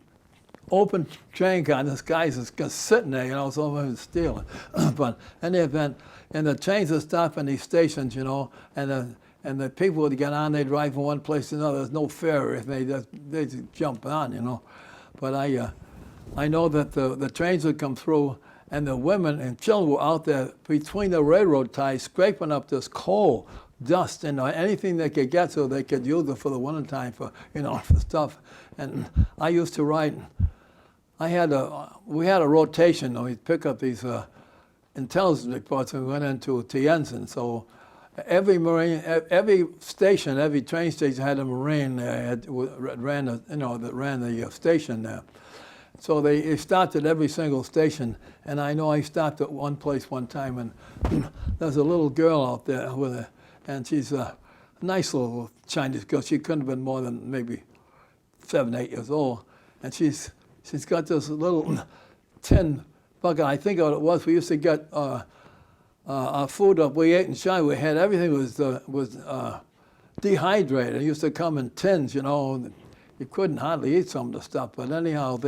open train car. This guy's just sitting there, so he was stealing. But in the event, and the trains would stop in these stations, and the people would get on, they'd ride from one place to another. There's no fare if they just jump on, But I know that the trains would come through, and the women and children were out there between the railroad ties scraping up this coal, dust, anything they could get so they could use it for the wintertime for, for stuff. And I used to ride. We had a rotation. We'd pick up these intelligence reports, and we went into Tientsin. So every Marine, every station, every train station had a Marine there that ran the station there. So they stopped at every single station, and I know I stopped at one place one time, and there's a little girl out there with her, and she's a nice little Chinese girl. She couldn't have been more than maybe 7, 8 years old, and she's got this little tin bucket. I think what it was, we used to get our food up. We ate in China. We had everything was dehydrated. It used to come in tins, you know. And you couldn't hardly eat some of the stuff. But anyhow,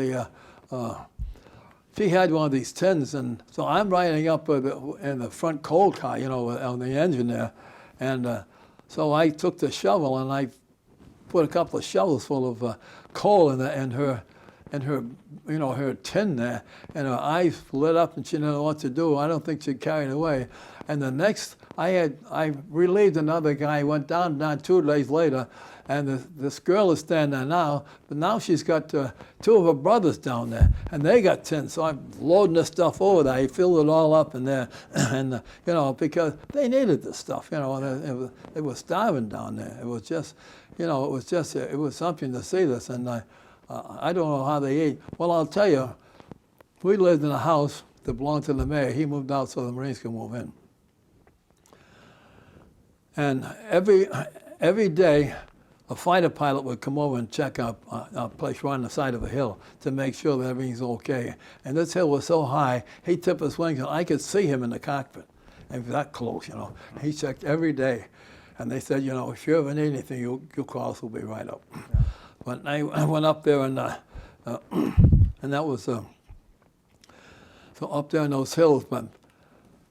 she had one of these tins, and so I'm riding up in the front coal car, you know, on the engine there, and so I took the shovel and I put a couple of shovels full of coal in her you know, her tin there, and her eyes lit up and she didn't know what to do. I don't think she carried it away. And the next, I relieved another guy, went down 2 days later, and this girl is standing there now, but now she's got 2 of her brothers down there, and they got tins. So I'm loading this stuff over there. I filled it all up in there, and you know, because they needed this stuff, you know, they were starving down there. It was just, you know, it was something to see this, and I don't know how they ate. Well, I'll tell you, we lived in a house that belonged to the mayor. He moved out so the Marines could move in. And every day, a fighter pilot would come over and check our place right on the side of a hill to make sure that everything's okay. And this hill was so high, he'd tip his wings, and I could see him in the cockpit. And he was that close, you know. He checked every day. And they said, you know, if you ever need anything, you'll call us, we'll be right up. Yeah. But I went up there, and that was, so up there in those hills, but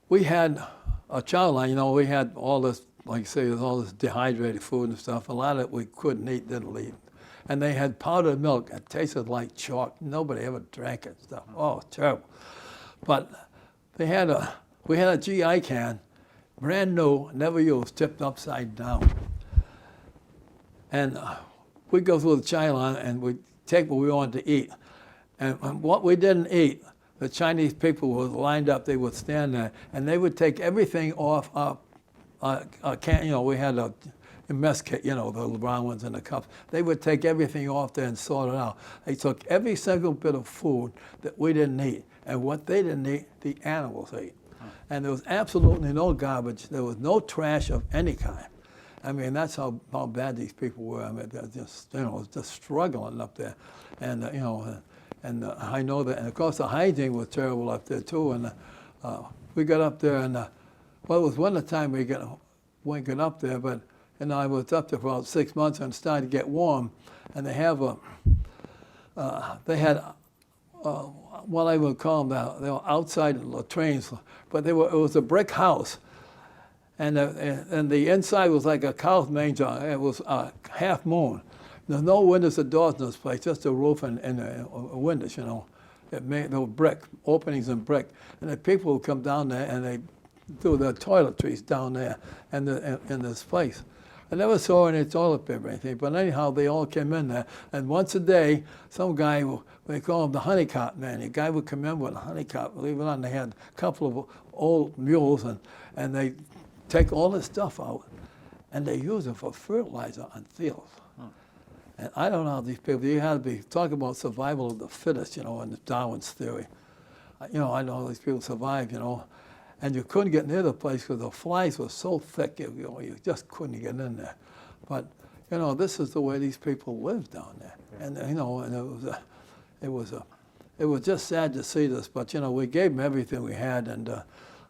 we had a chow line, you know, we had all this, like I say, there's all this dehydrated food and stuff. A lot of it we couldn't eat, didn't eat. And they had powdered milk. It tasted like chalk. Nobody ever drank it and stuff. Oh, terrible. But we had a GI can, brand new, never used, tipped upside down. And we'd go through the chow line and we'd take what we wanted to eat. And what we didn't eat, the Chinese people were lined up, they would stand there, and they would take everything off a can, you know, we had a mess kit, you know, the brown ones in the cups. They would take everything off there and sort it out. They took every single bit of food that we didn't eat, and what they didn't eat, the animals ate. And there was absolutely no garbage. There was no trash of any kind. I mean, that's how bad these people were. I mean, they're just, you know, just struggling up there. And, you know, and I know that, and of course the hygiene was terrible up there too. And we got up there, and well, it was winter time we got up there, but you know, I was up there for about 6 months and it started to get warm. And they had what I would call them, they were outside latrines, but it was a brick house. And the inside was like a cow's manger. It was half moon. There's no windows or doors in this place, just a roof and windows, you know. There were brick, openings in brick. And the people would come down there and they do their toiletries down there in this place. I never saw any toilet paper or anything, but anyhow, they all came in there. And once a day, some guy, they call him the honeycot man. A guy would come in with a honeycot. Believe it or not, they had a couple of old mules, and they take all this stuff out, and they use it for fertilizer on fields. And I don't know how these people, you had to be talking about survival of the fittest, you know, in Darwin's theory. You know, I know how these people survived, you know, and you couldn't get near the place because the flies were so thick, you just couldn't get in there. But, you know, this is the way these people lived down there. Yeah. And, you know, and it was just sad to see this, but, you know, we gave them everything we had, and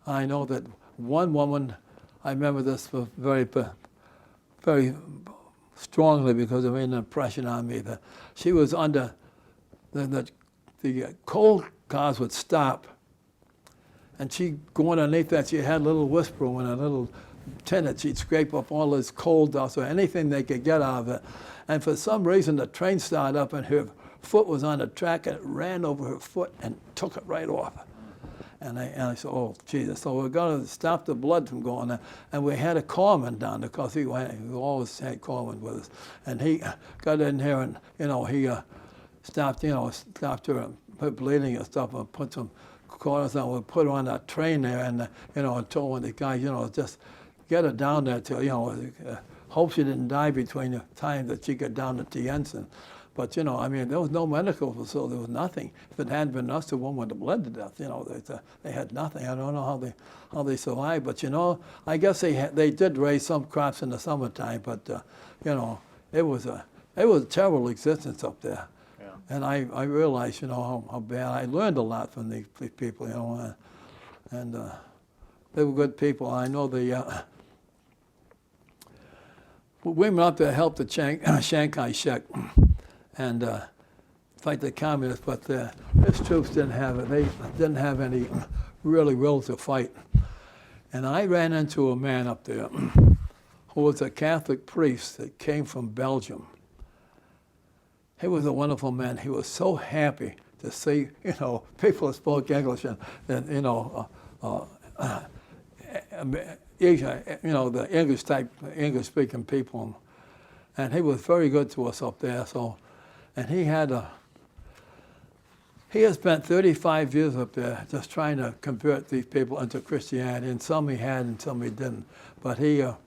I know that one woman, I remember this very, very strongly because it made an impression on me. That she was under the coal cars would stop, and she'd go underneath that. She had a little whisper in a little tin that she'd scrape up all this coal dust or anything they could get out of it. And for some reason, the train started up, and her foot was on the track, and it ran over her foot and took it right off. And I said, oh, Jesus. So we're going to stop the blood from going there. And we had a corpsman down there, because we always had corpsmen with us. And he got in here, and, you know, he stopped her bleeding and stuff, and put some caught us and we put her on that train there, and and told one of the guys, just get her down there till, hope she didn't die between the time that she got down to Tientsin. But, I mean, there was no medical facility, there was nothing. If it hadn't been us, the woman would have bled to death, they had nothing. I don't know how they survived, but, I guess they did raise some crops in the summertime, but, it was a terrible existence up there. Yeah. And I realized, how bad. I learned a lot from these people, and they were good people. I know the women up there helped the Shanghai Shek and fight the communists, but his troops didn't have it. They didn't have any really will to fight. And I ran into a man up there who was a Catholic priest that came from Belgium. He was a wonderful man. He was so happy to see, people that spoke English and the English-speaking people. And he was very good to us up there. So, and he has spent 35 years up there just trying to convert these people into Christianity. And some he had and some he didn't. But I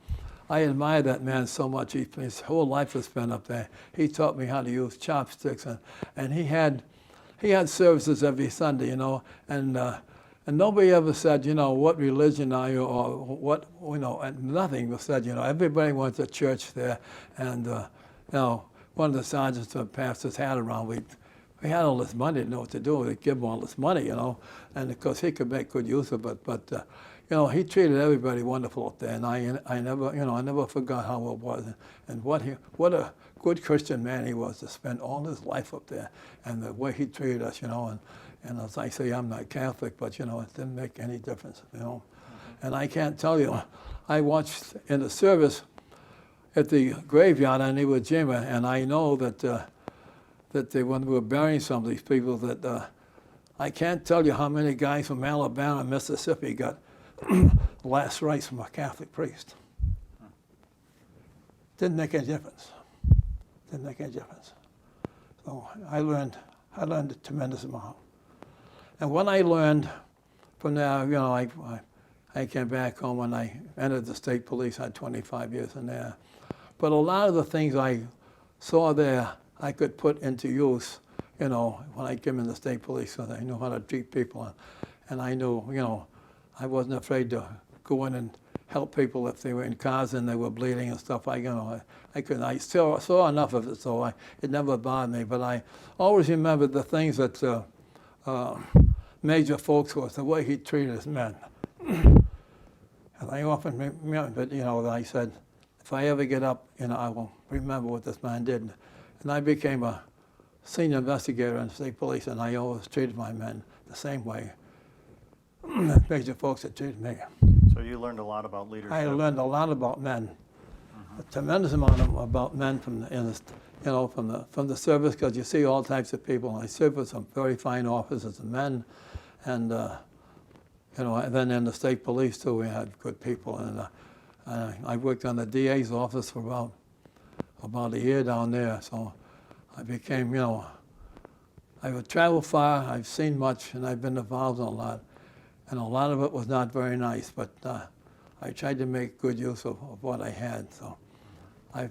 admire that man so much. His whole life was spent up there. He taught me how to use chopsticks, and he had services every Sunday, and nobody ever said, what religion are you, or what, and nothing was said, Everybody went to church there, and one of the sergeants and pastors had around. We had all this money, didn't know what to do. We'd give him all this money, and of course he could make good use of it, but. He treated everybody wonderful up there, and I never forgot how it was, and what a good Christian man he was to spend all his life up there, and the way he treated us, and as I say, I'm not Catholic, but it didn't make any difference, And I can't tell you, I watched in the service at the graveyard in Iwo Jima, and I know that when we were burying some of these people, that I can't tell you how many guys from Alabama and Mississippi got last rites from a Catholic priest. Didn't make any difference. Didn't make any difference. So I learned a tremendous amount. And when I learned from there, I came back home and I entered the state police. I had 25 years in there. But a lot of the things I saw there, I could put into use, when I came in the state police, because I knew how to treat people. And I knew, I wasn't afraid to go in and help people if they were in cars and they were bleeding and stuff. I saw enough of it, so it never bothered me. But I always remembered the things that Major Folks was, the way he treated his men. And I often remember, that I said, if I ever get up, I will remember what this man did. And I became a senior investigator in the state police, and I always treated my men the same way. Major Folks that treated me. So you learned a lot about leadership. I learned a lot about men, a tremendous amount about men from the service, because you see all types of people. I served with some very fine officers and men, and and then in the state police too, we had good people. And I worked on the DA's office for about a year down there. So I became, I would travel far. I've seen much, and I've been involved in a lot. And a lot of it was not very nice, but I tried to make good use of what I had. So I've,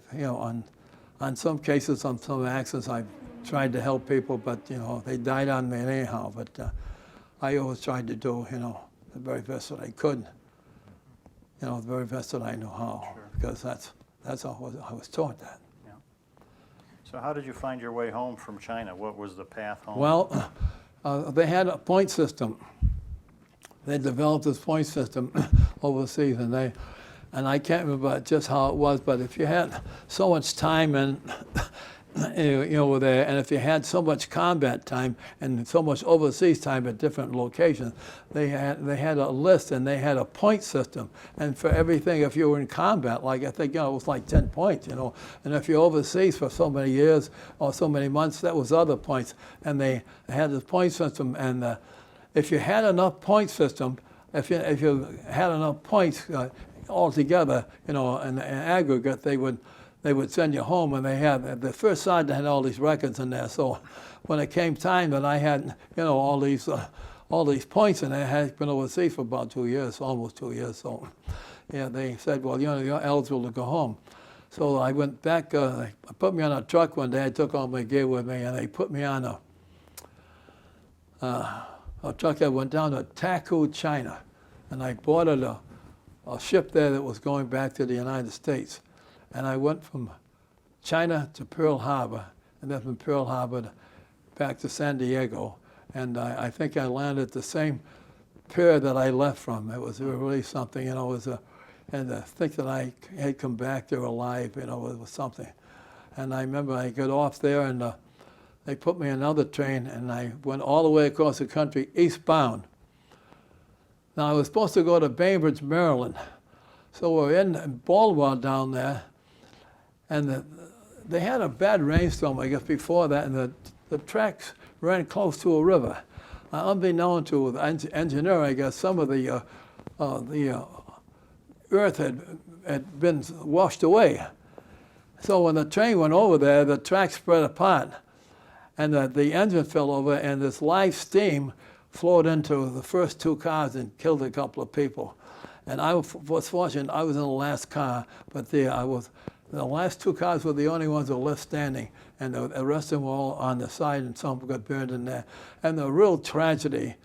on some cases, on some accidents, I've tried to help people, but, they died on me anyhow. But I always tried to do, the very best that I could, the very best that I know how, Sure. because that's how I was taught that. Yeah. So how did you find your way home from China? What was the path home? Well, they had a point system. They developed this point system overseas, and I can't remember just how it was, but if you had so much time and were there, and if you had so much combat time and so much overseas time at different locations, they had a list and they had a point system, and for everything, if you were in combat, like I think it was like 10 points, and if you're overseas for so many years or so many months, that was other points, and they had this point system, and if you had enough point system, if you had enough points altogether, in aggregate, they would send you home, and they had the first sergeant had all these records in there. So when it came time that I had, all all these points, and I had been overseas for about 2 years, almost 2 years. So, yeah, they said, well, you're eligible to go home. So I went back. They put me on a truck one day. I took all my gear with me, and they put me on a truck that went down to Taku, China, and I boarded a ship there that was going back to the United States, and I went from China to Pearl Harbor, and then from Pearl Harbor back to San Diego, and I think I landed the same pier that I left from. It was really something, you know. It was and to think that I had come back there alive, you know, it was something. And I remember I got off there, and they put me in another train, and I went all the way across the country eastbound. Now, I was supposed to go to Bainbridge, Maryland. So we're in Baltimore down there, and they had a bad rainstorm, I guess, before that, and the tracks ran close to a river. Unbeknown to the engineer, I guess, some of the earth had been washed away. So when the train went over there, the tracks spread apart, and the engine fell over, and this live steam flowed into the first 2 cars and killed a couple of people. And I was fortunate, I was in the last car, but the last 2 cars were the only ones that were left standing, and the rest of them were all on the side, and some got burned in there. And the real tragedy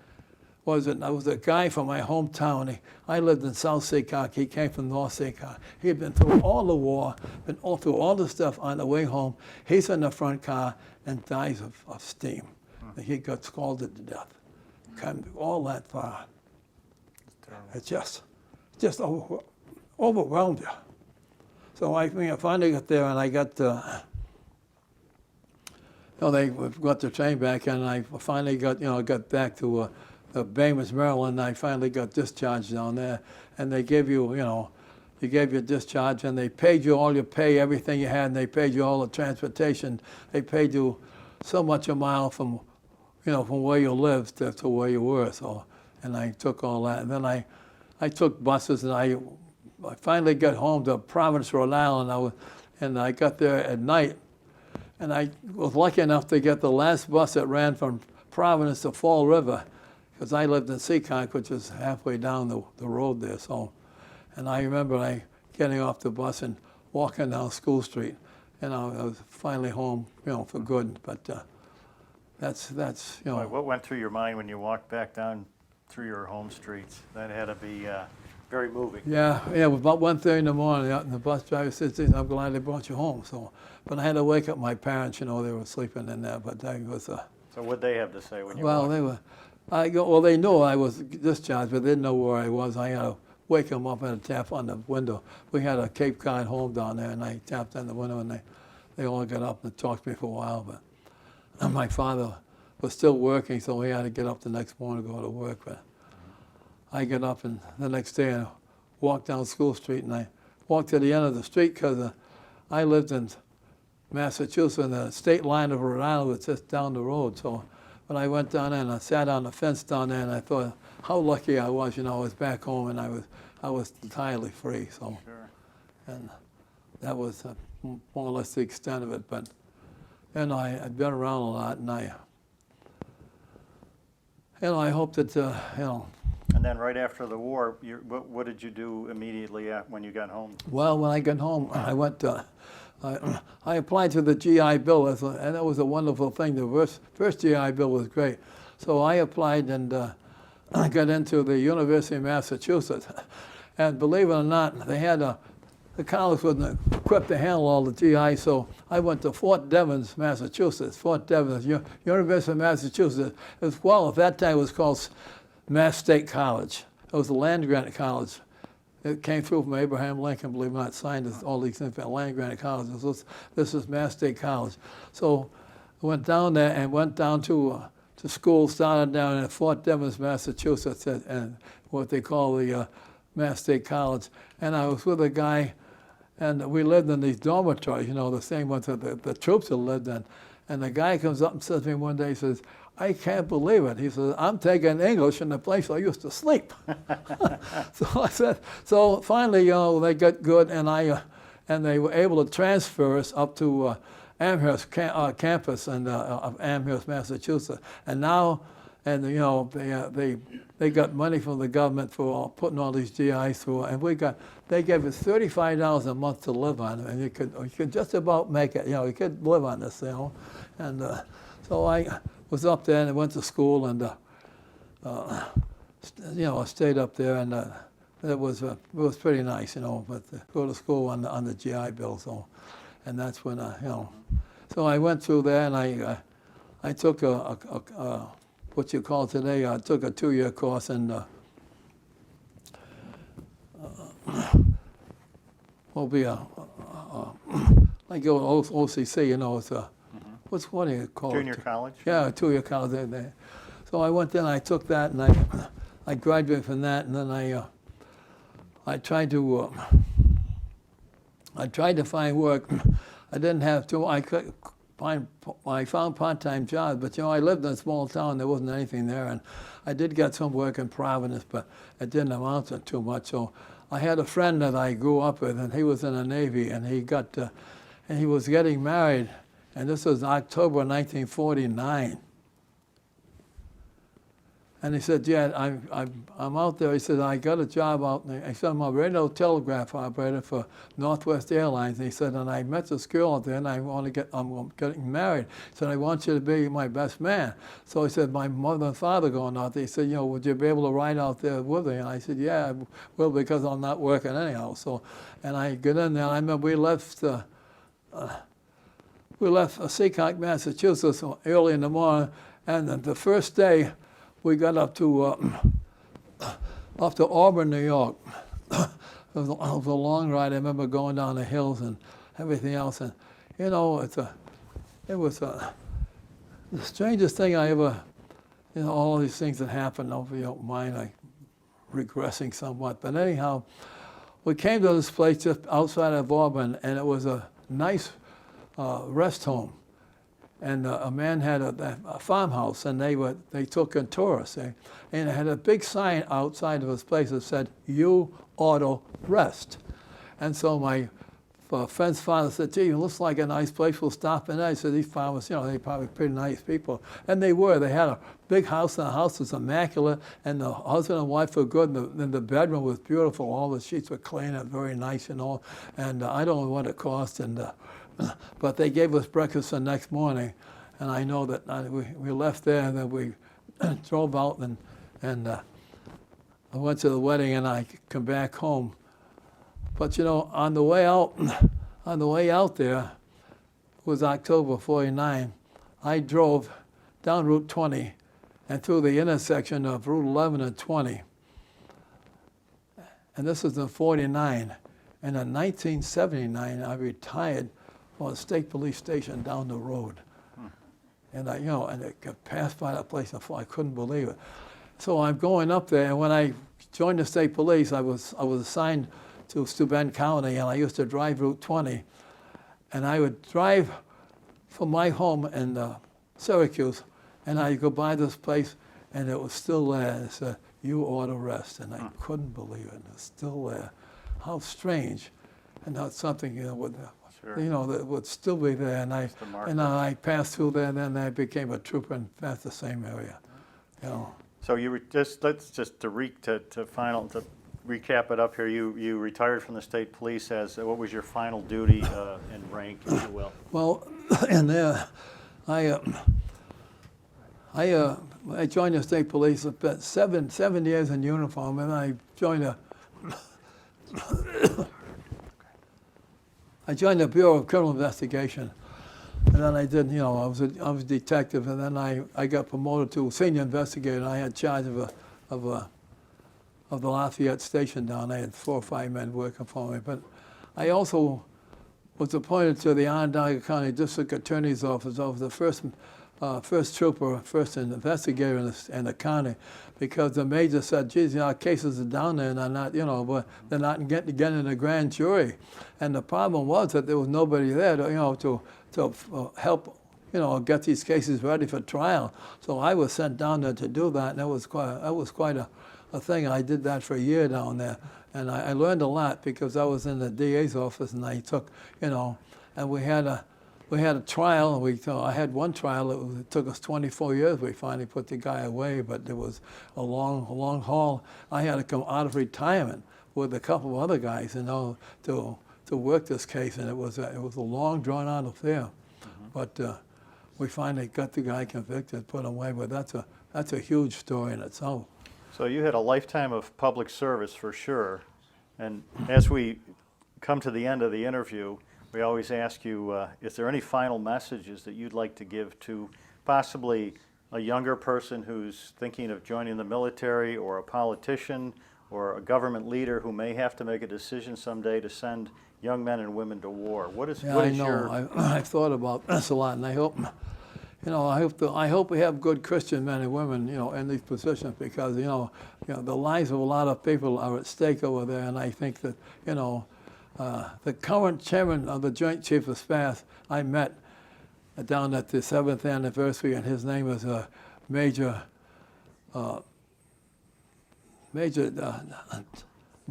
was that I was a guy from my hometown. I lived in South Seacock. He came from North Seacock. He had been through all the war, been through all the stuff on the way home. He's in the front car and dies of steam. He got scalded to death. Come all that far. It just overwhelmed you. So I finally got there, and I got they got the train back, and I finally got back to Bainbridge, Maryland. I finally got discharged down there, and they gave you, you gave your discharge, and they paid you all your pay, everything you had, and they paid you all the transportation. They paid you so much a mile from where you lived to where you were. So, and I took all that, and then I took buses, and I finally got home to Providence, Rhode Island, and I got there at night, and I was lucky enough to get the last bus that ran from Providence to Fall River, because I lived in Seacock, which is halfway down the road there. So, and I remember getting off the bus and walking down School Street, and I was finally home, for good. But that's What went through your mind when you walked back down through your home streets? That had to be very moving. Yeah, it was about 1:30 in the morning, and the bus driver said, "I'm glad they brought you home." So, but I had to wake up my parents. They were sleeping in there. But that was. So what'd they have to say when you? Well, walked? they knew I was discharged, but they didn't know where I was. I had to wake them up and tap on the window. We had a Cape Cod home down there, and I tapped on the window, and they all got up and talked to me for a while. But my father was still working, so he had to get up the next morning to go to work. But I get up, and the next day I walked down School Street, and I walked to the end of the street because I lived in Massachusetts, and the state line of Rhode Island was just down the road. So when I went down there and I sat on the fence down there, and I thought how lucky I was. I was back home, and I was entirely free. So, Sure. And that was more or less the extent of it. But I'd been around a lot, and I hope that And then right after the war, what did you do immediately when you got home? Well, when I got home, I went. I applied to the GI Bill, and that was a wonderful thing. The first GI Bill was great. So I applied, and I got into the University of Massachusetts. And believe it or not, they had the college wasn't equipped to handle all the GI, so I went to Fort Devens, Massachusetts. Fort Devens, University of Massachusetts. At that time it was called Mass State College. It was a land-grant college. It came through from Abraham Lincoln, believe it or not, signed all these things, land-granted colleges. This is Mass State College. So I went down there and went down to school, started down in Fort Devens, Massachusetts, and what they call the Mass State College. And I was with a guy, and we lived in these dormitories, the same ones that the troops had lived in. And the guy comes up and says to me one day, he says, "I can't believe it." He says, "I'm taking English in the place I used to sleep." So I said, so finally, they got good, and they were able to transfer us up to Amherst campus of Amherst, Massachusetts. And now and you know they got money from the government for putting all these GIs through, and they gave us $35 a month to live on, and you could just about make it. You know, you could live on this, you know, and so I was up there and I went to school and you know I stayed up there and it was pretty nice, you know, but go to school on the GI Bill, so, and that's when you know, so I went through there and I took a what you call today, I took a 2-year course in will be like go OCC, you know, it's a what do you call it? Junior college? Yeah, a 2-year college there. So I went there and I took that and I graduated from that, and then I tried to find work. I didn't have to. I found part-time jobs, but you know I lived in a small town. There wasn't anything there, and I did get some work in Providence, but it didn't amount to too much. So I had a friend that I grew up with, and he was in the Navy, and he was getting married, and this was October 1949. And he said, yeah, I'm out there. He said, I got a job out there. I said, I'm a radio telegraph operator for Northwest Airlines. And he said, and I met this girl out there, and I'm getting married. He said, I want you to be my best man. So he said, my mother and father going out there. He said, you know, would you be able to ride out there with me? And I said, yeah, I will, because I'm not working anyhow. So, and I get in there, and I remember we left Seekonk, Massachusetts early in the morning, and the first day, we got up to Auburn, New York. It was a long ride. I remember going down the hills and everything else. And you know, it was the strangest thing I ever. You know, all these things that happened over your mind, like regressing somewhat. But anyhow, we came to this place just outside of Auburn, and it was a nice rest home. And a man had a farmhouse, and they took in tourists. And it had a big sign outside of his place that said, "You auto rest." And so my friend's father said, gee, it looks like a nice place, we'll stop in there. I said, these farmers, you know, they're probably pretty nice people. And they were. They had a big house, and the house was immaculate, and the husband and wife were good, and the bedroom was beautiful. All the sheets were clean and very nice and all. And I don't know what it cost, but they gave us breakfast the next morning, and I know that we left there, and then we drove out, and I went to the wedding, and I come back home. But you know, on the way out there, it was October '49. I drove down Route 20 and through the intersection of Route 11 and 20. And this was in '49. And in 1979, I retired from a state police station down the road. And and it passed by that place, and I couldn't believe it. So I'm going up there, and when I joined the state police, I was assigned to Steuben County, and I used to drive Route 20. And I would drive from my home in Syracuse, and I'd go by this place, and it was still there. It said, "You ought to rest." And I couldn't believe it. It was still there. How strange. And that's something, that would still be there. And I passed through there, and then I became a trooper in that's the same area. You know. So you were to recap it up here. You retired from the state police as what was your final duty and rank, if you will? Well, and there, I joined the state police. I spent 7 years in uniform, and I joined the Bureau of Criminal Investigation. And then I did, I was a detective, and then I got promoted to senior investigator. And I had charge of the Lafayette station down there. I had 4 or 5 men working for me. But I also was appointed to the Onondaga County District Attorney's Office. I was the first trooper, first investigator in the county, because the major said, geez, our cases are down there, and they're not, but they're not getting in the grand jury. And the problem was that there was nobody there to help, get these cases ready for trial. So I was sent down there to do that, and that was quite a thing. I did that for a year down there, and I learned a lot because I was in the DA's office, and I took, and we had we had a trial. I had one trial. It took us 24 years. We finally put the guy away, but it was a long haul. I had to come out of retirement with a couple of other guys, to work this case, and it was a long, drawn-out affair. But we finally got the guy convicted, put him away. But that's a huge story in itself. So you had a lifetime of public service for sure. And as we come to the end of the interview, we always ask you, is there any final messages that you'd like to give to possibly a younger person who's thinking of joining the military, or a politician, or a government leader who may have to make a decision someday to send young men and women to war? What is I your... know. I've thought about this a lot, and I hope we have good Christian men and women, in these positions, because the lives of a lot of people are at stake over there, and I think that the current chairman of the Joint Chiefs of Staff I met down at the 7th anniversary, and his name is Major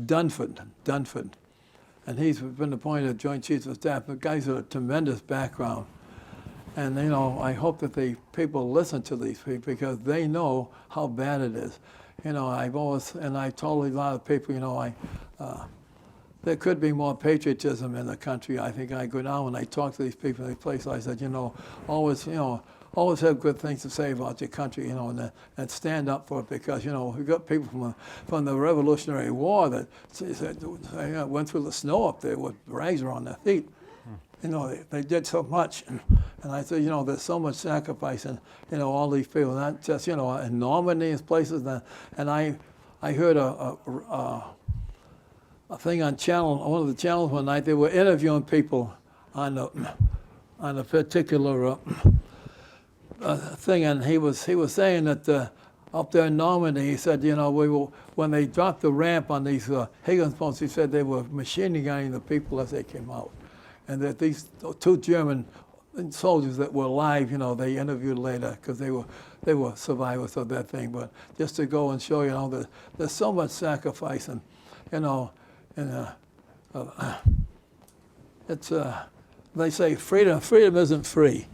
Dunford, and he's been appointed Joint Chiefs of Staff. The guy's got a tremendous background. And I hope that the people listen to these people, because they know how bad it is. I told a lot of people, there could be more patriotism in the country. I think I go down when I talk to these people in these places. I said, always have good things to say about your country, and stand up for it, because we've got people from the Revolutionary War that went through the snow up there with rags around their feet. They did so much, and I said, there's so much sacrifice in, all these people, not just, in Normandy and places. And I heard a thing on one of the channels one night. They were interviewing people on a particular thing, and he was saying that up there in Normandy, he said, when they dropped the ramp on these Higgins boats, he said they were machine gunning the people as they came out. And that these two German soldiers that were alive, they interviewed later, because they were survivors of that thing. But just to go and show, that there's so much sacrifice, and it's they say freedom isn't free.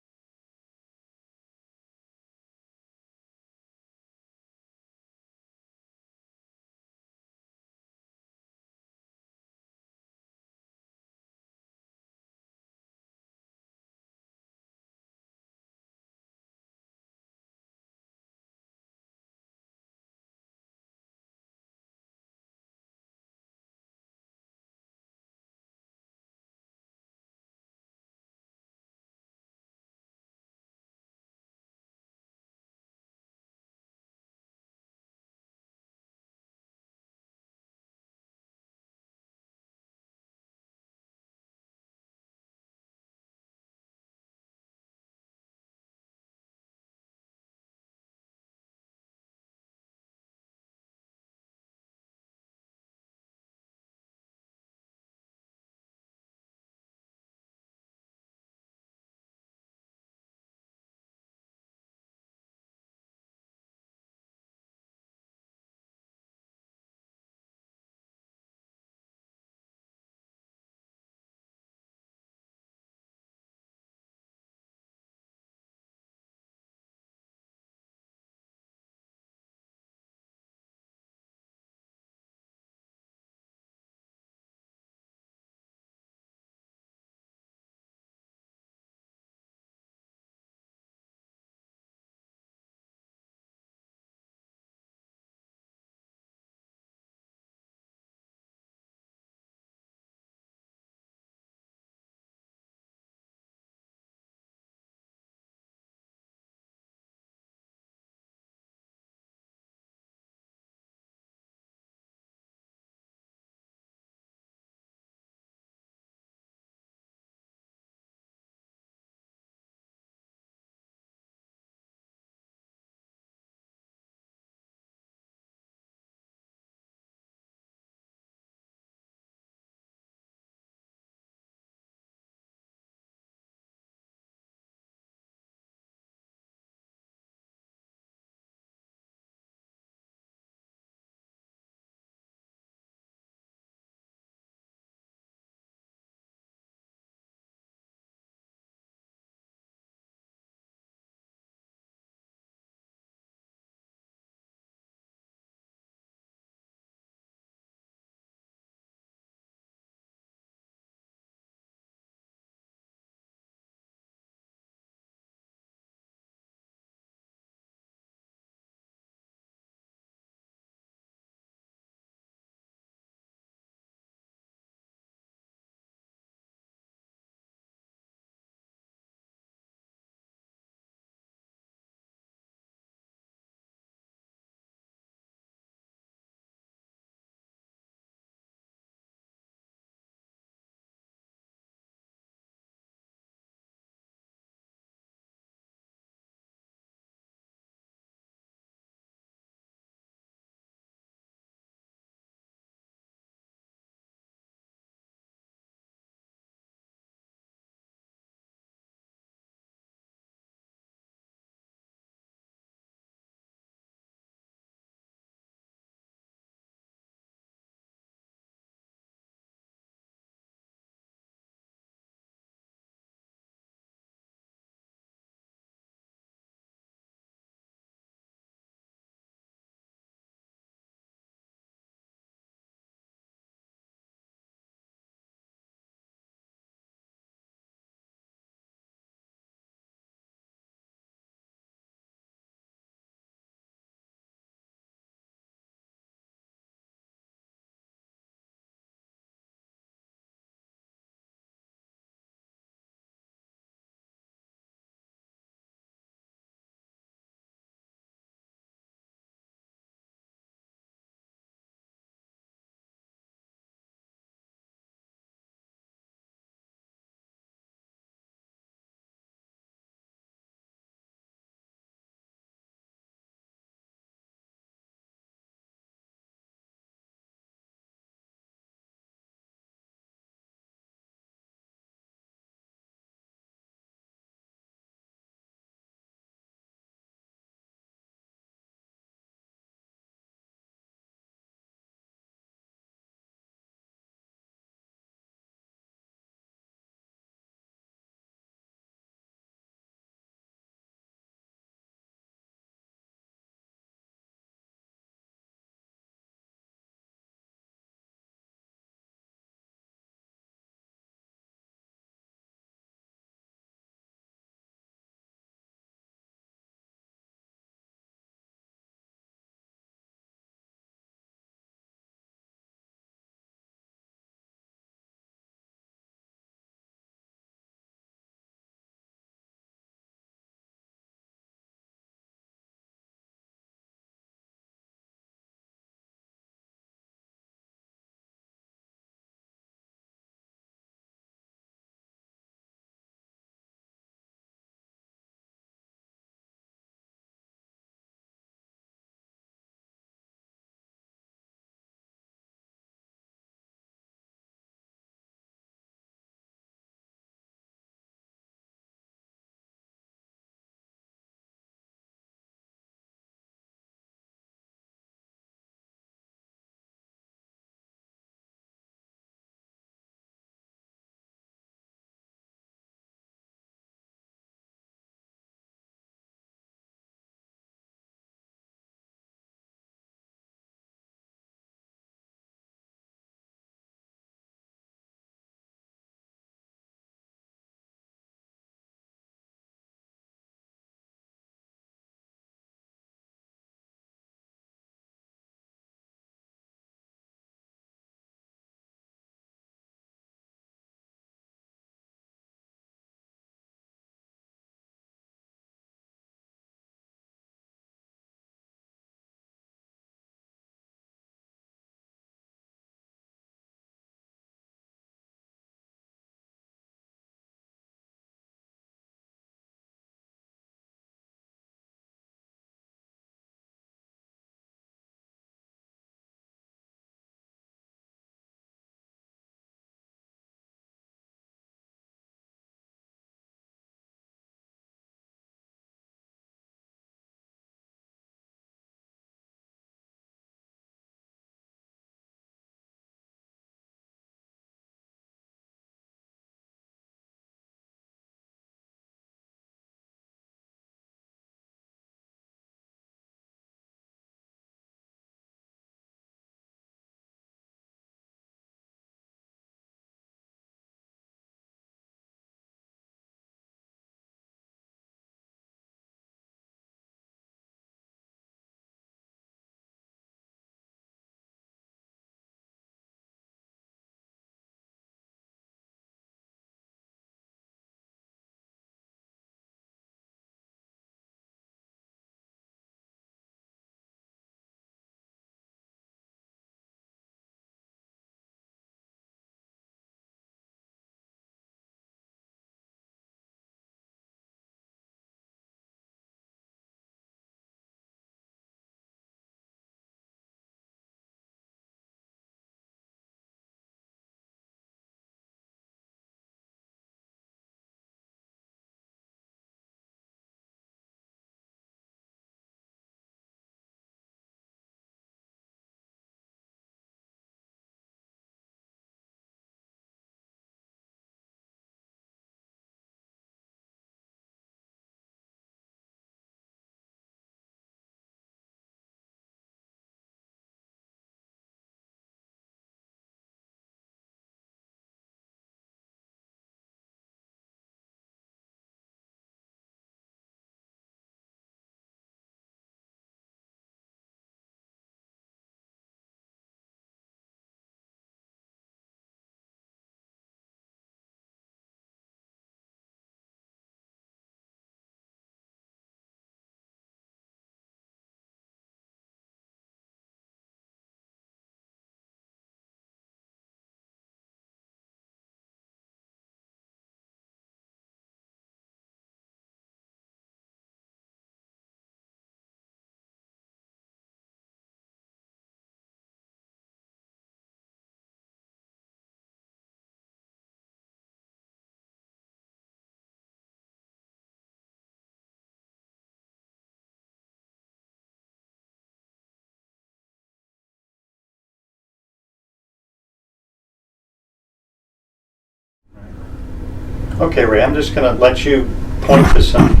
Okay, Ray, I'm just going to let you point to some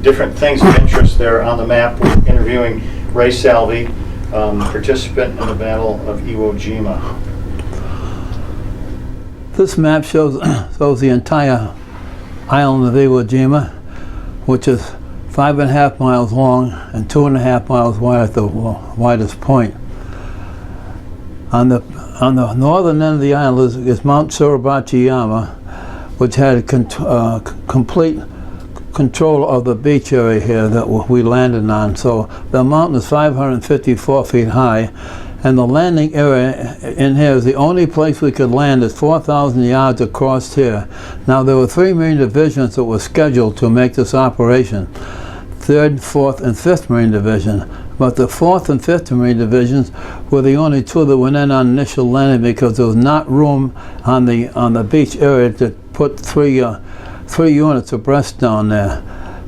different things of interest there on the map. We're interviewing Ray Salvie, participant in the Battle of Iwo Jima. This map shows the entire island of Iwo Jima, which is 5.5 miles long and 2.5 miles wide at the widest point. On the northern end of the island is Mount Suribachi-yama, which had complete control of the beach area here that we landed on. So the mountain is 554 feet high, and the landing area in here is the only place we could land is 4,000 yards across here. Now there were 3 Marine divisions that were scheduled to make this operation, 3rd, 4th, and 5th Marine Division. But the 4th and 5th Marine Divisions were the only 2 that went in on initial landing because there was not room on the beach area to put 3 units abreast down there.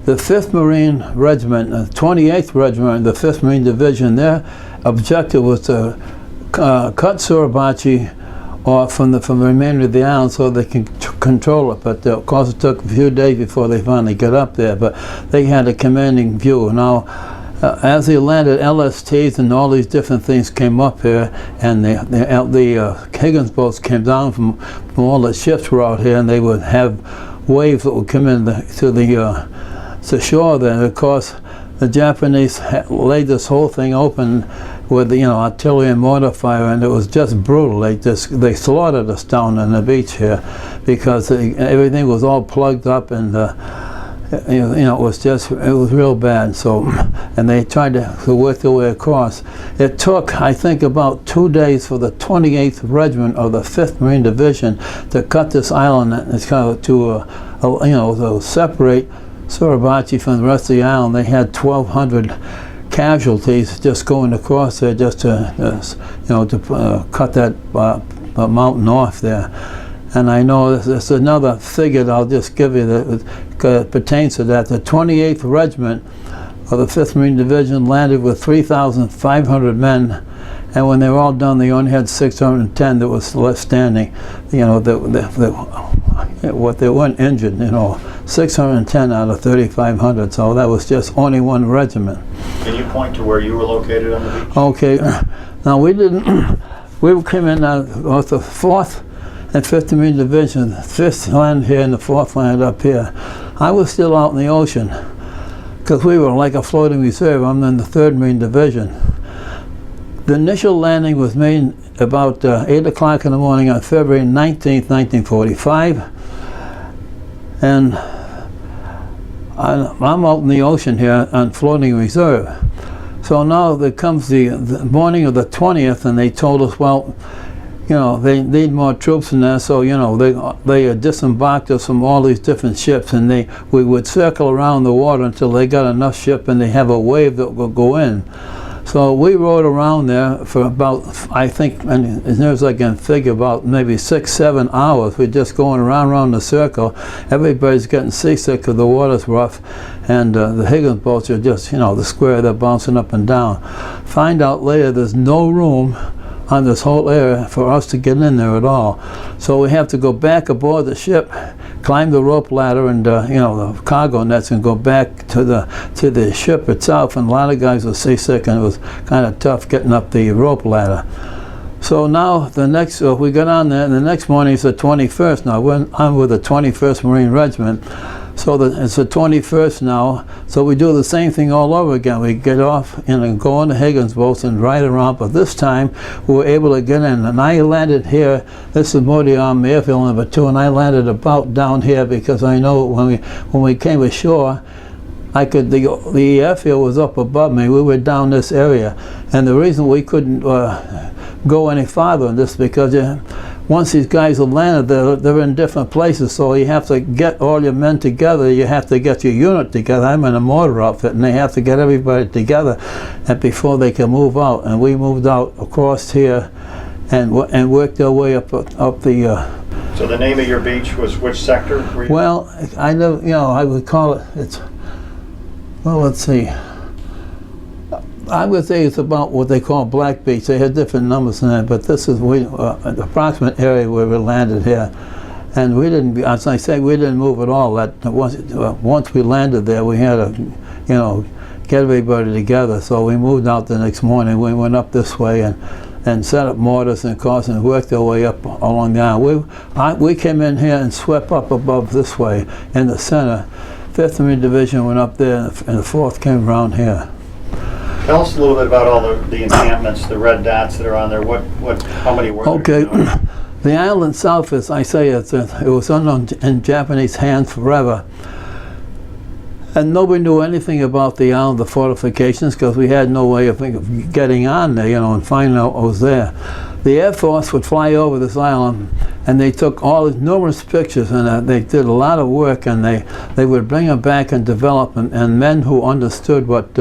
The 5th Marine Regiment, the 28th Regiment, and the 5th Marine Division, their objective was to cut Suribachi off from the remainder of the island so they can control it. But of course it took a few days before they finally got up there, but they had a commanding view. Now, as they landed, LSTs and all these different things came up here, and the Higgins boats came down from all the ships were out here, and they would have waves that would come in to the shore there. And of course, the Japanese laid this whole thing open with artillery and mortar fire, and it was just brutal. They slaughtered us down on the beach here because everything was all plugged up, and it was real bad. So, and they tried to work their way across. It took, I think, about 2 days for the 28th Regiment of the 5th Marine Division to cut this island to separate Suribachi from the rest of the island. They had 1,200 casualties just going across there just to cut that mountain off there. And I know there's another figure that I'll just give you that pertains to that. The 28th Regiment of the 5th Marine Division landed with 3,500 men, and when they were all done, they only had 610 that was left standing. They weren't injured. 610 out of 3,500. So that was just only 1 regiment. Can you point to where you were located on the beach? Okay. Now we didn't. We came in with the 4th and 5th Marine Division. The 5th landed here and the 4th landed up here. I was still out in the ocean because we were like a floating reserve. I'm in the 3rd Marine Division. The initial landing was made about 8 o'clock in the morning on February 19th, 1945. And I'm out in the ocean here on floating reserve. So now there comes the morning of the 20th, and they told us, well, they need more troops in there, so they disembarked us from all these different ships, and we would circle around the water until they got enough ship and they have a wave that will go in. So we rode around there for about, I think, and as near as I can figure, about maybe 6-7 hours. We're just going around the circle. Everybody's getting seasick because the water's rough, and the Higgins boats are just, the square, they're bouncing up and down. Find out later there's no room on this whole area for us to get in there at all. So we have to go back aboard the ship, climb the rope ladder and the cargo nets, and go back to the ship itself. And a lot of guys were seasick, and it was kind of tough getting up the rope ladder. So now we got on there, and the next morning is the 21st. Now I'm with the 21st Marine Regiment. So it's the 21st now, so we do the same thing all over again. We get off and go on the Higgins boats and ride around, but this time we were able to get in. And I landed here, this is Modi Army Airfield number 2, and I landed about down here because I know when we came ashore, the airfield was up above me. We were down this area, and the reason we couldn't go any farther in this because once these guys have landed, they're in different places, so you have to get all your men together. You have to get your unit together. I'm in a mortar outfit, and they have to get everybody together before they can move out. And we moved out across here and worked our way up the... So the name of your beach was which sector? Well, I would call it, let's see. I would say it's about what they call Black Beach. They had different numbers in that, but this is the approximate area where we landed here. And we didn't, as I say, we didn't move at all. That once we landed there, we had to, you know, get everybody together. So we moved out the next morning. We went up this way and set up mortars and cars and worked our way up along the island. We came in here and swept up above this way in the center. 5th Marine Division went up there, and the 4th came around here. Tell us a little bit about all the encampments, the red dots that are on there. How many were there? Okay. The island itself, as I say, it was in Japanese hands forever. And nobody knew anything about the island, the fortifications, because we had no way of getting on there, you know, and finding out what was there. The Air Force would fly over this island, and they took all these numerous pictures, and they did a lot of work, and they would bring them back and develop them. And men who understood what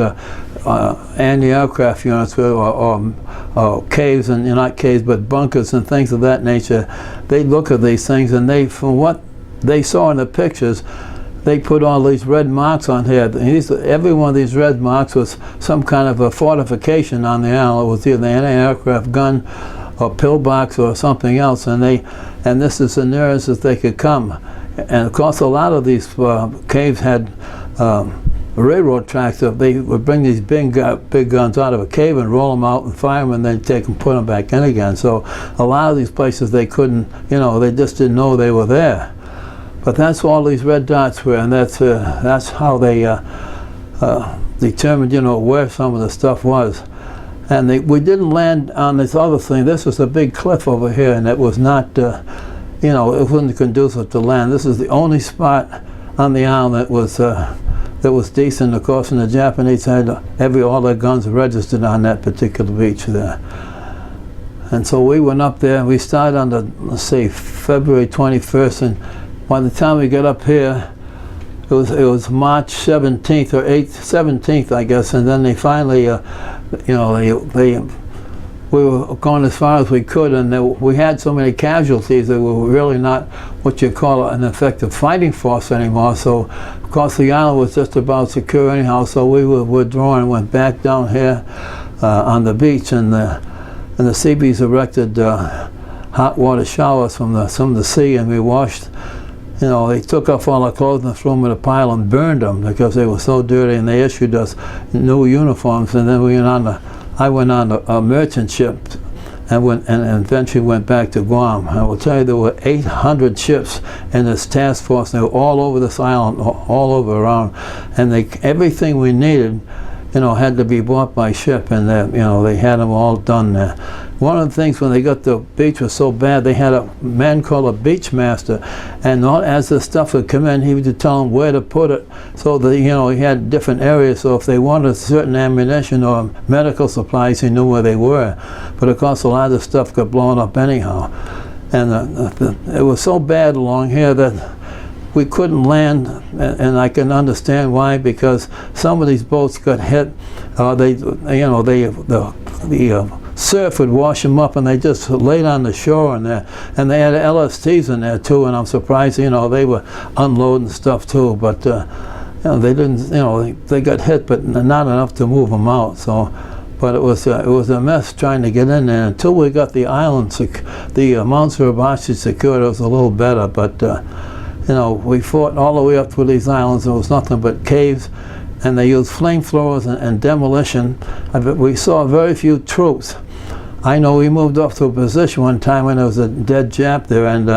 anti-aircraft units were, or caves, and not caves, but bunkers and things of that nature, they'd look at these things, and from what they saw in the pictures, they put all these red marks on here. Every one of these red marks was some kind of a fortification on the island. It was either an anti-aircraft gun or pillbox or something else, and this is the nearest that they could come. And of course, a lot of these caves had railroad tracks. So they would bring these big guns out of a cave and roll them out and fire them, and then take them, put them back in again. So a lot of these places they couldn't, you know, they just didn't know they were there. But that's all these red dots were, and that's how they determined, you know, where some of the stuff was. And we didn't land on this other thing. This was a big cliff over here, and it was not, you know, it wasn't conducive to land. This is the only spot on the island that was decent, of course, and the Japanese had all their guns registered on that particular beach there. And so we went up there, and we started on the, let's see, February 21st, and by the time we got up here, it was March 17th or 17th, I guess, and then they finally, you know, we were going as far as we could, and we had so many casualties that we were really not what you call an effective fighting force anymore. So, of course, the island was just about secure anyhow, so we were withdrawn and went back down here on the beach, and the Seabees erected hot water showers from the sea, and we washed. You know, they took off all our clothes and threw them in a pile and burned them because they were so dirty, and they issued us new uniforms. And then I went on a merchant ship and eventually went back to Guam. I will tell you, there were 800 ships in this task force. They were all over this island, all over around, and everything we needed, you know, had to be bought by ship, and you know, they had them all done there. One of the things, when they got the beach was so bad, they had a man called a beach master, and as the stuff would come in, he would tell them where to put it, so that, you know, he had different areas. So if they wanted certain ammunition or medical supplies, he knew where they were. But of course, a lot of the stuff got blown up anyhow, and it was so bad along here that we couldn't land, and I can understand why, because some of these boats got hit. The surf would wash them up, and they just laid on the shore in there. And they had LSTs in there too, and I'm surprised, you know, they were unloading stuff too. But you know, they didn't, you know, they got hit, but not enough to move them out. So, but it was a mess trying to get in there. Until we got the island, the Mount Suribachi secured, it was a little better. But you know, we fought all the way up through these islands. There was nothing but caves, and they used flamethrowers and demolition. We saw very few troops. I know we moved up to a position one time when there was a dead Jap there, and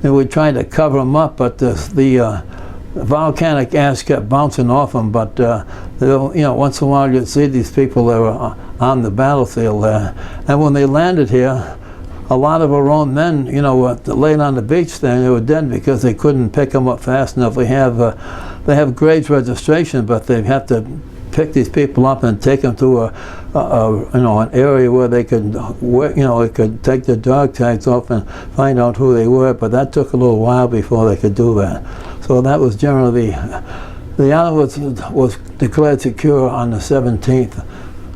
we tried to cover them up, but the volcanic ash kept bouncing off them. But you know, once in a while you'd see these people that were on the battlefield there, and when they landed here, a lot of our own men, you know, were laid on the beach there, and they were dead because they couldn't pick them up fast enough. They have grades registration, but they have to pick these people up and take them to you know, an area where they could, you know, they could take their dog tags off and find out who they were. But that took a little while before they could do that. So that was generally the island was declared secure on the 17th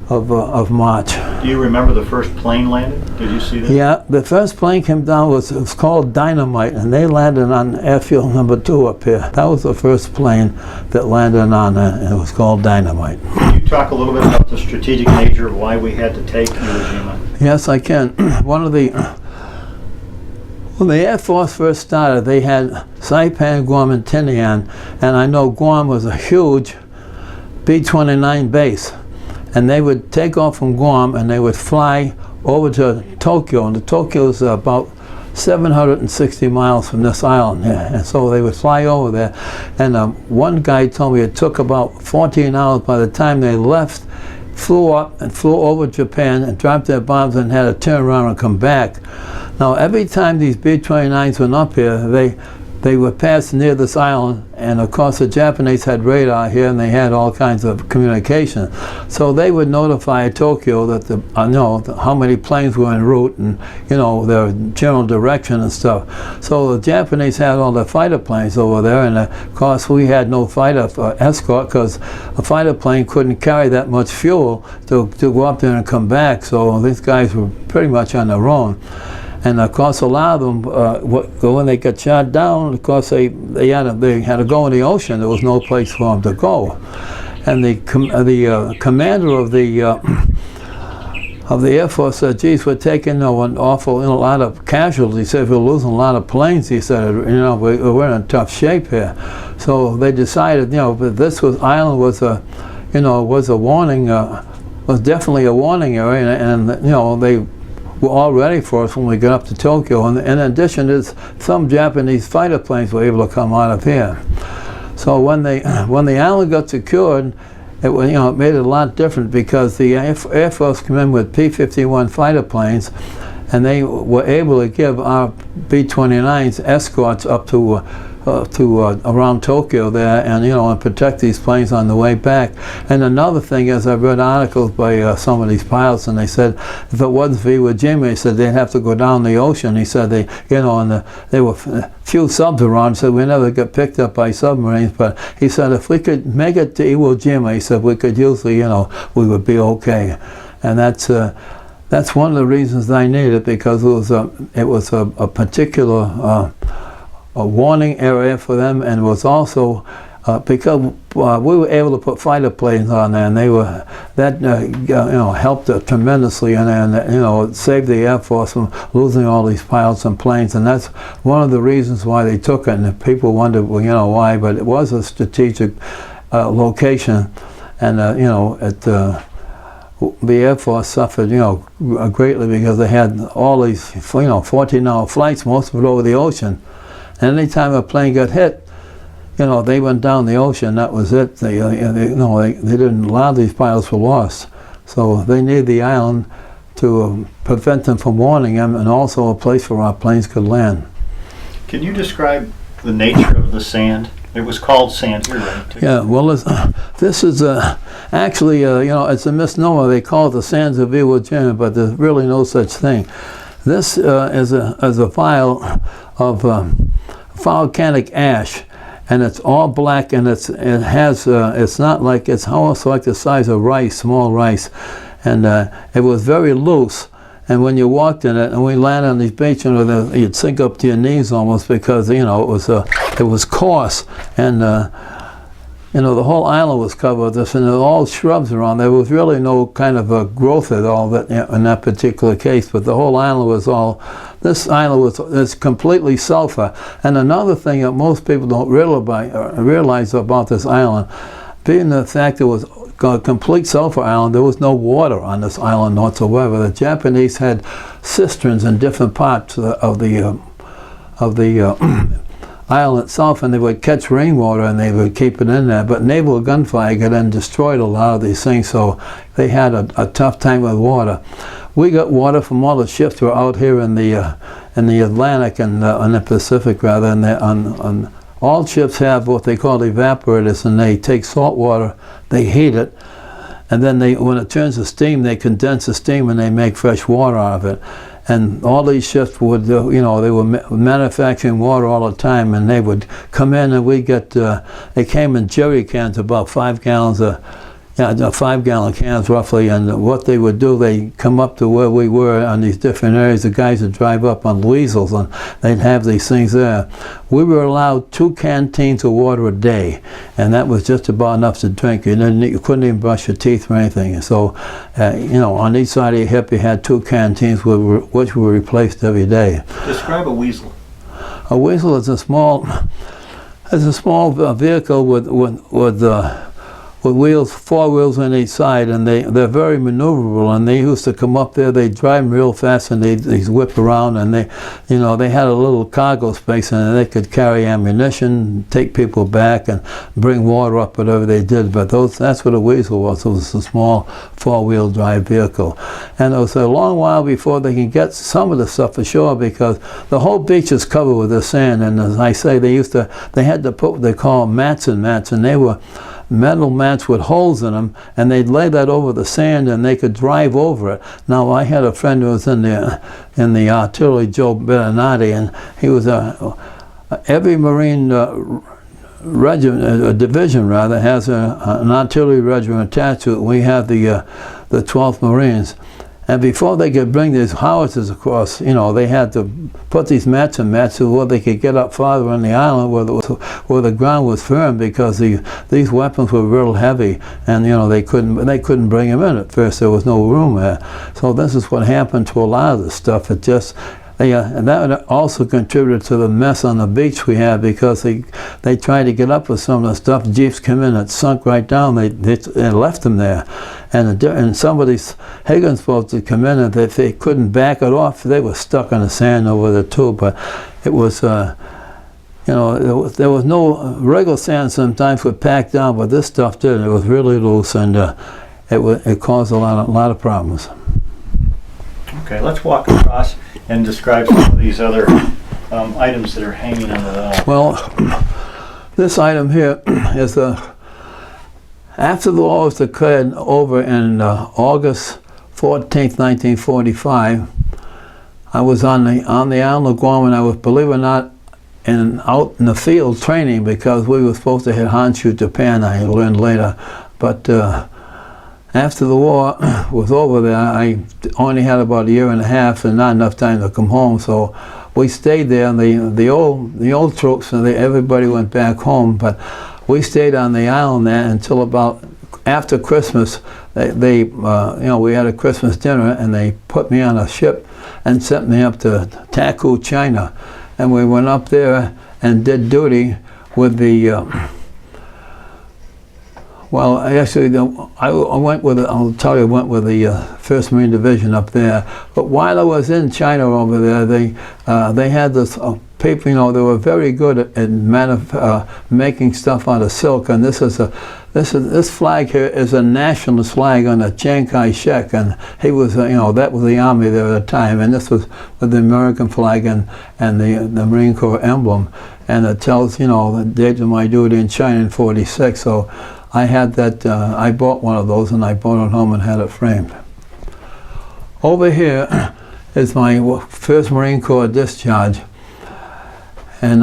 of March. Do you remember the first plane landed? Did you see that? Yeah, the first plane came down, it was called Dynamite, and they landed on airfield number 2 up here. That was the first plane that landed on it, and it was called Dynamite. Can you talk a little bit about the strategic nature of why we had to take Iwo Jima? Yes, I can. When the Air Force first started, they had Saipan, Guam, and Tinian, and I know Guam was a huge B-29 base. And they would take off from Guam and they would fly over to Tokyo, and Tokyo is about 760 miles from this island here. And so they would fly over there, and one guy told me it took about 14 hours by the time they left, flew up and flew over Japan and dropped their bombs and had to turn around and come back. Now every time these B-29s went up here, they would pass near this island, and of course the Japanese had radar here and they had all kinds of communication. So they would notify Tokyo that how many planes were en route and their general direction and stuff. So the Japanese had all the fighter planes over there, and of course we had no fighter escort because a fighter plane couldn't carry that much fuel to go up there and come back. So these guys were pretty much on their own. And of course, a lot of them, when they got shot down, of course they had to go in the ocean. There was no place for them to go. And the commander of the Air Force said, "Geez, we're taking a lot of casualties. He said, we're losing a lot of planes." He said, we're in tough shape here." So they decided, but this island was a warning, was definitely a warning area, and they were all ready for us when we got up to Tokyo. And in addition, some Japanese fighter planes were able to come out of here. So when the island got secured, it made it a lot different because the Air Force came in with P-51 fighter planes, and they were able to give our B-29s escorts up to around Tokyo there, and protect these planes on the way back. And another thing is, I've read articles by some of these pilots, and they said if it wasn't for Iwo Jima, he said they'd have to go down the ocean. He said there were few subs around, so we never got picked up by submarines. But he said if we could make it to Iwo Jima, he said we could usually, we would be okay. And that's one of the reasons I needed it, because it was a particular a warning area for them, and was also because we were able to put fighter planes on there, and that helped tremendously, and it saved the Air Force from losing all these pilots and planes. And that's one of the reasons why they took it. And people wonder, why, but it was a strategic location, and the Air Force suffered, greatly, because they had all these, 14-hour flights, most of it over the ocean. And any time a plane got hit, they went down the ocean. That was it. They didn't. A lot of these pilots were lost, so they needed the island to prevent them from warning them, and also a place where our planes could land. Can you describe the nature of the sand? It was called sand here, right? Yeah. Well, this is actually, it's a misnomer. They call it the sands of Iwo Jima, but there's really no such thing. This is a vial of volcanic ash, and it's all black, and it's almost like the size of rice, small rice, and it was very loose. And when you walked in it, and we landed on these beaches, you'd sink up to your knees almost, because it was coarse, and the whole island was covered with this, and there were all shrubs around. There was really no kind of a growth at all in that particular case, but the whole island was all. This island is completely sulfur. And another thing that most people don't realize about this island, being the fact it was a complete sulfur island, there was no water on this island whatsoever. The Japanese had cisterns in different parts of the island itself, and they would catch rainwater and they would keep it in there. But naval gunfire got in and destroyed a lot of these things, so they had a tough time with water. We got water from all the ships that were out here in the Atlantic and in the Pacific, rather. And all ships have what they call evaporators, and they take salt water, they heat it, and then when it turns to steam, they condense the steam and they make fresh water out of it. And all these ships would, they were manufacturing water all the time, and they would come in, and we get, they came in jerry cans, about 5 gallons Yeah, 5-gallon cans roughly, and what they would do, they come up to where we were on these different areas. The guys would drive up on weasels, and they'd have these things there. We were allowed 2 canteens of water a day, and that was just about enough to drink. You couldn't even brush your teeth or anything. So, you know, on each side of your hip, you had 2 canteens, which were replaced every day. Describe a weasel. A weasel is a small vehicle with wheels, 4 wheels on each side, and they're very maneuverable. And they used to come up there, they'd drive them real fast, and they'd whip around, and they had a little cargo space, and they could carry ammunition, take people back, and bring water up, whatever they did. But that's what a weasel was. It was a small 4-wheel drive vehicle. And it was a long while before they could get some of the stuff ashore, because the whole beach is covered with the sand. And as I say, they had to put what they call mats, and they were metal mats with holes in them, and they'd lay that over the sand, and they could drive over it. Now, I had a friend who was in the artillery, Joe Bernardi, and he was every Marine regiment, division rather, has an artillery regiment attached to it. We have the 12th Marines. And before they could bring these howitzers across, you know, they had to put these mats so where they could get up farther on the island where the ground was firm, because these weapons were real heavy, and you know they couldn't bring them in at first. There was no room there. So this is what happened to a lot of this stuff. It just and that also contributed to the mess on the beach we had, because they tried to get up with some of the stuff. Jeeps came in, it sunk right down. They left them there. And some of these Higgins boats would come in, and if they couldn't back it off, they were stuck in the sand over there too. But it was, you know, there was no regular sand. Sometimes would pack down, but this stuff didn't. It was really loose, and it caused a lot of problems. Okay, let's walk across and describe some of these other items that are hanging on the wall. Well, this item here is after the war was declared over in August 14th, 1945, I was on the island of Guam, and I was, believe it or not, out in the field training, because we were supposed to hit Honshu, Japan, I learned later. But after the war was over there, I only had about 1.5 years and not enough time to come home, so we stayed there. And the old troops, and everybody went back home, but we stayed on the island there until about after Christmas. You know, we had a Christmas dinner, and they put me on a ship and sent me up to Taku, China, and we went up there and did duty with the. Well, actually, I went with. I'll tell you, I went with the 1st Marine Division up there. But while I was in China over there, they had this paper. You know, they were very good at making stuff out of silk. And this flag here is a nationalist flag under Chiang Kai-shek, and he was, you know, that was the army there at the time. And this was with the American flag and the Marine Corps emblem, and it tells, you know, the date of my duty in China in '46. So I had that, I bought one of those, and I brought it home and had it framed. Over here is my 1st Marine Corps discharge, and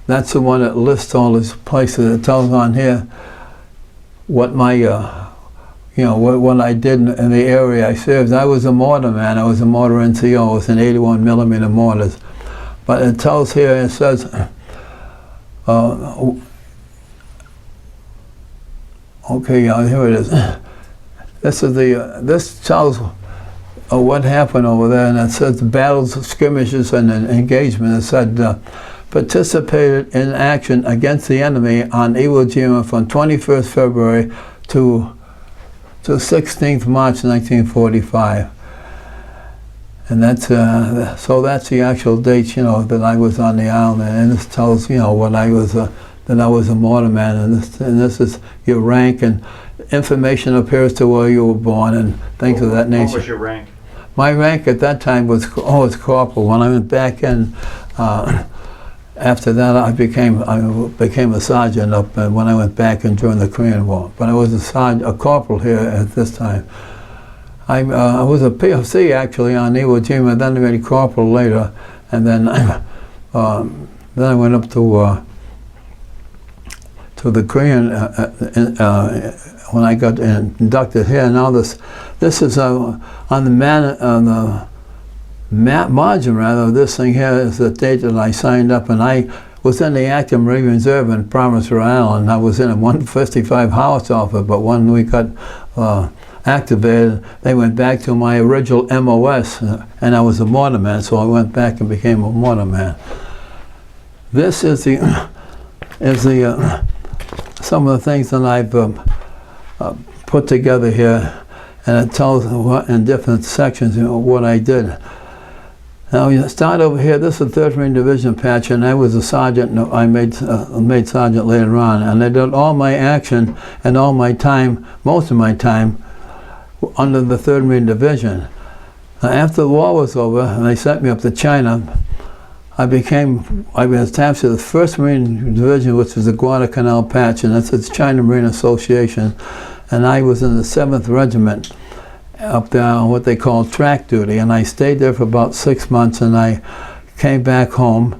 that's the one that lists all these places. It tells on here what my, you know, what I did in the area I served. I was a mortar man. I was a mortar NCO. I was in 81mm mortars. But it tells here, it says, okay, here it is. This tells what happened over there, and it says battles, skirmishes, and engagement. It said participated in action against the enemy on Iwo Jima from 21st February to 16th March 1945. And that's so that's the actual dates, you know, that I was on the island, and this tells, you know, what I was. That I was a mortar man, and this is your rank, and information appears to where you were born and things of that nature. What was your rank? My rank at that time was corporal. When I went back in, after that I became a sergeant up when I went back in during the Korean War. But I was a corporal here at this time. I was a PFC actually on Iwo Jima, then I made corporal later, and then I went up to for the Korean when I got inducted here. Now this is on the margin rather. This thing here is the date that I signed up, and I was in the active Marine Reserve in Province, Rhode Island. I was in a 155 house officer, but when we got activated, they went back to my original MOS, and I was a mortarman, so I went back and became a mortarman. This is the some of the things that I've put together here, and it tells what, in different sections, what I did. Now you start over here. This is the 3rd Marine Division patch, and I was a sergeant. I made sergeant later on, and I did all my action and all my time, most of my time, under the 3rd Marine Division. After the war was over, and they sent me up to China, I was attached to the 1st Marine Division, which was the Guadalcanal patch, and that's the China Marine Association, and I was in the 7th Regiment up there on what they call track duty, and I stayed there for about 6 months, and I came back home.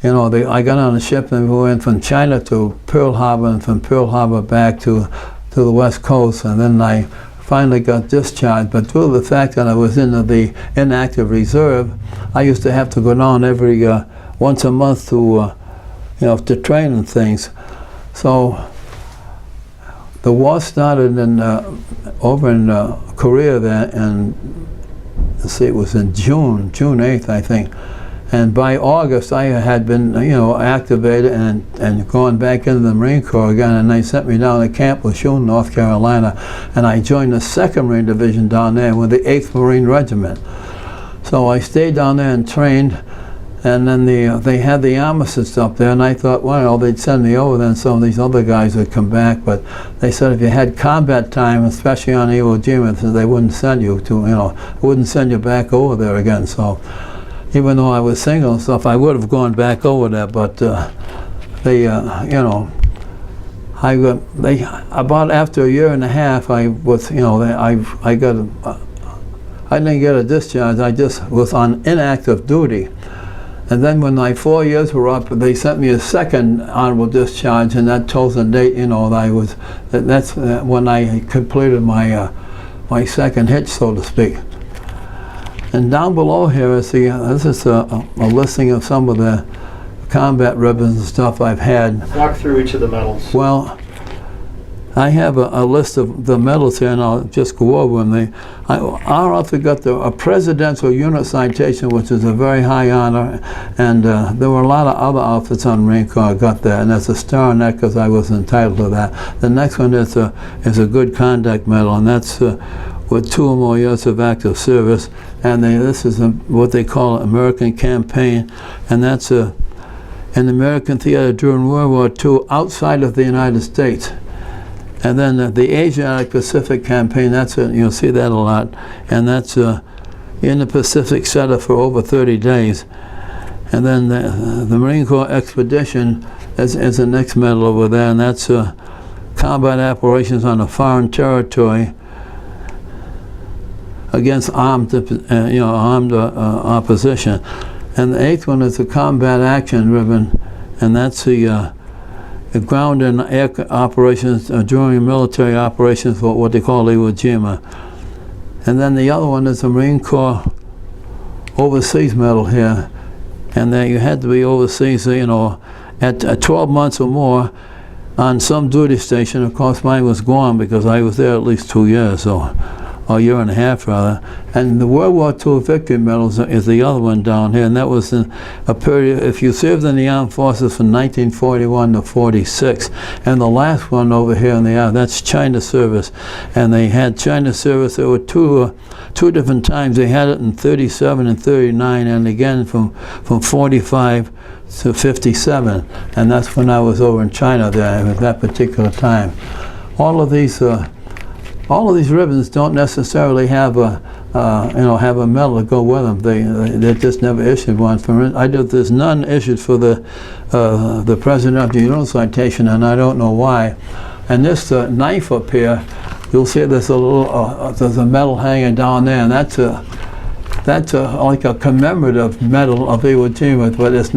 You know, I got on a ship and we went from China to Pearl Harbor, and from Pearl Harbor back to the West Coast, and then I finally got discharged. But due to the fact that I was in the inactive reserve, I used to have to go down every once a month to to train and things. So the war started in over in Korea there, and let's see, it was in June 8th, I think. And by August, I had been, activated and gone back into the Marine Corps again, and they sent me down to Camp Lejeune, North Carolina, and I joined the 2nd Marine Division down there with the 8th Marine Regiment. So I stayed down there and trained, and then they had the armistice up there, and I thought, well, they'd send me over, then some of these other guys would come back, but they said if you had combat time, especially on Iwo Jima, they wouldn't send you to, wouldn't send you back over there again. So even though I was single and stuff, I would have gone back over there, but they, about after a year and a half, I was, I didn't get a discharge. I just was on inactive duty. And then when my 4 years were up, they sent me a 2nd honorable discharge, and that tells the date, that that's when I completed my my 2nd hitch, so to speak. And down below here is this is a listing of some of the combat ribbons and stuff I've had. Walk through each of the medals. Well, I have a list of the medals here, and I'll just go over them. Our outfit got a Presidential Unit Citation, which is a very high honor, and there were a lot of other outfits on Marine Corps got that, and there's a star on that because I was entitled to that. The next one is a Good Conduct Medal, and that's with 2 or more years of active service, and this is what they call an American Campaign, and that's in the American theater during World War II outside of the United States. And then the Asiatic Pacific Campaign, that's you'll see that a lot, and that's in the Pacific Center for over 30 days. And then the Marine Corps Expedition is the next medal over there, and that's combat operations on a foreign territory against armed opposition. And the 8th one is the Combat Action Ribbon, and that's the ground and air operations during military operations for what they call Iwo Jima. And then the other one is the Marine Corps Overseas Medal here, and then you had to be overseas, at 12 months or more on some duty station. Of course, mine was Guam because I was there at least 2 years, or a year and a half rather. And the World War II Victory Medal is the other one down here, and that was in a period, if you served in the armed forces from 1941 to 46. And the last one over here in the that's China service. And they had China service, there were two different times. They had it in 37 and 39, and again from 45 to 57. And that's when I was over in China there at that particular time. All of these ribbons don't necessarily have a medal to go with them. They just never issued one. There's none issued for the President of the Unit Citation, and I don't know why. And this knife up here, you'll see there's a medal hanging down there, and that's that's like a commemorative medal of Iwo Jima, but it's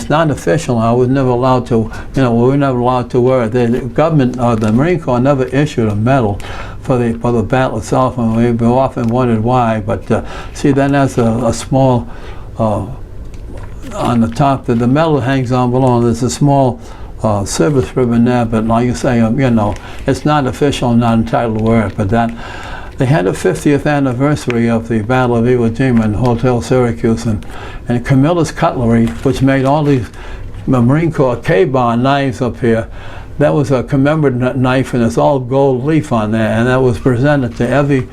not official. I was never allowed to, we were never allowed to wear it. The government, the Marine Corps never issued a medal for the battle itself, and we often wondered why. But see, then there's a small, on the top, the medal hangs on below, there's a small service ribbon there, but like you say, it's not official, I'm not entitled to wear it, but that, they had the 50th anniversary of the Battle of Iwo Jima in Hotel Syracuse, and Camilla's Cutlery, which made all these Marine Corps K-bar knives up here, that was a commemorative knife, and it's all gold leaf on there, and that was presented to every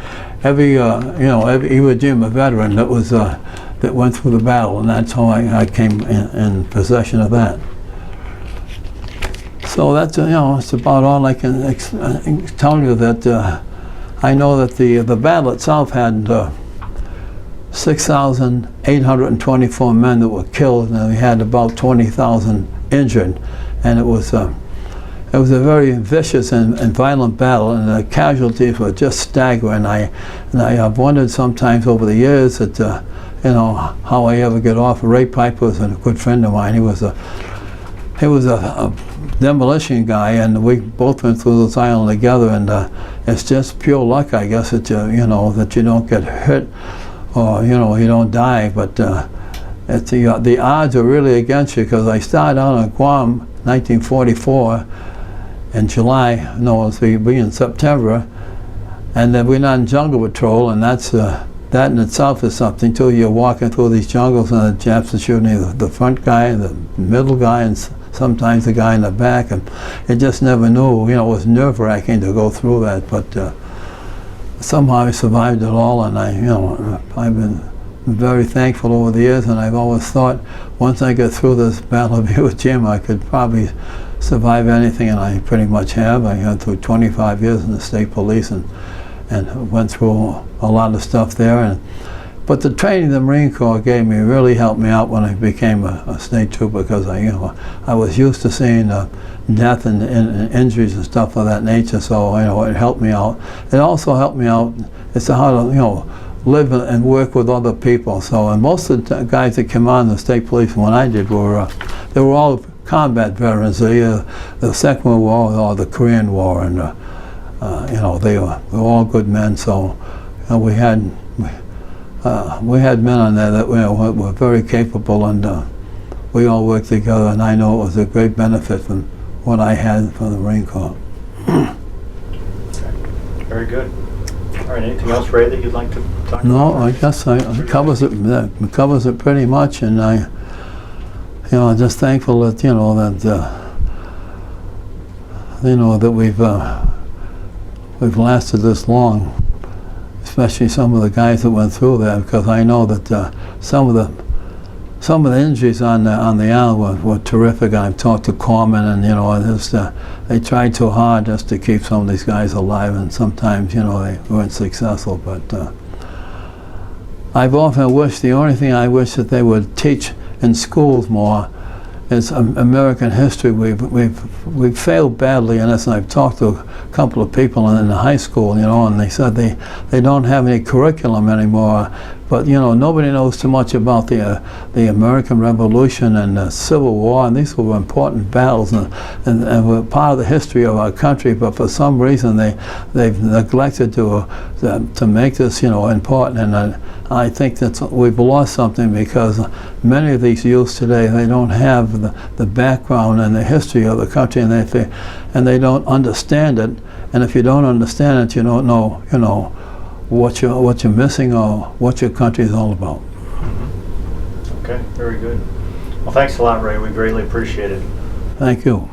Iwo Jima veteran that was that went through the battle, and that's how I came in possession of that. So that's that's about all I can tell you. That I know that the battle itself had 6,824 men that were killed, and we had about 20,000 injured, and it was a very vicious and violent battle, and the casualties were just staggering. I've wondered sometimes over the years that how I ever get off. Ray Piper was a good friend of mine. He was a demolition guy, and we both went through this island together, and it's just pure luck, I guess, that that you don't get hurt, or you don't die. But the odds are really against you, because I started out on Guam 1944 in July. No, it'll be in September, and then we're on jungle patrol, and that's that in itself is something too. You're walking through these jungles, and the Japs are shooting the front guy, the middle guy, and sometimes the guy in the back, and you just never knew. It was nerve-wracking to go through that, but somehow I survived it all, and I've been very thankful over the years, and I've always thought once I get through this Battle of Iwo Jima, I could probably survive anything, and I pretty much have. I went through 25 years in the state police, and went through a lot of stuff there. But the training the Marine Corps gave me really helped me out when I became a state trooper, because I was used to seeing death and injuries and stuff of that nature. So it helped me out. It also helped me out as to how to live and work with other people. So, and most of the guys that came on the state police when I did were they were all combat veterans, the Second World War or the Korean War, and they were all good men. So we had men on there that were very capable, and we all worked together, and I know it was a great benefit from what I had from the Marine Corps. Very good. All right, anything else, Ray, that you'd like to talk about? No, I guess it covers it pretty much, and I'm just thankful that that we've lasted this long, especially some of the guys that went through that, because I know that some of the injuries on the island were terrific. I've talked to corpsmen, and they tried too hard just to keep some of these guys alive, and sometimes they weren't successful. But I've often wished, the only thing I wish that they would teach in schools more is American history. We've failed badly in this, and I've talked to a couple of people in the high school, and they said they don't have any curriculum anymore. But nobody knows too much about the American Revolution and the Civil War, and these were important battles, and were part of the history of our country. But for some reason, they've neglected to make this important. And I think that we've lost something, because many of these youths today, they don't have the background and the history of the country, and they don't understand it. And if you don't understand it, you don't know what you're missing, or what your country is all about. Okay, very good. Well, thanks a lot, Ray. We greatly appreciate it. Thank you.